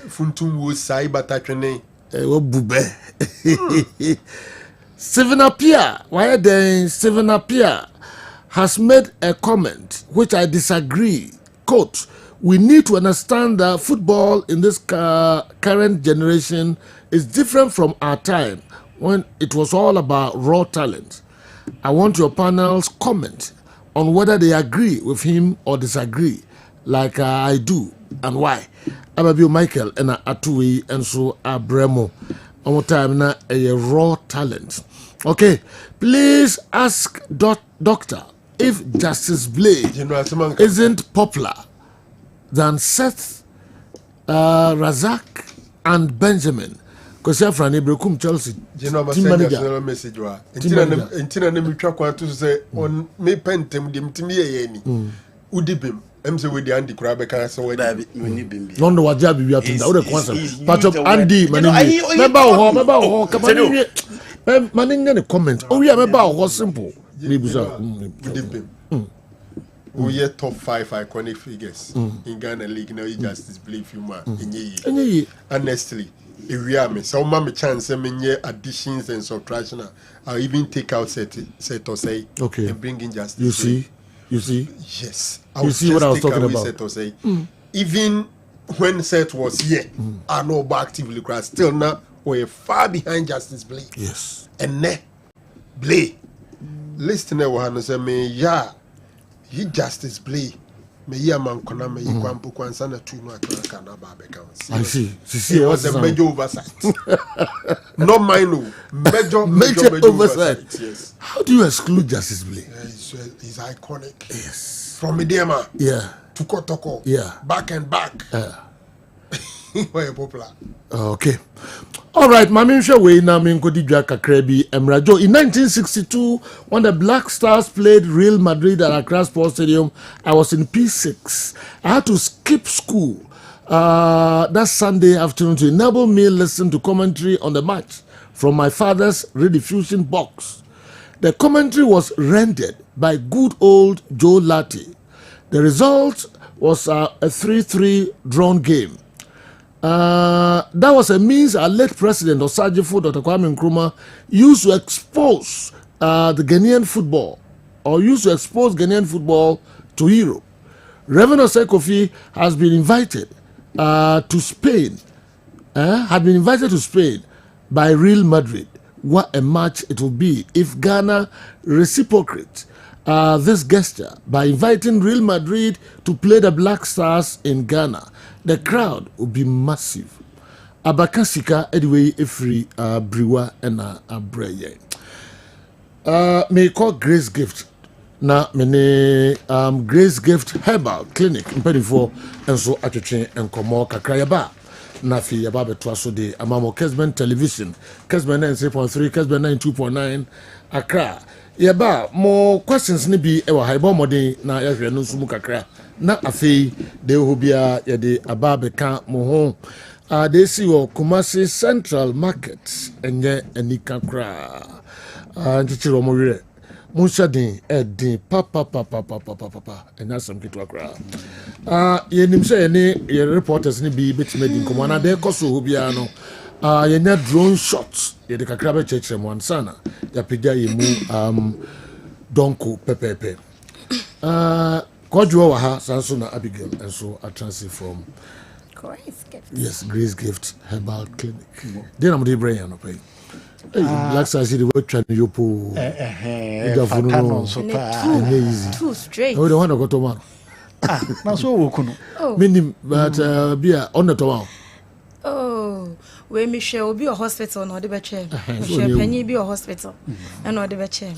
Funtum was Saibatakane. Bube. Stephen Appiah, why then Stephen Appiah has made a comment which I disagree. Quote, we need to understand that football in this current generation is different from our time when it was all about raw talent. I want your panel's comment on whether they agree with him or disagree, like I do, and why. Ababio Michael and Atui and so Abremo. One time na a raw talent. Okay, please ask doctor if Justice Blade isn't popular than Seth, Razak, and Benjamin. Because you're from Ibrahim Chelsea. Team manager. Message wa. Intina ne mitwa kwa to say on me pentem dem timi ye udibim. Emse we di Andy kura beka so we di. Londo waja bibi atunda. Ode kwansa. Patch up Andy manini. Meba ho kamani. Maninga ne comment. Oh yeah, meba ho simple. Libuza. Udibim. We are top 5 iconic figures in Ghana League. Now you just believe you man. Honestly, if we are me, so mama chance me additions and subtraction. I'll even take out set or say and bring in Justice. You see. Yes. You see what I was talking about. Set or say. Even when set was here, I know about actively crash. Still now we're far behind Justice Blade. Yes. And ne Blade. Listener will say me He Justice Blade. Me ya man kona me yi kwampo kwansa na tu no ataka na ba beka. I see. It was a major oversight. Not mine, major oversight. Yes. How do you exclude Justice Blade? He's iconic. Yes. From Midema. Yeah. To Kotoko. Yeah. Back and back. Very popular. Okay. All right, Maminsha way na minkodi dwa kakra bi emrajo. In 1962, when the Black Stars played Real Madrid at Accra Sports Stadium, I was in P6. I had to skip school that Sunday afternoon to enable me listen to commentary on the match from my father's rediffusion box. The commentary was rendered by good old Joe Latti. The result was a 3-3 drawn game. That was a means our late president Osajifo Dr. Kwame Nkrumah used to expose the Ghanaian football, or used to expose Ghanaian football to Europe. Reverend Osei Kofi has been invited to Spain, had been invited to Spain by Real Madrid. What a match it will be if Ghana reciprocates this gesture by inviting Real Madrid to play the Black Stars in Ghana. The crowd will be massive. Abakasika anyway free brewer and breye. May call Grace Gift. Na mene Grace Gift Herbal Clinic mpedifo enso atwetwe enkomo kakra yaba. Na fi yaba betwa so de amamo Kessben television. Kessben 93.3, Kessben 92.9 Accra. Yaba more questions ni bi ewa haibo modern na yahwe no nsumu kakra. Na afei de hobia ye de ababeka mo ho they see wo Kumasi Central Market enye anika kra ntichiro mo wire munsha din edin papa ena sam kitu akra ye nimse ne ye reporters ni bi betimedi nkomo na de koso hobia no ye nya drone shots ye de kakra be chechre mo ansana ya pega ye mu donko pepepe Kodjo Waha, Sansuna Abigail, and so I transfer from Grace Gift. Yes, Grace Gift Herbal Clinic. Then I'm the brain, no pay. Black Stars, the work trying to you pull. Too straight. Oh, the one I got to one. Now, so Meaning, but be on the town. Oh, where Michelle will be a hospital, or the betcher. Michelle Penny be a hospital, and not the betcher.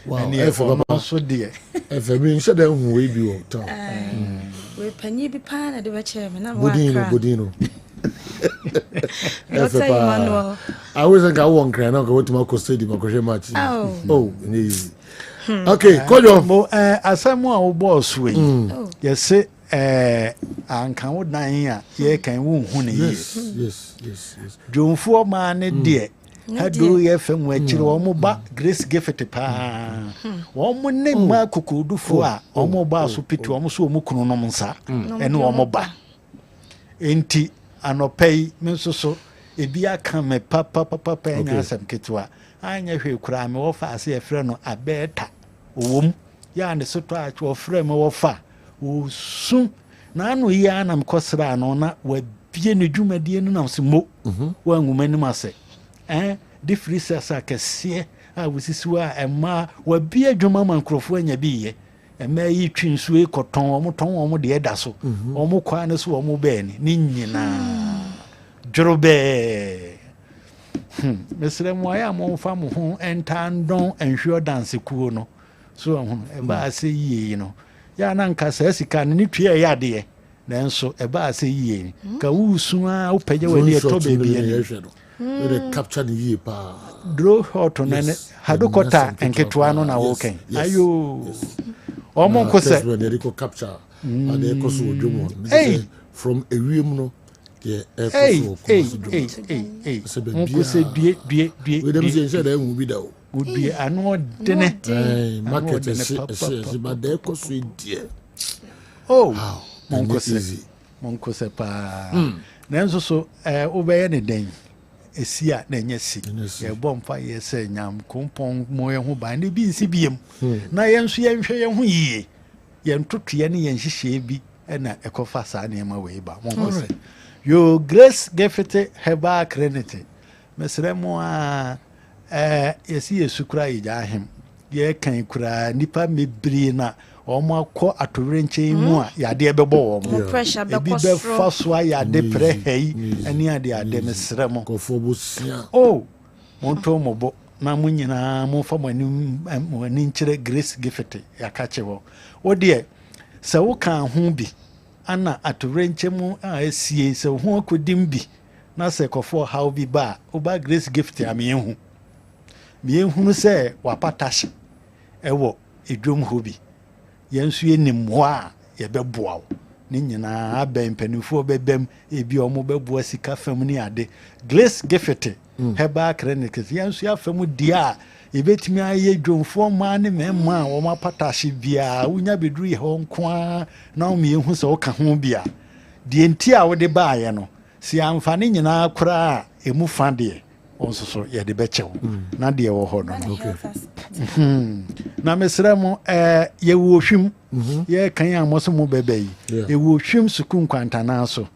Wow, I forgot so dear. If I mean, said them way be on town. We penny be pan at the chairman. Budino. I always think I won't cry now. Go to my stadium, my match. Oh, easy. Okay, call your as someone boss way. Yes, say, and can would nine ye can wound honey. Yes. John for man, dear. Hadu FM wechiri omo ba Grace Gift pa omo ne ma kukudu fo a omo ba so pitu omo so omo kunu no nsa ene omo ba enti anopei menso so ebi aka me papa enya asem ketwa anya hwe kura me wo fa ase efre no abeta owom ya ne so to a wo frɛ me wo fa wo su na anu ya na mkosra no na wa bie ne dwumadie no na so mo wa ngumani ma se the free sasa kese a wusisiwa ema wa bia dwuma mankrofo anya biye ema yi twinsu e koton omo de eda so omo kwa ne so omo be ni nyina dworobe mesrɛ mu ayɛ a momfa mo ho ɛntandɔn nhwɛ dance kuo no so ɛbaa sɛ yie no yɛ na nka saa sika no ne tua ɛyɛ adeɛ nanso ɛbaa sɛ yie ka wosu a wopɛgya w'ani ɛtɔ baabi ani capture the year pa draw hot no ne hadokɔta nketewa no na wɔkɛn ayo ɔmo nkosɛ they go capture and they go so dwomo from a room no yeah we dem say that will be that would be ano dene market but they go so dear monkose pa nanso so obeye ne den esi a na nya si ye bomfa ye se nyam kompon mo ye ho ban ne bi nsi biem na ye nso ye nhwe ye ho yie ye ntotoye ne ye nhihye bi na ekofa sa na ma we ba monkose yo grace gefete heba credit mesre mo a yesi yesukura ija ahem ye kan kura nipa mebri na omo akọ atowre nchen mu a yade ebebo omo pressure be bi be fa so yade pre hei ani ade mesre mo kofo bosia monto mobo na munyina mo fa mani nkire grace gefete yakache wo de se wo kan ho bi ana atowre nchen mu a esie se ho akodim bi na se kofo how bi ba oba grace gift am yehu se wapatash ewo edwom hobi yensu yenim a yebeboa wo ne nyina aben panifo bebem ebi omo beboa sika fam ni ade grace gift heba clinics yensu afam dia ebetimi aye dwomfo ma ne mema wo mapatash bia unya beduru ye ho nko na o yehu se wo ka ho bia die nti a wo de baaye no si amfane nyina kura emu fande onso so ye de bechewo na de wo ho no na mesra mo ye wo hwim ye kan amoso mo bebeyi ye wo hwim sukun kwantana so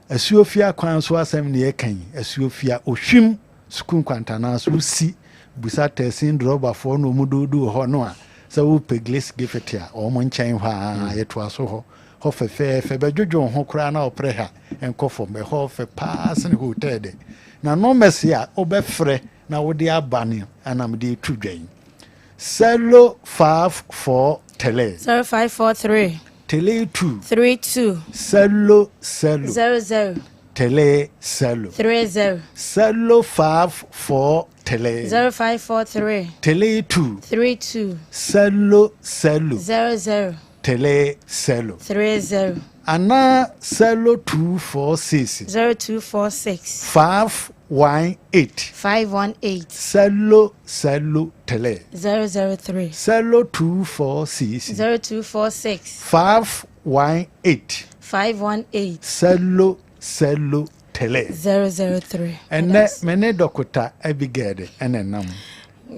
asuofia kwan so asem ne ye kan asuofia ohwim sukun kwantana so si busa tesin droba fo no mududu ho no a sa wo pegles gefetia o mo nchen hwa ye to aso ho ho fe bedwodwo ho kura na opreha enkofo me ho fe pass ne hotel de na no mesia obefre na wo de abane anam de tudwan 054 tele 0543 tele 2 32 00 tele 30 054 tele 0543 tele 2 32 00 tele 30 ana 0246 518 selo tele 003 0246 518 selo tele 003 ene mene dokota Abigail ene nam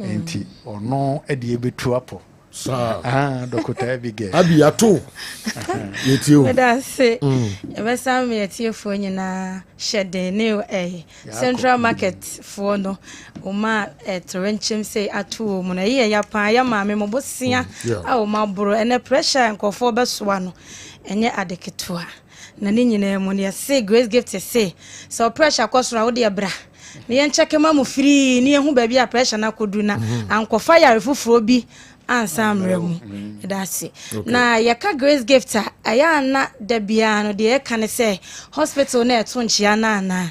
enti ono ede ebetu apo dokota Abigail abiato yetio medase ebesa me yetiefo nyina shede ne central market fo no oma torenchem say ato mu na ye ya pa ya maame mo bosia a o mabro ene pressure nkofo besoa no enye adeketoa na ne nyina mu ne say grace gift say so pressure kwosora wo de bra ne yen check ma mu free ne hu ba bi a pressure na kodu na ankofa yare fufuro bi ansamremu that's it na yaka grace gift aya na da bia no de yaka ne say hospital na eto nchia na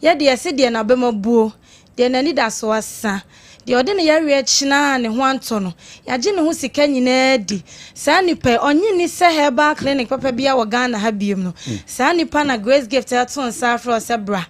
ye de yese de na bemabuo de na ni da so asa de ode ne yawe china ne ho anto no yaje ne ho sika nyina di sa nipa onye ni se herbal clinic papa bia wo Ghana ha biem no sa nipa na grace gift eto nsa afro sebra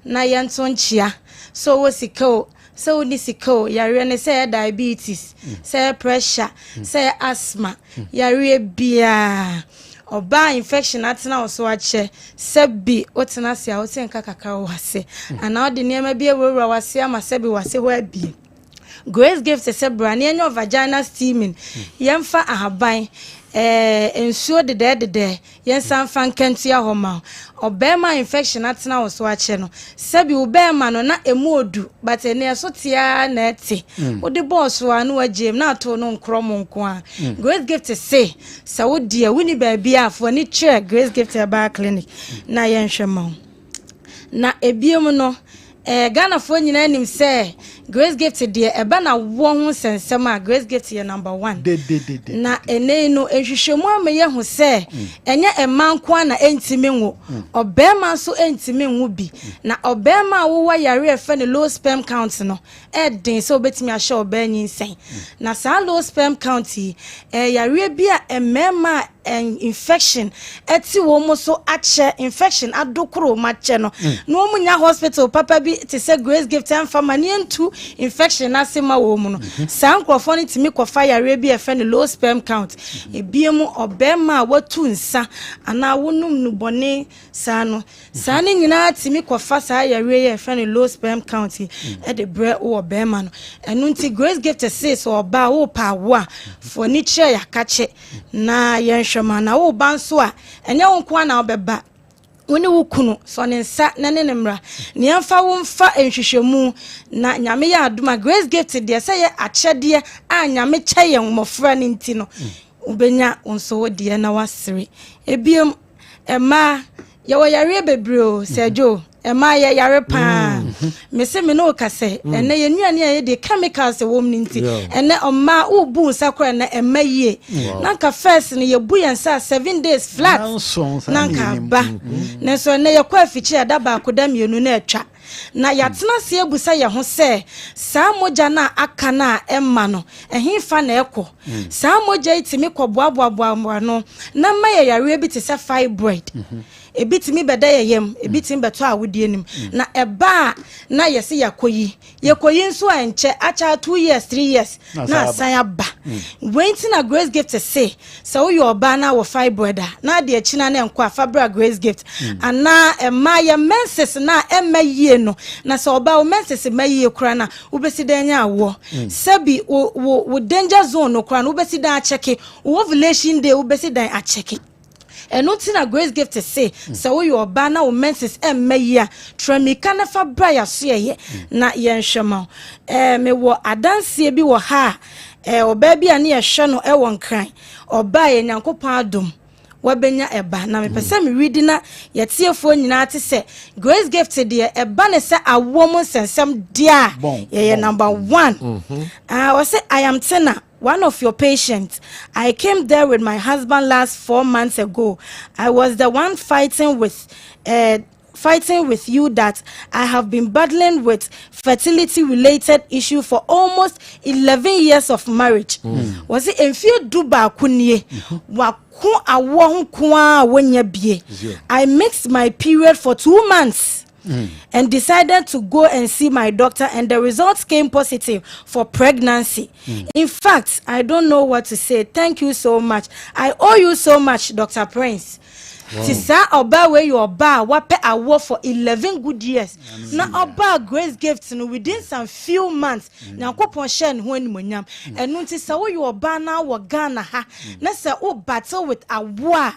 na ye nto nchia so wo sika so ni sika yare ne say diabetes say pressure say asthma yare bia oba infection atena oso ache sebi otena sia otenka kaka wase ana odi niema bia wura wase ama sebi wase ho abi grace gift sebra ne enyo vaginal steaming yemfa ahaban ensuo de yensan fan kantia homa obema infection atena wo so ache no sabi obema no na emu odu but ene so tia na eti odi boss wa no agem na to no nkrom nko a grace gift say so dia wini ba bia afo ni che grace gift ba clinic na yenhwema na ebiem no Ghana for nyina nim say Grace Gift de eba na wo ho sensem a Grace Gift ye number 1 na ene no ehwehwemu ameye ho say enye emanko na entimi nwo obema so entimi nwo bi na obema wo wa yare efe ne low sperm count no den so obetimi ahye oba nyinsen na sa low sperm count yare bi a emema infection eti wo mo so ache infection adokoro mache no no munya hospital papa bi te say Grace Gift and family into infection asema wo mu no sa nkrofo ni timi kofa yare bi efe ne low sperm count ebiemu obema watu nsa ana wonum nu bone sa no sa ni nyina timi kofa sa yare ye efe ne low sperm count de bre wo obema no enu nti Grace Gift say so oba wo pa wo for ni che yakache na yenhwema na wo banso a enye wo nko na obeba woni wukunu so ne nsa na ne nemra ne amfa wo mfa enhwehwemu na nyame ya adoma Grace Gift de say ye akyede a nyame kye mmofra ne nti no ubenya onso wo de na wasere ebiem ema ye wo yare bebreo sejo ema ye yare pa me se me no kase ene ye nuane ye de chemicals wo m nti ene oma ubu sakra na ema yie nanka first ne ye bu yensa 7 days flat nanka ba ne so ne ye kwa afichi adaba akoda mienu na atwa na yatena se ebusa ye ho se saa moja na aka na emma no ehimfa na ekọ saa moja itimi kọboaboaboa no na ma ye yare bi te se fibroid ebitimi beda yeyem ebitimi beto awudie nim na eba na yesi yakoyi nso enche acha 2 years 3 years na san aba wenti na Grace Gift say so you oba na wo fibroid na de achina na enko afabra Grace Gift ana ema ye menses na ema yie no na so oba o menses ma yie kura na ubesidanya awo sabi wo danger zone no kura na ubesidan a check ovulation day ubesidan a check eno na Grace Gift say so you oba na wo menses emaya tramika na fa bra ya so ye na yenhwema me wo adanse bi wo ha oba bi ane ye hwe no e won kran oba ye nyankopon adom wabenya eba na me pese me read na yetiefo nyina ate se Grace Gift de eba ne se awom sensem dia ye number 1 I say I am Tina, one of your patients. I came there with my husband last 4 months ago. I was the one fighting with you that I have been battling with fertility related issue for almost 11 years of marriage. Was it enfie duba kunye wako awo kwa wonya bie. I mixed my period for 2 months. And decided to go and see my doctor, and the results came positive for pregnancy. In fact, I don't know what to say. Thank you so much. I owe you so much, Dr. Prince. Tisa oba we you oba wape awo for 11 good years. Na oba Grace Gift no within some few months. Na kopon share ne ho animonyam. Enu tisa wo you oba na wo Ghana ha. Na se o battle with awo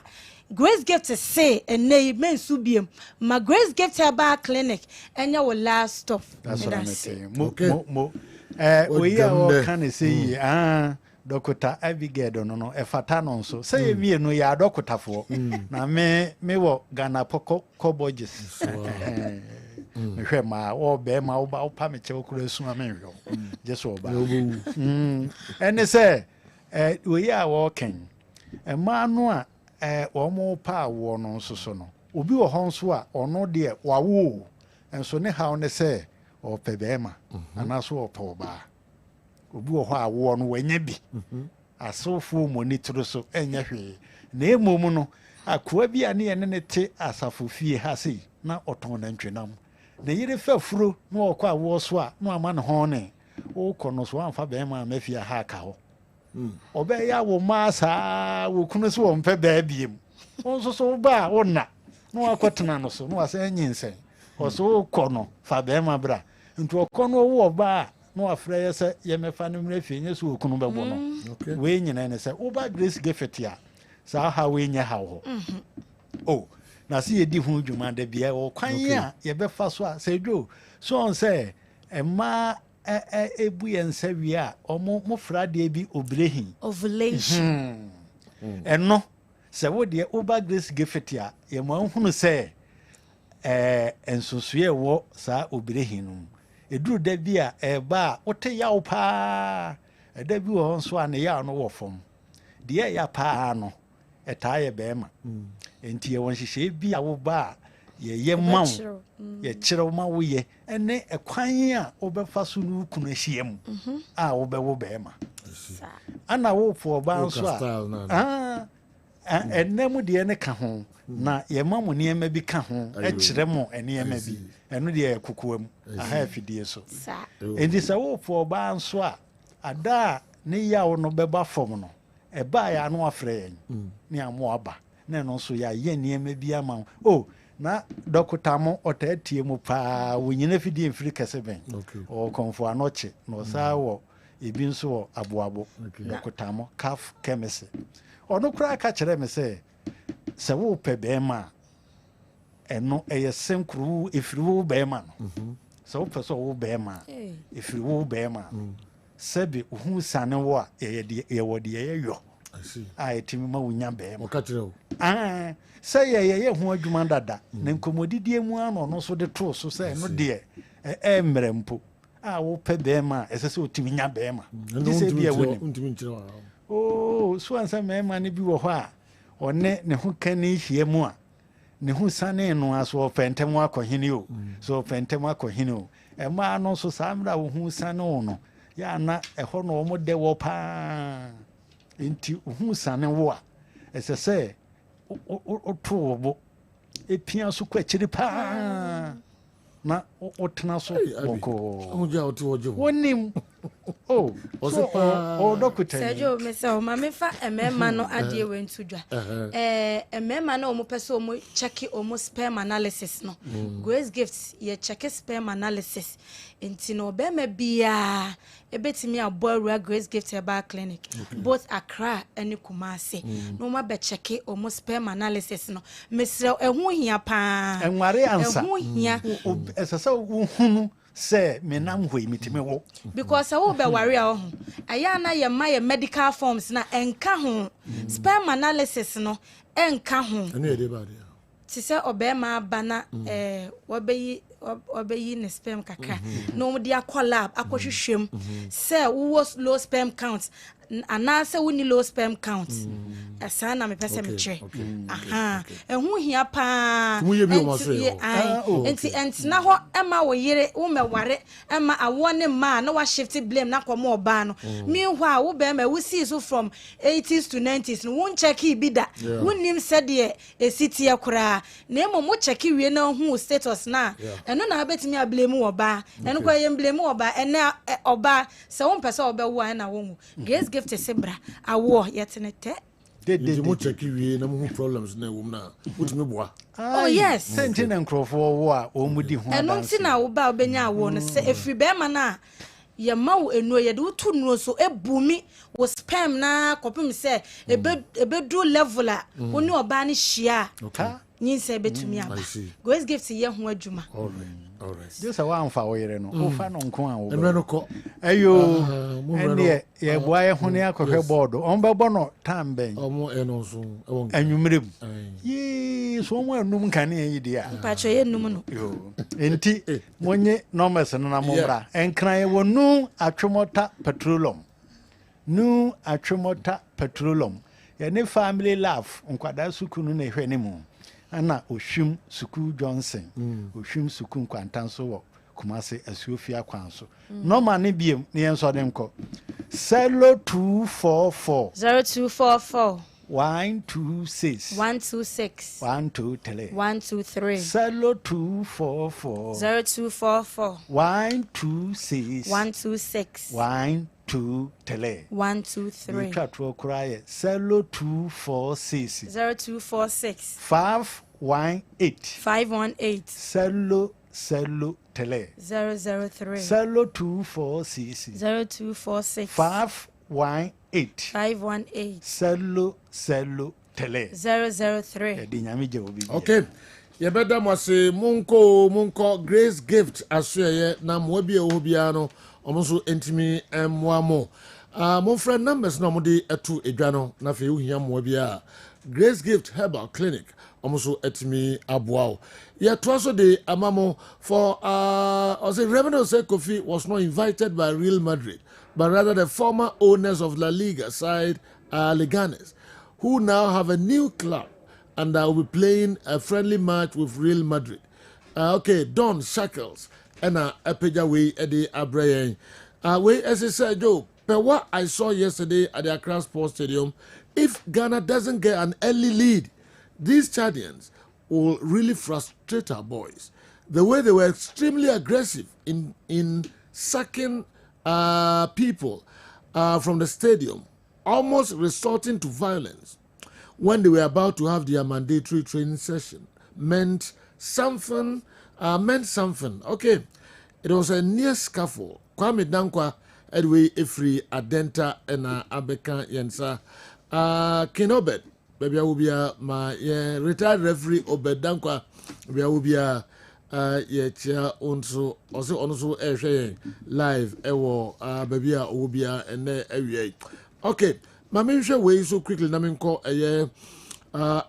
Grace Gift to say and nay men subium. My Grace Gift her clinic and your last stop. That's what I'm saying. We are can say Doctor Abigail no efatanon so say we no ya doctor for na me wo Ghana poko koboges me hwe ma wo be ma wo ba pa me che okura su ma me hwe just wo ba and say we are walking e ma no a omo pa wo no so no obi wo hon so a ono de wawo enso ne ha one say o pe be ma anaso o pa ba obi wo ho awo no wanya bi asofo monitor so enya hwe na emom no akoa bi ane ene ne te asafo fie ha sei na oton na ntwenam na yire fafuro na okọ awo so a na ama ne ho ne o kono so amfa be ma mafia ha ka ho obe ya wo masa wo kunu so wo mpe ba biem onso so ba wona na wakotena no so na wasa anyinsen o so kono fa be ma bra ntu okono wo ba no afra yesa yemefa no mrefie nye so okunu bebo no we nyina ne se oba Grace Gift ya sa ha we nya ha ho oh na se yedi hu dwuma da bia o kwan ya ye be fa so a se dwo so on se ema ebu yensa wi a omo mo fra de bi obrehin ovulation eno se wo de oba Grace Gift ya ye mo hunu se nsosoe ɛwɔ saa obirehin no eduru da bi a ɛba a wote yaw paa ɛda bi wɔ hɔ nso a ne yaw no wɔ fam deɛ ɛyɛ paa no ɛtaa yɛ bɛrima nti yɛwɔ nhyehyɛe bi a woba a yɛyɛ ma wo yɛkyerɛw ma woyɛ ɛne ɛkwan a wobɛfa so no kunu ahyia mu a wobɛwo bɛrima ana wofo ɔba nso a ɛnɛ mu deɛ ne ka ho na yɛma mo nneɛma bi ka ho ɛkyerɛ mo nneɛma bi ɛno deɛ kokoa mu aha afidie so enti sɛ wofo ɔba nso a ada a ne yaw no bɛba fam no ɛbaa yɛ ano afrɛ yɛn ne amo aba na ɛno nso yɛayɛ nneɛma bi ama o na dɔkota mo ɔtaa tie mu paa wɔnyina fidie mfiri Kessben ɔwɔ kɔmfo anɔkye na ɔsaa wɔ ebi nso wɔ aboabo dɔkota mo caf chemist ɔno koraa ka kyerɛ me sɛ wopɛ bɛrima a ɛno ɛyɛ senkuru ɛfiri wo bɛrima no sɛ wopɛ sɛ wo bɛrima a ɛfiri wo bɛrima a sɛbi wohu sane wo a yɛwɔ deɛ yɛyɔ a ɛtumi ma wonya bɛrima sɛ yɛyɛ ho adwuma dada na nkɔmmɔdidie mu a na ɔno nso de too so sɛ ɛno deɛ ɛmmerɛ mpo a wopɛ bɛrima a ɛsɛ sɛ wotumi nya bɛrima gye sɛ bi a wonim so ansa mmarima no bi wɔ hɔ a ɔne ne ho ka ne hyia mu a ne ho sane no a so ɔpɛ ntɛm akɔhene o so ɔpɛ ntɛm akɔhene o ɛmaa no nso saa mmerɛ a wo ho sane wo no yɛana ɛhɔ na ɔmo dɛ wɔ paa nti wo ho sane wo a ɛsɛ sɛ woto wo bo ɛpia so kɔ akyiri paa na wotena so bɔkɔɔ wonim Sergio mesa o mame fa emema no ade we ntudwa emema na omo pese omo check omo sperm analysis no Grace Gifts ye check sperm analysis enti no be ma bia ebetimi aboa Grace Gifts Herbal Clinic both Accra and Kumasi no ma be check omo sperm analysis no mesre ehu hia pa enware ansa ehu hia esesa wo hunu say menam hoi mitime wo because wo be ware a ho aya na ye ma ye medical forms na enka ho sperm analysis no enka ho enu ye de ba de ti se obema bana obeyi ne sperm kakra no de akolab akohwehwem say wo low sperm count anase woni low sperm count asa na me pese me kire aha ehu hia pa enti na ho ema wo yire wo meware ema awo ne ma na wa shift blame na komo oba no meanwhile wo be ma wo see so from 80s to 90s no won check bi da wonim said de esiti akura na emo mo check wie na hu status na eno na betimi a blame wo ba eno kwa yem blame wo ba ena oba se won pese oba wo na wo Grace Gift sebra awo yetenete de mo check wie na mo problems na wo na wotumi boa oh yes senti na nkrofo wo a o mudi ho eno nti na wo ba obenya awo no se efri be ma na ye ma wo enu ye de wotu nu so ebumi wo sperm na kopim se ebedu level a woni oba ne hia nyinse betumi aba Grace Gift ye ho adwuma all right just wa amfa wo yere no wo fa no nko a wo emre no ko ayo ene ye boa ye ho ne akohwe board on be bo no time ben omo eno so anwumrem yi so mo anum kan ye di a pacho ye num no yo enti monye numbers no na mo bra enkran ye wonu atwemota petroleum ye ne family love nkwada sukunu na ehwe ne mu ana ohwim suku Johnson ohwim suku nkwantanso wo Kumasi Asuofia kwanso normal ne biem ne yenso de nko Selo 244 0244 126 123 Selo 244 0244 126 123 Chatro cry Selo 246 0246 518 Selo tele 003 Selo 246 518 Selo tele 003 Dinyami je obi okay ye beda mo se munko Grace Gift asoye na mo bia wo bia no omo so entimi emwa mo mo friend numbers na mo de etu edwa no na fe uhia mo bia Grace Gift Herbal Clinic almost etimi abuao. Yeah, also the amamo for I say Reverend Jose Kofi was not invited by Real Madrid, but rather the former owners of La Liga side Leganes, who now have a new club and will be playing a friendly match with Real Madrid. Okay, Don Shackles and Epeja we Eddie Abrayan. We as I said, Joe, per what I saw yesterday at the Accra Sports Stadium, if Ghana doesn't get an early lead, these Chadians will really frustrate our boys. The way they were extremely aggressive in sacking people from the stadium, almost resorting to violence when they were about to have their mandatory training session, meant something. Okay, it was a near scuffle. Kwame Dankwa, Edway Ifri, Adenta, and Abeka Yensa. King Obed, baby, I will be my retired referee Obed Dankwa, we will be chair also live, baby, I will be and okay. My main show way so quickly, Namin call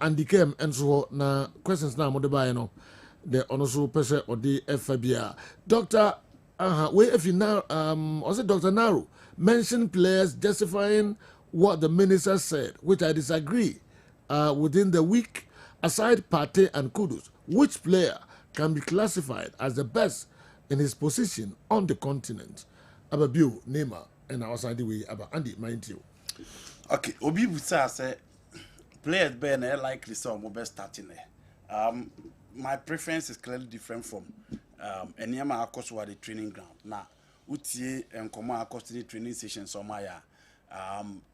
Andy Kem and so na questions now, Modebai, no. The honorable person or the FBA. Doctor, where if you now, also Dr. Naru mentioned players justifying what the minister said, which I disagree. Within the week, aside Partey and Kudus, which player can be classified as the best in his position on the continent? Ababu, Neymar, and outside the way, about Andy, mind you. Okay, Obi Busa say players being likely some best starting there. My preference is clearly different from any of my course the training ground. Now, Utie and Koma the training session somewhere.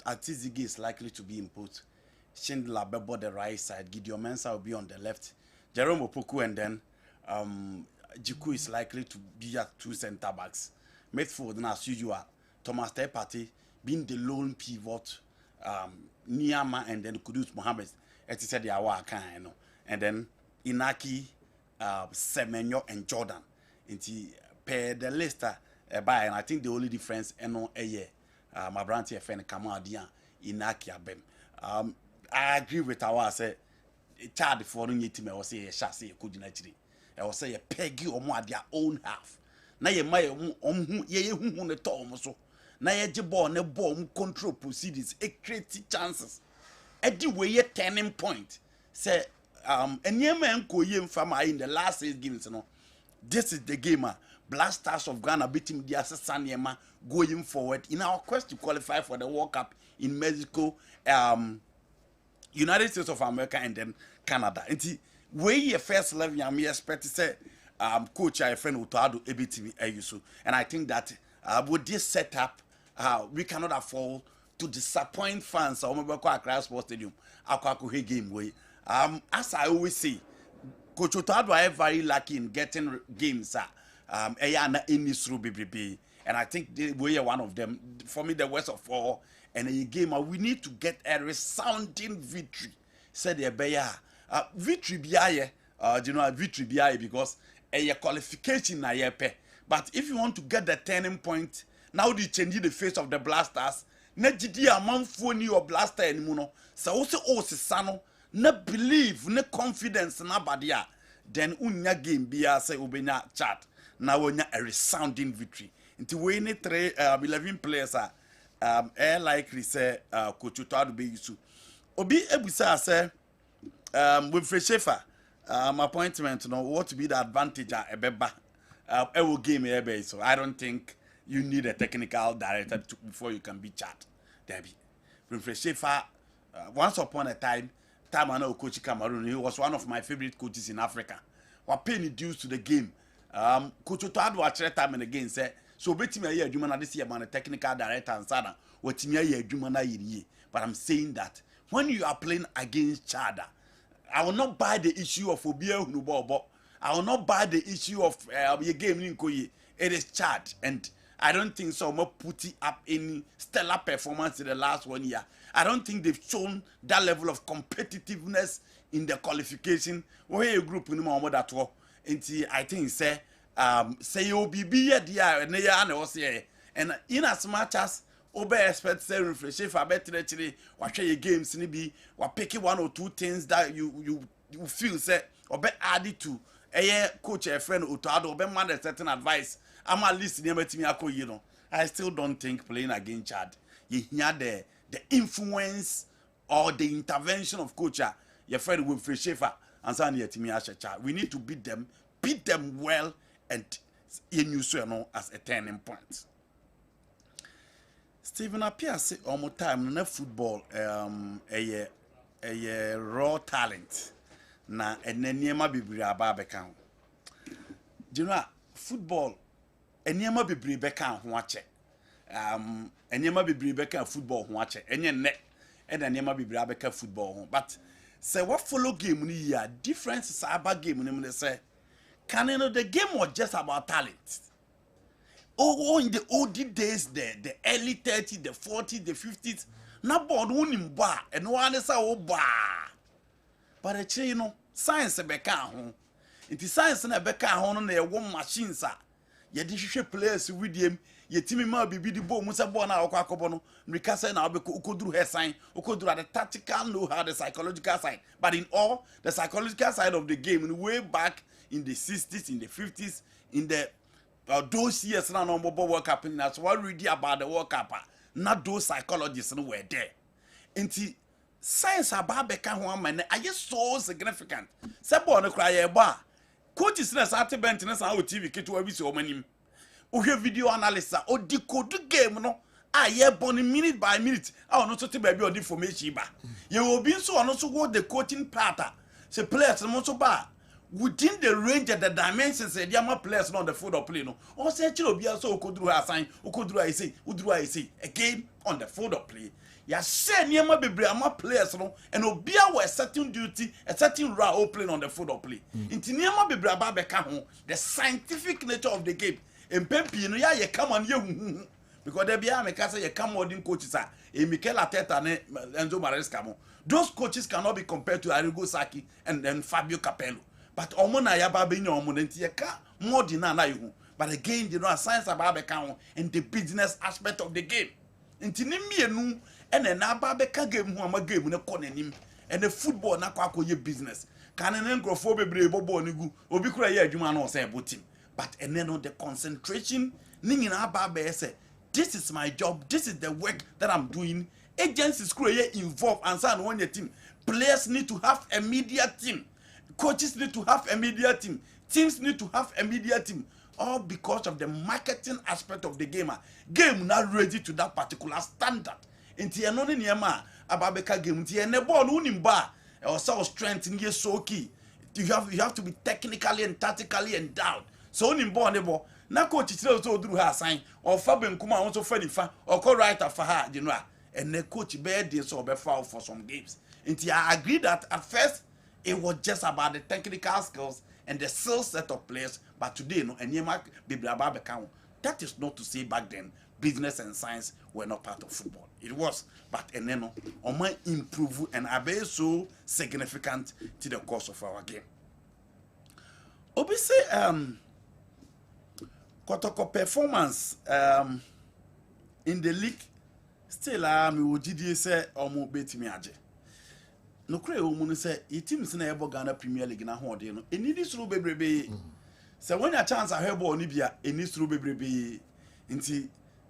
Atizigi is likely to be imposed. Schindler Bebo the right side, Gideon Mensah will be on the left, Jerome Opoku, and then Jiku is likely to be at 2 center backs. Midfield, as usual, Thomas Tepati being the lone pivot, Niama, and then Kudus Mohammed. As he said, they are kind, and then Inaki, Semenyo, and Jordan. Into per the list by, and I think the only difference no a year. My brand here friend Kamadian Inaki Abem. I agree with our say child for you team or say a chassis could naturally. I will say a peggy or more their own half. Na ye my who ye who the tom so. Na ye jibon a bomb control proceedings, a create chances. At the way a turning point. Say and ye man ko ye from in the last 6 games, no. This is the game. Black Stars of Ghana beating the Sanyema going forward in our quest to qualify for the World Cup in Mexico, United States of America, and then Canada. And where your first 11 year, me expect to say, coach, I friend Utado ABTV Ayusu. And I think that with this setup, we cannot afford to disappoint fans of Accra Sports Stadium. Akwaku game way. As I always say, Coach Utado are very lucky in getting games. And I think they were one of them. For me, the worst of all, and a game we need to get a resounding victory. Said the Bayer victory biaye, victory biaye because a qualification na yepe. But if you want to get the turning point, now they change the face of the Blasters. Na jidi among phony or blaster anymore. So also sano na believe, na confidence na badia. Then unya game biya say ubenya chat. Now we a resounding victory. Into we need 11 players are likely say Coach Utado be used. Obi Ebusa say with Freshefa appointment no what to be the advantage a beba will game ebe. So I don't think you need a technical director before you can be chat. Debbie. With Freshefa once upon a time I know Coach Cameroon, he was one of my favorite coaches in Africa. What paying dues to the game. Coach Utado watch time and again say so betting me a year human this year man a technical director and sana what me a year human year. But I'm saying that when you are playing against Chada, I will not buy the issue of Obia Hunubobo. I will not buy the issue of your game in Koye. It is Chad, and I don't think so. I'm putting up any stellar performance in the last 1 year. I don't think they've shown that level of competitiveness in the qualification. Where a group in more that war. I think say you be there and in as much as Obe expect say refresh if I bet actually watch your games be or pick 1 or 2 things that you feel say obe add to coach a friend Otoado obe man a certain advice I'm at least never to me ako I still don't think playing against Chad you hear the influence or the intervention of coach your friend Wilfred Schaefer and Sani Yetimi Ashacha. We need to beat them well and use as a turning point. Stephen appears say almost time na football a raw talent na eneniema bibiri aba beka ho. You know football eneniema bibiri beka ho ache. Eneniema bibiri beka football ho ache. Enye ne eneniema bibiri abeka football ho. But say what follow game ni here difference is about game ni say can you know the game was just about talent. Oh, in the old days, the early 30s, the 40s, the 50s, na board winning bar and one is a bar. But actually, science a beka home. It is science and a beka home on a one machine, sir. Ye dishe players with him, ye timmy ma be the bo musa bona or quacobono, Mikasa and Abeco could do her sign, who could do the tactical know how the psychological side. But in all, the psychological side of the game, way back in the 60s, in the 50s, in the those years now no more World Cup and that's what we read about the World Cup. Not those psychologists who were there. And science about beka ho man I just so significant. Sebo no cry e ba. Coaches na sa te bench na sa TV keto abi so manim. O hwe video analysis o decode game no a ye born minute by minute. A no so te ba bi o information ba. Ye obi so ono so go the coaching part. Se players no so ba within the range of the dimensions the Yama players on the field of play no or say chilo bia so okoduru assign okoduru I say uduru I say again on the field of play ya say Yama bebre ama players no and obia were certain duty a certain role playing on the field of play inti Yama bebre aba beka ho the scientific nature of the game empempi no ya ye come on ye because there be am say ye come modern coaches are Mikel Arteta and Enzo Maresca mo those coaches cannot be compared to Arrigo Sacchi and then Fabio Capello. But omona ya ba be nyon omona nti ka more than na you. But again, you know, science about beka and the business aspect of the game. Nti ni mienu ene na ba beka game ho ama game ne ko nanim. And the football na kwa ye business. Kan ne nkrofo bebre bobo ni gu. Obi kura ye adwuma na o say team. But ene no the concentration ni nyina ba be say this is my job, this is the work that I'm doing. Agencies kura ye involved and say no your team. Players need to have a media team. Coaches need to have a media team. Teams need to have a media team. All because of the marketing aspect of the game. Game not ready to that particular standard. Inti enoni niyama ababeka game. Inti ene ball unimba. Also strength in so key. You have to be technically and tactically endowed. So unimba nebo. Na coach itself so do her sign. Or Fabian Kuma also fenifa. Or co-writer for her. You know. And the coach bed this or be foul for some games. Inti I agree that at first it was just about the technical skills and the skill set of players. But today, no, and that is not to say back then business and science were not part of football. It was, but and then on my improve and are very so significant to the course of our game. Obviously, Kotoko performance in the league still me would say almost beat me aje. No cray woman say it teams in a Ghana Premier League na ho de no eni dis ru bebrebe say when a chance a hebo oni bia eni ru bebrebe nti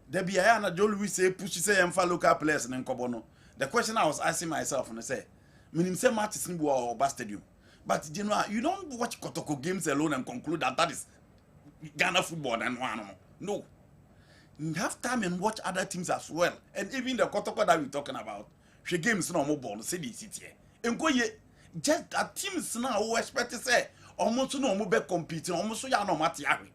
da bia ya na John Louis say push say emfa local players na nkobo no the question I was asking myself and say minim say matches ni bo or stadium but you know you don't watch Kotoko games alone and conclude that is Ghana football and one no you have time and watch other teams as well and even the Kotoko that we're talking about she games no more ball say this here enkoye just that teams now who expect to say almost no mo be competing almost so ya no mate ahwe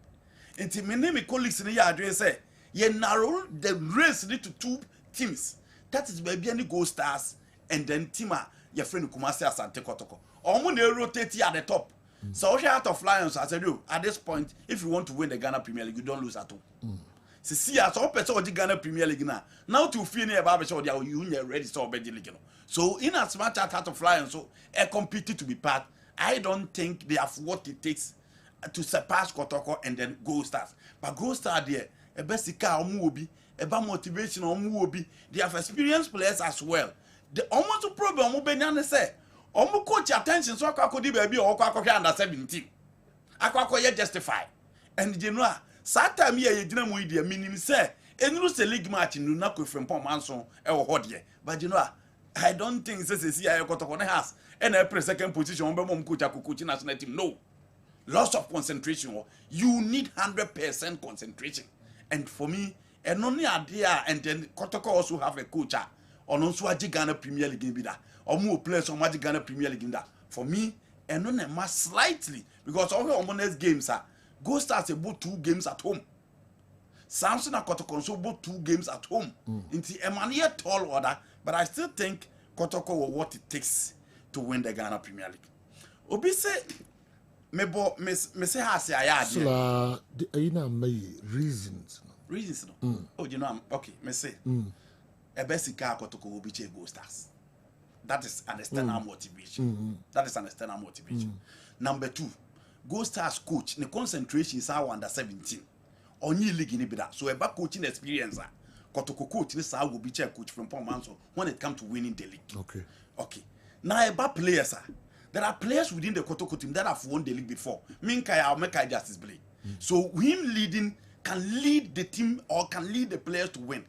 enti me name colleagues ni ya adwe say ye narrow the race into two teams that is baby any Gold Stars and then team your friend Kumasi Asante Kotoko omo na rotate at the top so out of Lions I said you at this point if you want to win the Ghana Premier League you don't lose at all see as all person of the Ghana Premier League now to feel near about show they you ready so be league so in as much as out of Lions so a compete to be part I don't think they have what it takes to surpass Kotoko and then Gold Stars but Gold Star there a best car omu obi a ba motivation omu obi they have experienced players as well the almost problem omu be nyan say Omu coach attention so akwa di baby o akwa under 17. Akwa ye justify. And you know, that time ye gyina mu ide minim say enuru se league match nu na ko frempom manso e wo hodie. But you know, I don't think say see aye kotoko ne has and I press second position on be mom coach akoko national team. No. Loss of concentration. You need 100% concentration. And for me, and only idea and then Kotoko also have a coach on also a Ghana Premier League in that. Or more players on Magic Ghana Premier League in that. For me, and only more slightly because all the honest games are go start about 2 games at home. Samson and Kotoko so both 2 games at home. Into a mania tall order, but I still think Kotoko will what it takes to win the Ghana Premier League. Obi say me say ha say aya so la ina may reasons no. Oh, you know, I'm okay, me say e best ka Kotoko Obi che Go Stars. That is an external motivation. That is an external motivation. Number 2, Go Stars coach the concentration is our under 17 only league in bida, so about coaching experience Kotoko coach this will be che coach from Pomanso when it comes to winning the league. Okay, now about players there are players within the Kotoko team that have won the league before. I'll make justice play. So him leading can lead the team or can lead the players to win.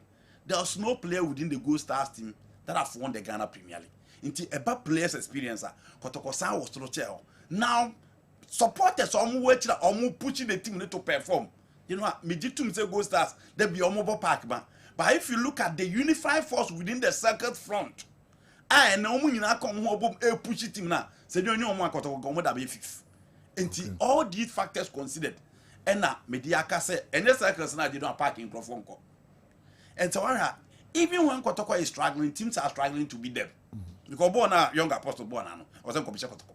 There's no player within the Gold Stars team that have won the Ghana Premier League. Into about players' experience, Kotoko San was to chair. Now, supporters are more pushing the team to perform. You know, me to say Gold Stars, they be mobile park man. But if you look at the unified force within the circuit front, I know when you come home push it now. Say you know more Kotoko go more than 5th. And all these factors considered, and now Mediaka say and the circles now they don't park in Crawford. And so even when Kotoko is struggling, teams are struggling to beat them. Because born a young apostle born I was in Kotoko.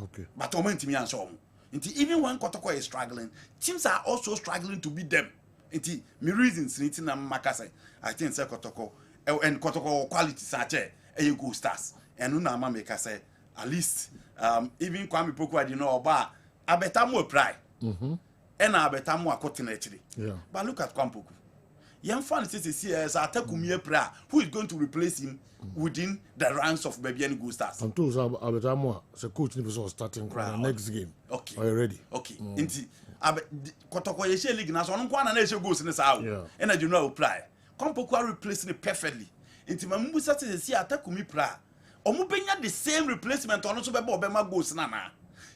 Okay. But moment me and so even when Kotoko is struggling, teams are also struggling to beat them. And me reasons in Makase, I think say Kotoko and Kotoko quality such a Go Stars. And Unama make us say at least even Kwame Poku, you know, about a better more pride. And a better more continuity. Yeah. But look at Kwame Poku. Young fan says as Atakumie Pra, who is going to replace him within the ranks of Baby Go Stars. I'm told Abetamwa, the coach was starting next game. Okay. Are you ready? Okay. Inti Kotoko Yeshe League na so no kwa na Yeshe goes in sao. And I do not apply. Kwame Poku replacing it perfectly. Inti Mambu says Atakumi Pra. Omubenya the same replacement on also bebo obema goals na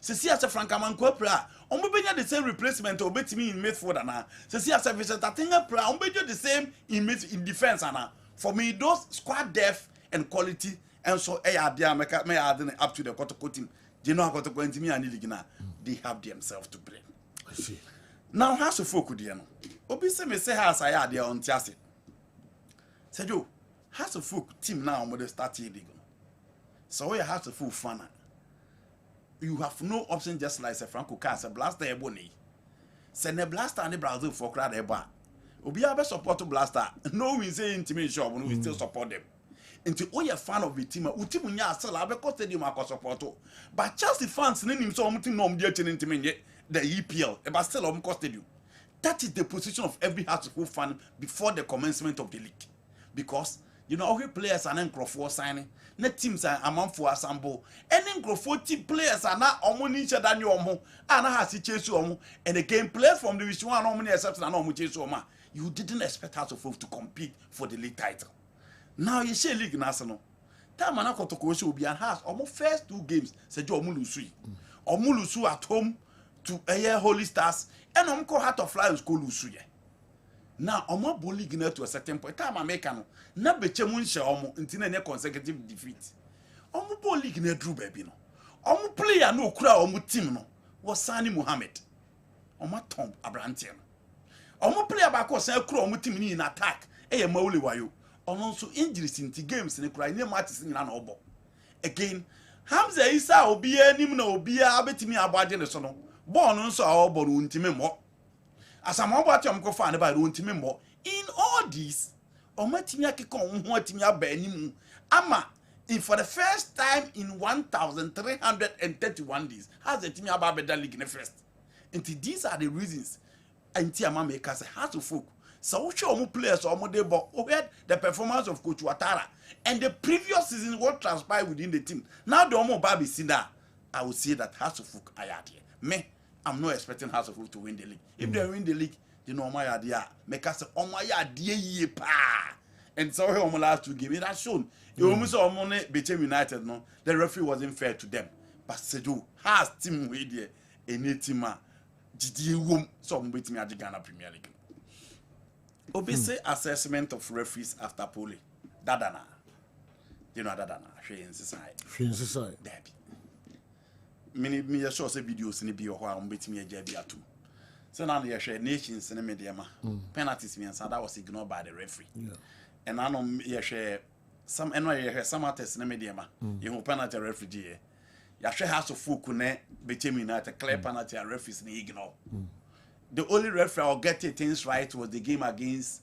sesi ase Frankaman Kwapra omubenya the same replacement obetimi in midfield na sesi ase Vincent Atenga pra omubenya the same in defense na for me those squad depth and quality and so there me add up to the Kotoko team you know Kotoko ntimi ani league na they have themselves to blame. I see. Now has to focus there no obi say me say has aya there on tiase say yo has to focus team now on the starting league. So you have to full fun. You have no option just like a Franco Cas, a blaster ebony. Send a blaster and a Brazil for crowd eba. Obi abe support to blaster. No we say intimate shop when we still support them. Into all your fan of the team, Utimunya sell abe stadium akọ support. But Chelsea fans name him so much no dear intimate the EPL, but still on stadium. That is the position of every Heartful fan before the commencement of the league. Because you know, all players are not Crawford signing. Net teams are among for assemble. Any Crawford team players are not on each other. You and has chase you and again players from the Division 1 normally accept and no chase you. You didn't expect us to compete for the league title. Now you say league national. That man Kotoko will be and has almost first 2 games. Said you Omulusu. Omulusu at home to a Holy Stars and Omko Heart of Lions go Lusu. Now, omo bully gina to a certain point. Time American, na beche munsha omo until any consecutive defeat. Omo bully gina Drew baby no. Omo player no kura omo team no was Sani Muhammad. Omo Tom Abrantian. Omo player back was kura omo team ni in attack. Eye mauli wayo. Omo so injuries in the games ni kura ni matches ni na obo. Again, Hamza Isa obi enim na obi abetimi abade ne so no. Ball no so obo no ntime mo. As I'm about to find about in all this, Omatimia Kikon, Watimia Benim, Ama, for the first time in 1,331 days, has a Timia Babeda League in the first. And these are the reasons, and Tiama makers has to folk So we show players or they but we had the performance of Coach Ouattara and the previous season what transpired within the team. Now the Omo Babi Sinda, I would say that House of Folk Ayadi. Me, I'm not expecting House of Folk to win the league. If they win the league, you know my idea. Make us my idea pa. And so here last 2 games it has shown. You almost saw money between United. No, the referee wasn't fair to them. But Seju has team with there any team. GD room so I'm waiting at the Ghana Premier League. Obviously, assessment of referees after polling. Dadana. You know Dadana. She in society. She in society. Debbie. Me show say videos in the bio while I'm waiting me JB at 2. So now you share nations in the media. Penalties means that was ignored by the referee. Yeah. And I know you share some some artists in the media. You know penalty referee. You share House of Folk between United clear penalty and referees ignore. The only referee I'll get things right was the game against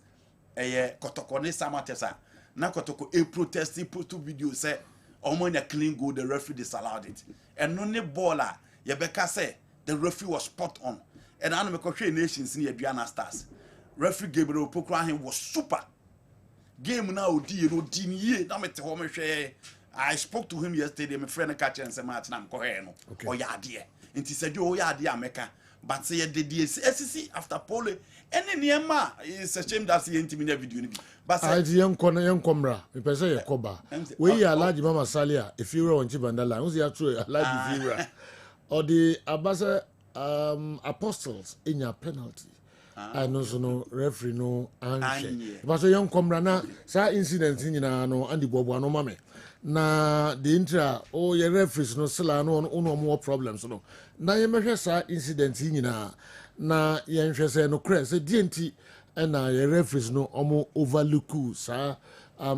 Kotoko Samatesa. Now Kotoko a protest, he put 2 videos say when a clean goal, the referee disallowed it. And only baller, Yebeka say the referee was spot on. And I know the nations in the Adriana Stars. Referee Gabriel Pokrahin was super. Game now I spoke to him yesterday, my friend catch and said, Martin, I'm going. Oh, yeah, dear. And he said, oh, yeah, dear, Mecca. But say the SEC after Pole, any Niema is a shame that's the intimate video. But I young comra, if I say a coba. We are large Mama Salia, if you were on Chibandala, who's the actual large viewer, or the Abasa apostles in your penalty. I know so no referee no answer. But a young comra na sa incident in no and the Bobo no mame. Na the intra your referees no sila no more problems no. Na ye measure sa incident in na ye nhwese no crash say DNT and na your referees no omo overlook sa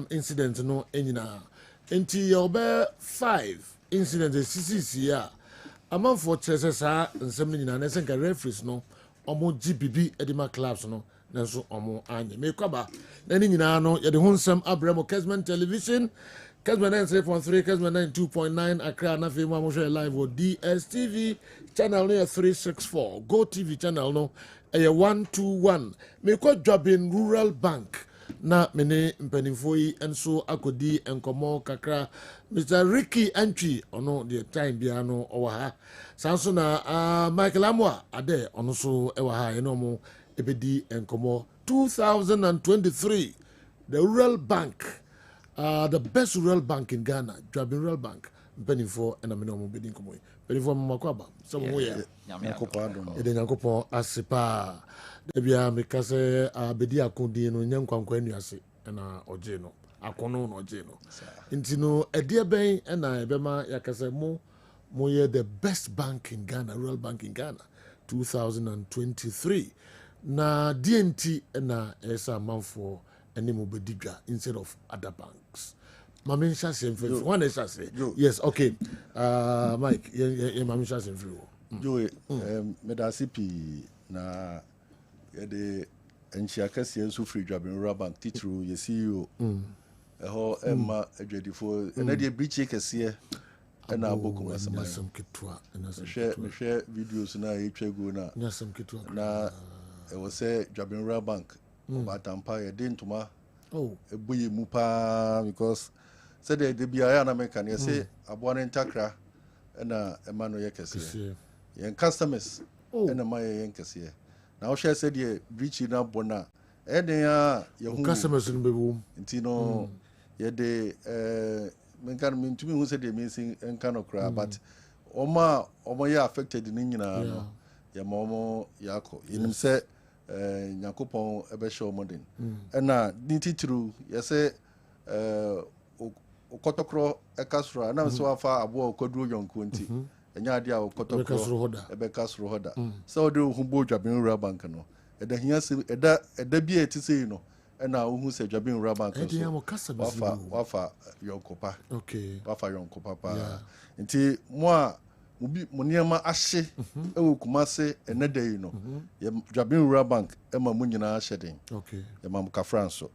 incident no enyina. Enti your be 5 incidents CCC ya. Among for chese sa nsem nyina na senka referees no omo GBB edema clubs no nanso omo anye me kwaba na ni nyina no ye de honsam abramo Kessben television Kessben 93.3 Kessben 92.9 Accra na fe mo share live on DSTV channel no 364 Go TV channel no 121 me kwa job in Rural Bank na mene mpanimfo yi enso akodi enkomo kakra Mr. Ricky Entry ono the time bia no owa ha sanso na Michael Amwa ade ono so ewa ha eno mo ebedi enkomo 2023 the Rural Bank the best rural bank in Ghana Drabin Rural Bank mpanimfo ena mene mo bedi enkomo mpanimfo makwaba so mo ya ede nyankopon asipa Debia mikase bedi akodi no nyankwankwa anuase na oje no akono no oje no intino edie ben na ebema yakase mo ye the best bank in Ghana Rural Bank in Ghana 2023 na DNT na esa manfo ene mo bedigwa instead of other banks Mami Shase mfiri one Shase yes okay Mike ye Mami Shase mfiri Joe medasipi na yede enchia kase enso free Drabin Rural Bank titru ye CEO eho emma adwadifo na de breach kase na abokum asema some kitwa share videos na etwego na some kitwa na e wo say Drabin Rural Bank obatampa ye de ntoma eboye mu pa because say de bia ya na meka na say abo na ntakra na emma no ye kase yen customers na ma ye yen kase na o share said ye breach na bona eden ya ye hu customers no bebu nti no ye de menkan mentumi hu said ye missing enkan okra but oma ye affected ni nyina no ye momo yako yinim se nyakopon ebe show modern na nititru ye se okotokro ekasra na so afa abo okoduro yonko nti enya ade a okotokro ebe kasro hoda so de hu bo Drabin Rural Bank no eda hia se eda bia etise no na hu se Drabin Rural Bank so wafa yonkopa wafa yonkopa pa nti mo niema ahye ewo kumase eneda yi no Drabin Rural Bank ema mo nyina ahye den ya mam ka France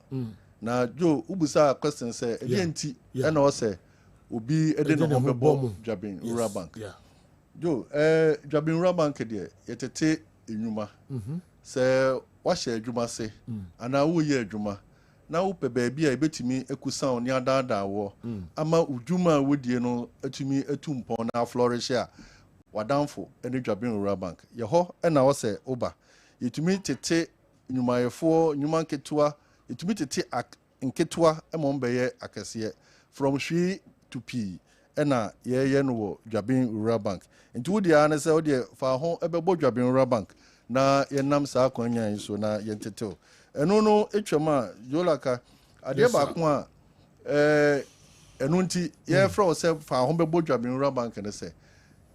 na jo ubusa question say edenti na o say obi ede no bebo Drabin Rural Bank jo Drabin Rural Bank de yetete enwuma sɛ wahyɛ adwuma se anaa woyɛ adwuma na wopɛ baabi a ɛbɛtumi akusa wo ne adaadaa wɔ ama udwuma a wodie no atumi atu mpɔn na aflourish a wadamfo ne dwaben rural bank yɛhɔ ɛna wɔsɛ woba yɛtumi tete nnwumayɛfoɔ nnwuma nketewa yɛtumi tete nketewa ma mbɛyɛ akɛseɛ from hwee to pii ɛna yɛyɛ no wɔ dwaben rural bank nti wodeɛ a ne sɛ wodeɛ fa ho ɛbɛbɔ dwaben rural bank na yɛnam saa kwanya yi so na yɛntetew ɛno no atwam a yolaka adeɛ baako a ɛno nti yɛfrɛ wo sɛ fa ho bɛbɔ dwaben rural bank ne sɛ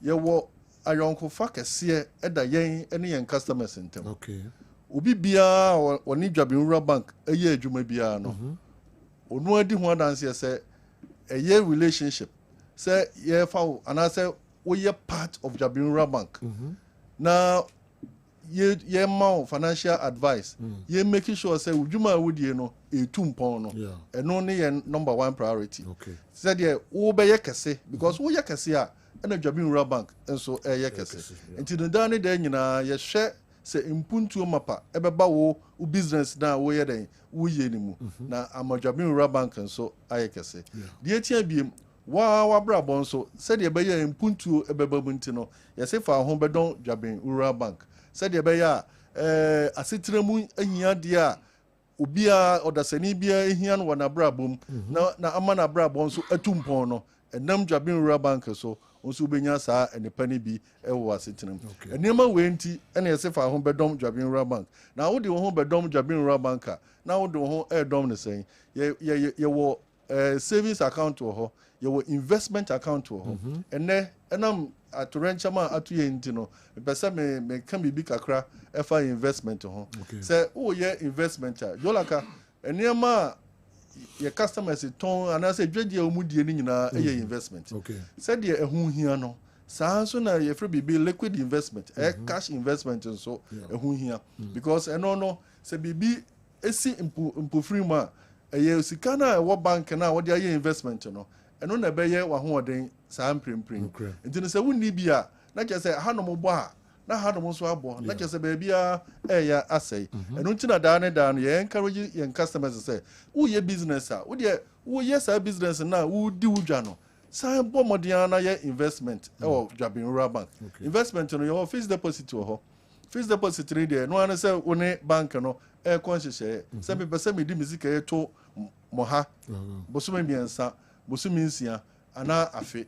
yɛwɔ ayɔnkofa kɛseɛ ɛda yɛn ne yɛn customers ntam obi biara wɔne dwaben rural bank ɛyɛ adwuma biara no ɔno adi ho adanseɛ sɛ ɛyɛ relationship sɛ yɛfa wo anaasɛ woyɛ part of dwaben rural bank na yɛma wo financial advice yɛ making sure sɛ udwuma a wodie no ɛtu mpɔn no ɛno ne yɛ number 1 priority sɛdeɛ wobɛyɛ kɛse because woyɛ kɛse a ɛna dwaben rural bank nso ɛyɛ kɛse nti no daa ne daa nyinaa yɛhwɛ sɛ mpuntuo mapa ɛbɛba wo business na woyɛ dɛn woyɛ ne mu na ama dwaben rural bank nso ayɛ kɛse deɛ tia biem wabrabɔ nso sɛdeɛ ɛbɛyɛ mpuntuo ɛbɛba mu nti no yɛsɛ fa ho bɛdɔn dwaben rural bank sɛdeɛ ɛbɛyɛ a asetena mu ahia deɛ a obiara ɔdasani biara ahia no wɔ n'abrabɔ mu na ama n'abrabɔ nso atu mpɔn no ɛnam dwaben rural bank so nso wobɛnya saa nnipa no bi wɔ asetena mu nneɛma wei nti ɛna yɛsɛ fa ho bɛdɔm dwaben rural bank na wode wo ho bɛdɔm dwaben rural bank a na wode wo ho ɛdɔm ne sɛn yɛwɔ savings account wɔ hɔ yɛwɔ investment account wɔ hɔ ɛnɛ ɛnam atorenkyɛm a ato yɛ nti no mepɛ sɛ meka biribi kakra ɛfa investment ho sɛ woyɛ investment a yolaka nneɛma a yɛ customers tɔn anaasɛ dwadie a wɔmu die no nyinaa ɛyɛ investment sɛdeɛ ɛho hia no saa nso na yɛfrɛ biribi liquid investment cash investment nso ɛho hia because ɛno no sɛ biribi ɛsi mpofiri mu a ɛyɛ sika no a ɛwɔ bank no a wɔde ayɛ investment no ɛno na ɛbɛyɛ w'ahoɔden saa mprempren nti no sɛ wonni bi a na kyerɛ sɛ hanom bɔ a na hanom nso abɔ na kyerɛ sɛ baabiara ɛyɛ asɛe ɛno nti na daa ne daa no yɛn encourage yɛn customers sɛ woyɛ business a woyɛ saa business no a wodi wo dwa no saa bɔ mmɔden na yɛ investment ɛwɔ dwaben rural bank investment no yɛwɔ fixed deposit wɔ hɔ fixed deposit no deɛ no ano sɛ wo ne bank no ɛkɔ nhyehyɛeɛ sɛ mepɛ sɛ mede me sika yɛto mmɔ ha bosome mmiɛnsa bosome nsia anaa afe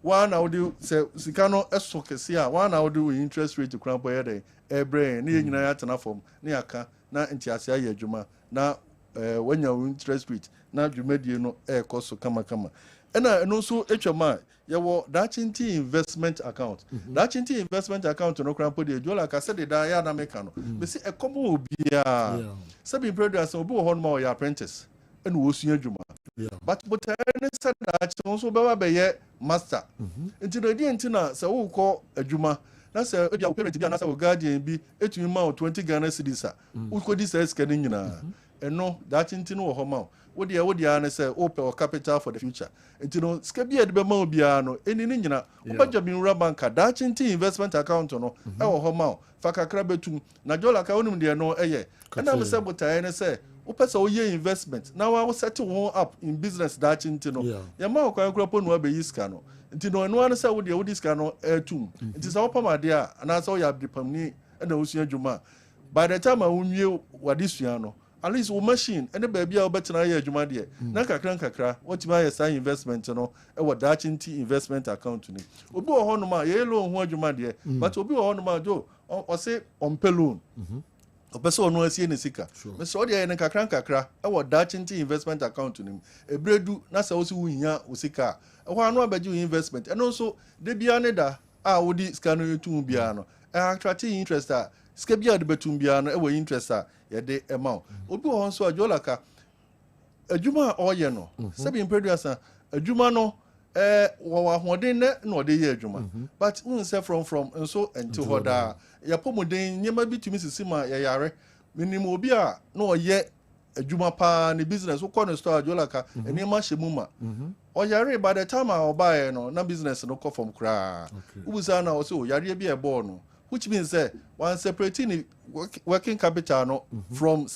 wana wode sɛ sika no ɛso kɛse a wana wode wo interest rate kora bɔ yɛ dɛn ɛbrɛ ne yɛ nyinaa yɛatena fam ne yɛaka na ntiase ayɛ adwuma na wanya wo interest rate na dwumadie no ɛɛkɔ so kamakama ɛna ɛno nso atwam a yɛwɔ dakyenti investment account dakyenti investment account no kora mpo deɛ adwola ka sɛde daa yɛ ana meka no bɛsi ɛkɔm wɔ biaa sɛ bimpredua sɛ obi wɔ hɔ no ma ɔyɛ apprentice ɛna wɔsua adwuma but botae ne sɛ daakye wo nso wobɛba bɛyɛ master nti na ɛdeɛ nti na sɛ wokɔ adwuma na sɛ ebia wo parent bi anasɛ wo guardian bi ɛtumi ma wo 20 Ghana cedis a wokɔdi saa sika no nyinaa ɛno daakye nti no wɔ hɔ ma wo wodeɛ a ne sɛ wopɛ wɔ capital for the future nti no sika bi a ɛde bɛma wo biara no ɛni ne nyina wobɛgya Rural Bank a daakye nti investment account no ɛwɔ hɔ ma wo fa kakra bɛtum na dwola ka wonim deɛ no ɛyɛ ɛnam sɛ botae ne sɛ wopɛ sɛ woyɛ investment na wo set wo up in business daakye nti no yɛma wo kwan kora po no wabɛyi sika no nti no ɛnoa ne sɛ wodeɛ wodi sika no ɛtum nti sɛ wopam adeɛ a anaasɛ woyɛ adepamni ɛna wosua adwuma a by the time a wonwie wade sua no at least wo machine ɛne baabi a wobɛtena yɛ adwuma deɛ na nkakra watumi ayɛ saa investment no ɛwɔ daakye nti investment account ni obi wɔ hɔnom a yɛyɛ loan ho adwuma deɛ but obi wɔ hɔnom a jo ɔse ɔmpɛ loan ɔpɛ sɛ ɔno asie ne sika mesɛ wode ɛyɛ ne nkakra ɛwɔ daakye nti investment account no mu ɛberɛ du na sɛ wo sɛ wohia wo sika a ɛhɔ ano abɛgye wo investment ɛno nso da biara ne da a wode sika no yɛtum biara no ɛattracte interest a sika biara de bɛtum biara no ɛwɔ interest a yɛde ɛma wo obi wɔ hɔ nso a dwolaka adwuma a ɔyɛ no sɛbi mpɛduasa adwuma no wɔwɔ ahoɔden na ɔde yɛ adwuma but wohu sɛ from nso ɛnte hɔ daa yɛpɔmuden nneɛma bi tumi sisi ma yɛyare menim obi a na ɔyɛ adwuma paa ne business wokɔ ne store a dwolaka nneɛma hyɛ mu ma ɔyare by the time a ɔbaeɛ no na business no kɔ fam koraa wobusaa na ɔsɛ yareɛ bi ɛbɔɔ no which means one separating working capital no from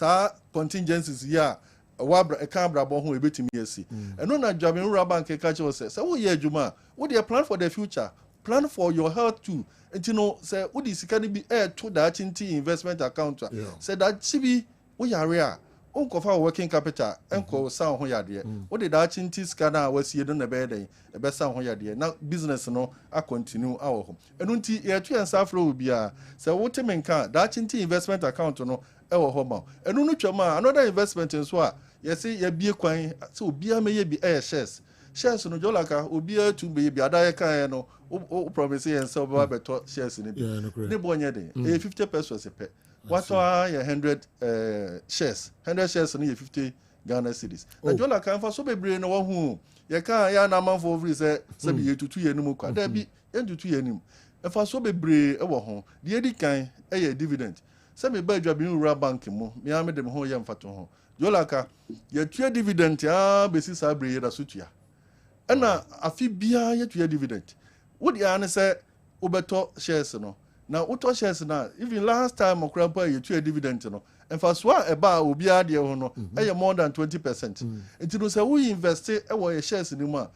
contingencies here. A camera bon who bit me see. And no na Jamin Rabank catch us say, so yeah, Juma, what do you plan for the future? Plan for your health too. And you know, say, what is can be air to that investment account? Say that chibi, we are rare. Uncle for working capital, uncle sound who are dear. What did that chinty scanner was here on the bed? A best sound who are dear. Now, business no, I continue our home. And until year 2 and South will be a so what a man can that chinty investment account no, our home. And no, chama, another investment in Swa. You see, you be a coin, so be a may be air shares. Shares no Jolaka will be a to be a diakano, promise and so better shares in it. The bonnet, 50 pesos a pet. What are 100 shares? 100 shares in 50 Ghana cedis. And Jolaka for so be brain no who you can't ya na man for over say be to 2 years no more. There be into 2 years. And for so be brain over home, the edit kind a dividend. Some be job in rural bank mo, me am them home yam fato home. Jolaka, your 2 dividend ya basis abre da sutua. Ana afi bia ya 2 dividend. What the answer say obeto shares no. Now auto shares na even last time okrampa you 2 dividend no. And for so eba obi ade ho no, more than 20%. Enti no say we invest e wo shares ni mu a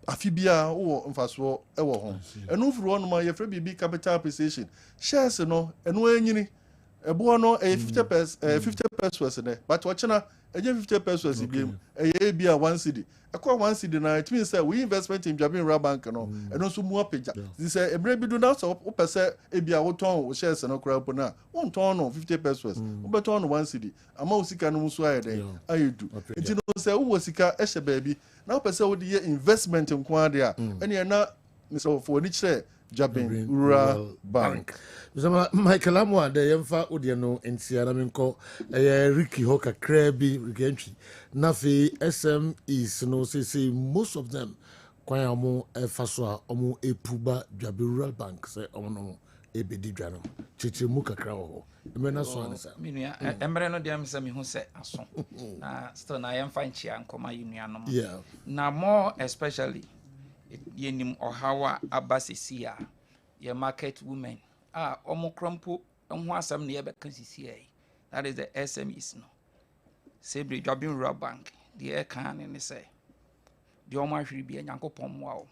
afi bia wo mfaso e wo ho. Enu furu no ma ye free BB capital appreciation. Shares no enu anyini ebo no 50 pesos ne but watchna 50 pesos biem be a 1 cedi akwa 1 cedi na it means say we investment in Jabin Rural Bank no and also mu apeja this say ebre bi do na so o pese e bia wo ton wo shares no kra po na won ton no 50 pesos wo beton no 1 cedi ama wo sika no so ayede ayedu it no say wo sika e hye baabi na wo pese wo de investment nko ade a ene na so for ni chere Jabin Rural Bank. Michael Amwa de yemfa odie no entiara menko Ricky Hoka Krabi Ricky Nafi SMEs no say most of them kwanya omo faso a omo epuba Jabin Rural Bank say omo no ebedi dwano chichi mu kakra ho emena so anisa minua emre no dem say me hu say aso na still na yemfa nchia nkoma yinua no na more especially yenim ohawa abasisi a ye market women omo krompo ho asam ne ye be kasisi ai that is the SMEs no Sebre Jabin Rural Bank the e kan ne say the omo ahwiri bi enyankopon moa o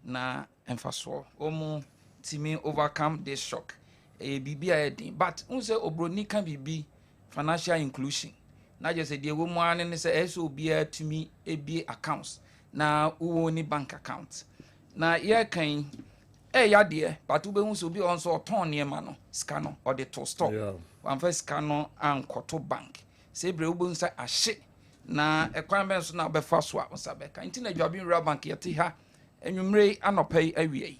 na emfaso omo timi overcome this shock bibi a edin but unse obroni kan bibi financial inclusion na just say the wo mu an ne say eso bia tumi ebi accounts na uwo ni bank account na ye kan ya de but ube hu so bi on so ton ne ma no ska no or the to stop one first ska no ankoto bank say bre ube hu say ahye na ekwan ben so na befa so a unsa be kan ntina Jabin Rural Bank yete ha enwumre anopai awie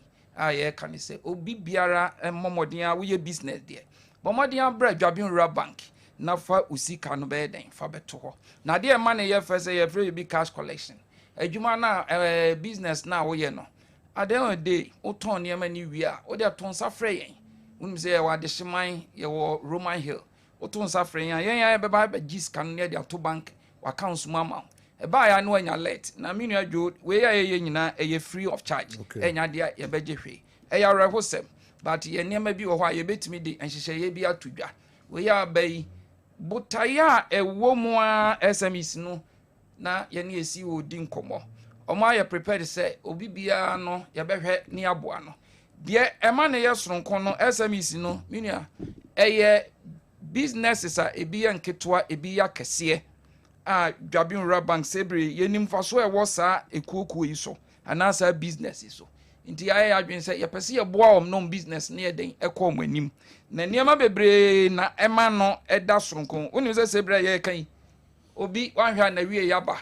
ye kan say obi biara momodin a wo ye business there momodin abra Jabin Rural Bank na fa usika no be den fa beto ho na de ma ne ye fa say ye free bi cash collection adwuma na business na wo ye no at the end of the day o ton ne ma ni wi a o de ton sa frɛ yen unum say wa de hyeman ye wo Roman Hill o ton sa frɛ yen ya be ba gis kan ne de ato bank wa accounts mama e ba ya no anya let na minu adwo we ya ye nyina ye free of charge enya de ye be gye hwe e ya rehosem but ye ne ma bi wo ho a ye betimi de enhyehyɛ ye bi atodwa we ya bai butaya e wo mu a SMEs no na ye ne esi wo di nkomo omo aye prepared say obi bia no ye behwe ni aboa no de ema ne ye soronko no SMEs no minua eye businesses a ebi ye nketoa ebi ya kese a Jabin Rural Bank Sebre ye nimfaso e wo sa ekuokuo yi so anasa business so nti aye adwen say ye pese ye boa om no business ne ye den ekɔ manim na niema bebre na ema no eda soronko oni se Sebre ye kan obi wanhwa na wie yaba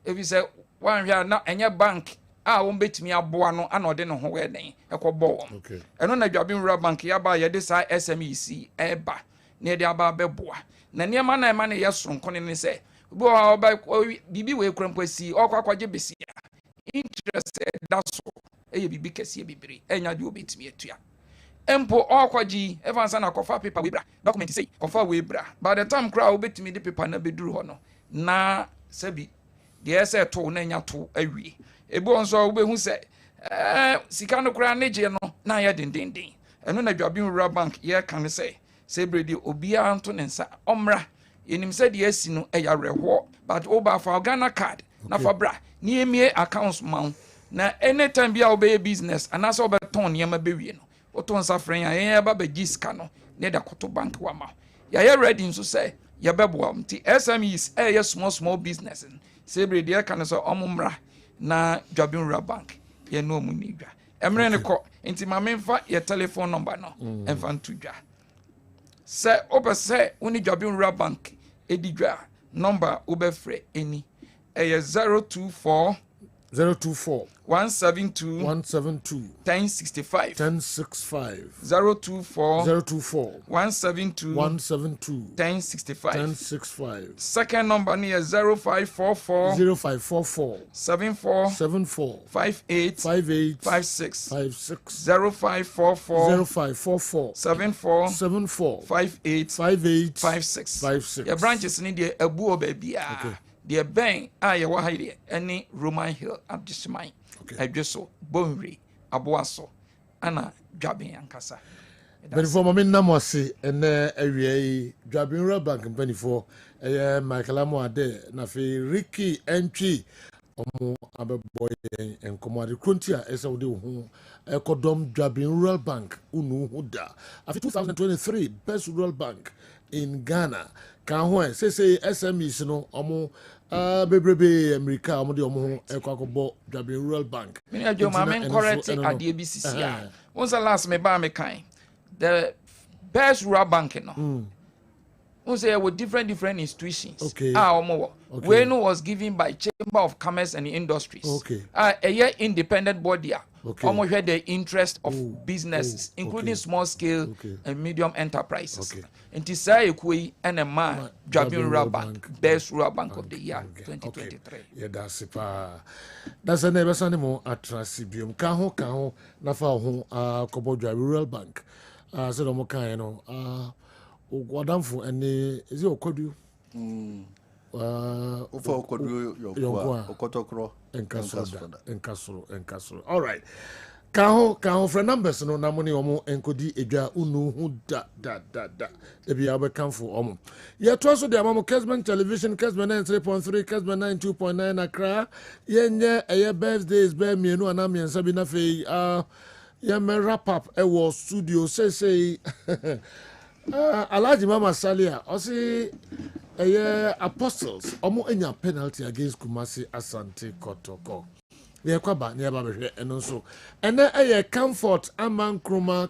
ebi se wanhwa na enye bank a won betimi aboa no ana ode no ho we den ekɔbɔ won eno na Jabin Rural Bank yaba ye de sa SMEC eba na de aba beboa na niema na ema ne ye soronko ne se bo oba bibi we kramposi okwakwagye besia interest da so eye bibi kese bibiri enya de obetimi atua empo okwaji evansa na kofa paper we bra document say kofa we bra by the time crowd obetimi de paper na beduru ho no na sabi de ese to na nya to awie ebo nso obehu say sika no kra neje no na ya dendenden ɛno na dwabin rural bank yɛ ka ne sɛ bredi obiara nto ne nsa ɔmmra yɛnim sɛ deɛ asi no ɛyɛ awerɛhoɔ but woba fa Ghana card na fa bra ne yɛmie accounts ma wo na anytime bi a wobɛyɛ business anaasɛ wobɛtɔn nneɛma bɛwie no wotɔ nsa frɛ a yɛn yɛba bɛgye sika no ne da koto bank wa ma yɛayɛ ready nso sɛ yɛbɛboa m nti SMEs ɛyɛ small business sɛ bredi yɛka ne sɛ ɔmo mmra na dwabin rural bank yɛne ɔmu ni dwa ɛmmerɛ ne kɔ nti ma memfa yɛ telephone number no ɛmfa nto dwa sɛ wopɛ sɛ wo ne dwabin rural bank ɛdi dwa number wobɛfrɛ ɛni ɛyɛ 024 172 1065 024 172 1065 second number near 0544 74 58 56 0544 74 58 56 your branches need a buo baby the bank yɛwɔ ha deɛ ɛne Roman Hill adesman adwe so bonre aboaso ana dwabin ankasa benifo mame nam ase ɛnɛ awia yi dwabin rural bank mpanifo ɛyɛ Michael Amoade na fe Ricky Entry ɔmo abɛbɔ yɛn nkɔmɔ ade kronti a ɛsɛ wode wo ho ɛkɔdɔm dwabin rural bank unu ho da afi 2023 best rural bank in Ghana kan ho say SMEs no ɔmo bebrebe America ɔmo de ɔmo ho ɛkɔakɔbɔ dwabin rural bank me ajo ma men correct adie bi sisi a once last me ba me kan the best rural bank no say with different institutions ɔmo where no was given by Chamber of Commerce and Industries a year independent body ɔmo hwɛ the interest of businesses including small scale and medium enterprises nti saa ekoi ɛna ma dwabin rural bank best rural bank of the year 2023 that's pa that's an ebesane mo atrasibium ka ho na fa ho kɔbɔ dwabin rural bank sɛ do mo kan no wadamfo ɛne is it okodu ufa okodu yokwa okotokro enkasoro all right ka ho for numbers no na mo ne omo enkodi edwa unu hu da e bia obekanfo omo ye to so de amamo Kessben television Kessben 93.3 Kessben 92.9 Accra yenye eye birthdays be mienu ana miensa bi na fe ye me wrap up e wo studio say Alhaji Mama Salia osi eye apostles omo enya penalty against Kumasi Asante Kotoko ye kwaba ne ba behwe eno so ene eye comfort amankroma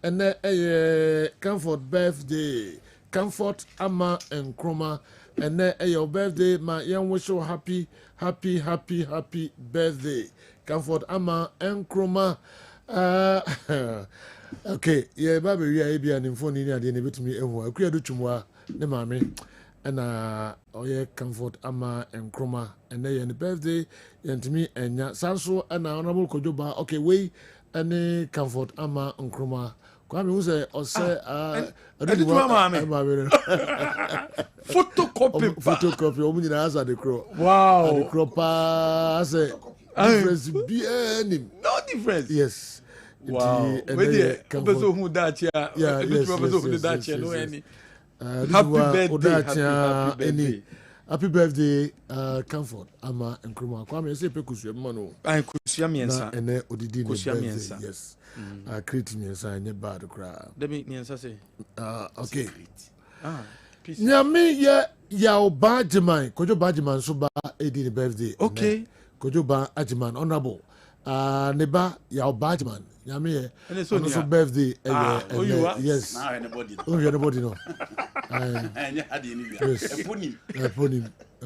ene eye comfort birthday comfort ama enkroma ene eye birthday ma yen wish you happy birthday comfort ama enkroma okay yeah baby we are bia ni phone ni ade ne betumi ehu akua do twumwa ne maame na oye comfort ama enkroma ene ye ne birthday yentimi enya sanso na honorable kojoba okay we any comfort ama enkroma kwa me use ose ade maame photocopy o munyina asa de kro wow de kro pa say difference bien no difference yes. Wow. Where person who that here? No any. Happy birthday. Happy birthday, comfort. Ama enkroma. Kwa me say pe kusuya mano. Ai kusuya miensa. Na ene odidi ne kusuya miensa. Yes. Create miensa nye bad kra. Demi miensa say. Okay. Peace. Nyame ya oba Ajiman. Kojo ba Ajiman so ba edi ne birthday. Okay. Kojo ba Ajiman honorable. Neba ya oba Ajiman. Nyame so birthday yes now anybody no anya ade ni bia eponim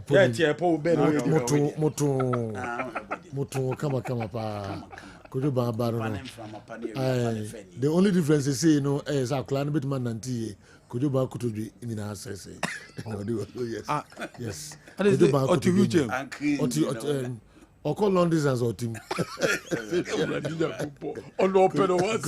ya tie po be no moto kama pa kojo ba no the only difference is say is a clan bit man nanti kojo ba kutodwe ni na asese yes kojo ba kutodwe Oko long distance or team. On open one.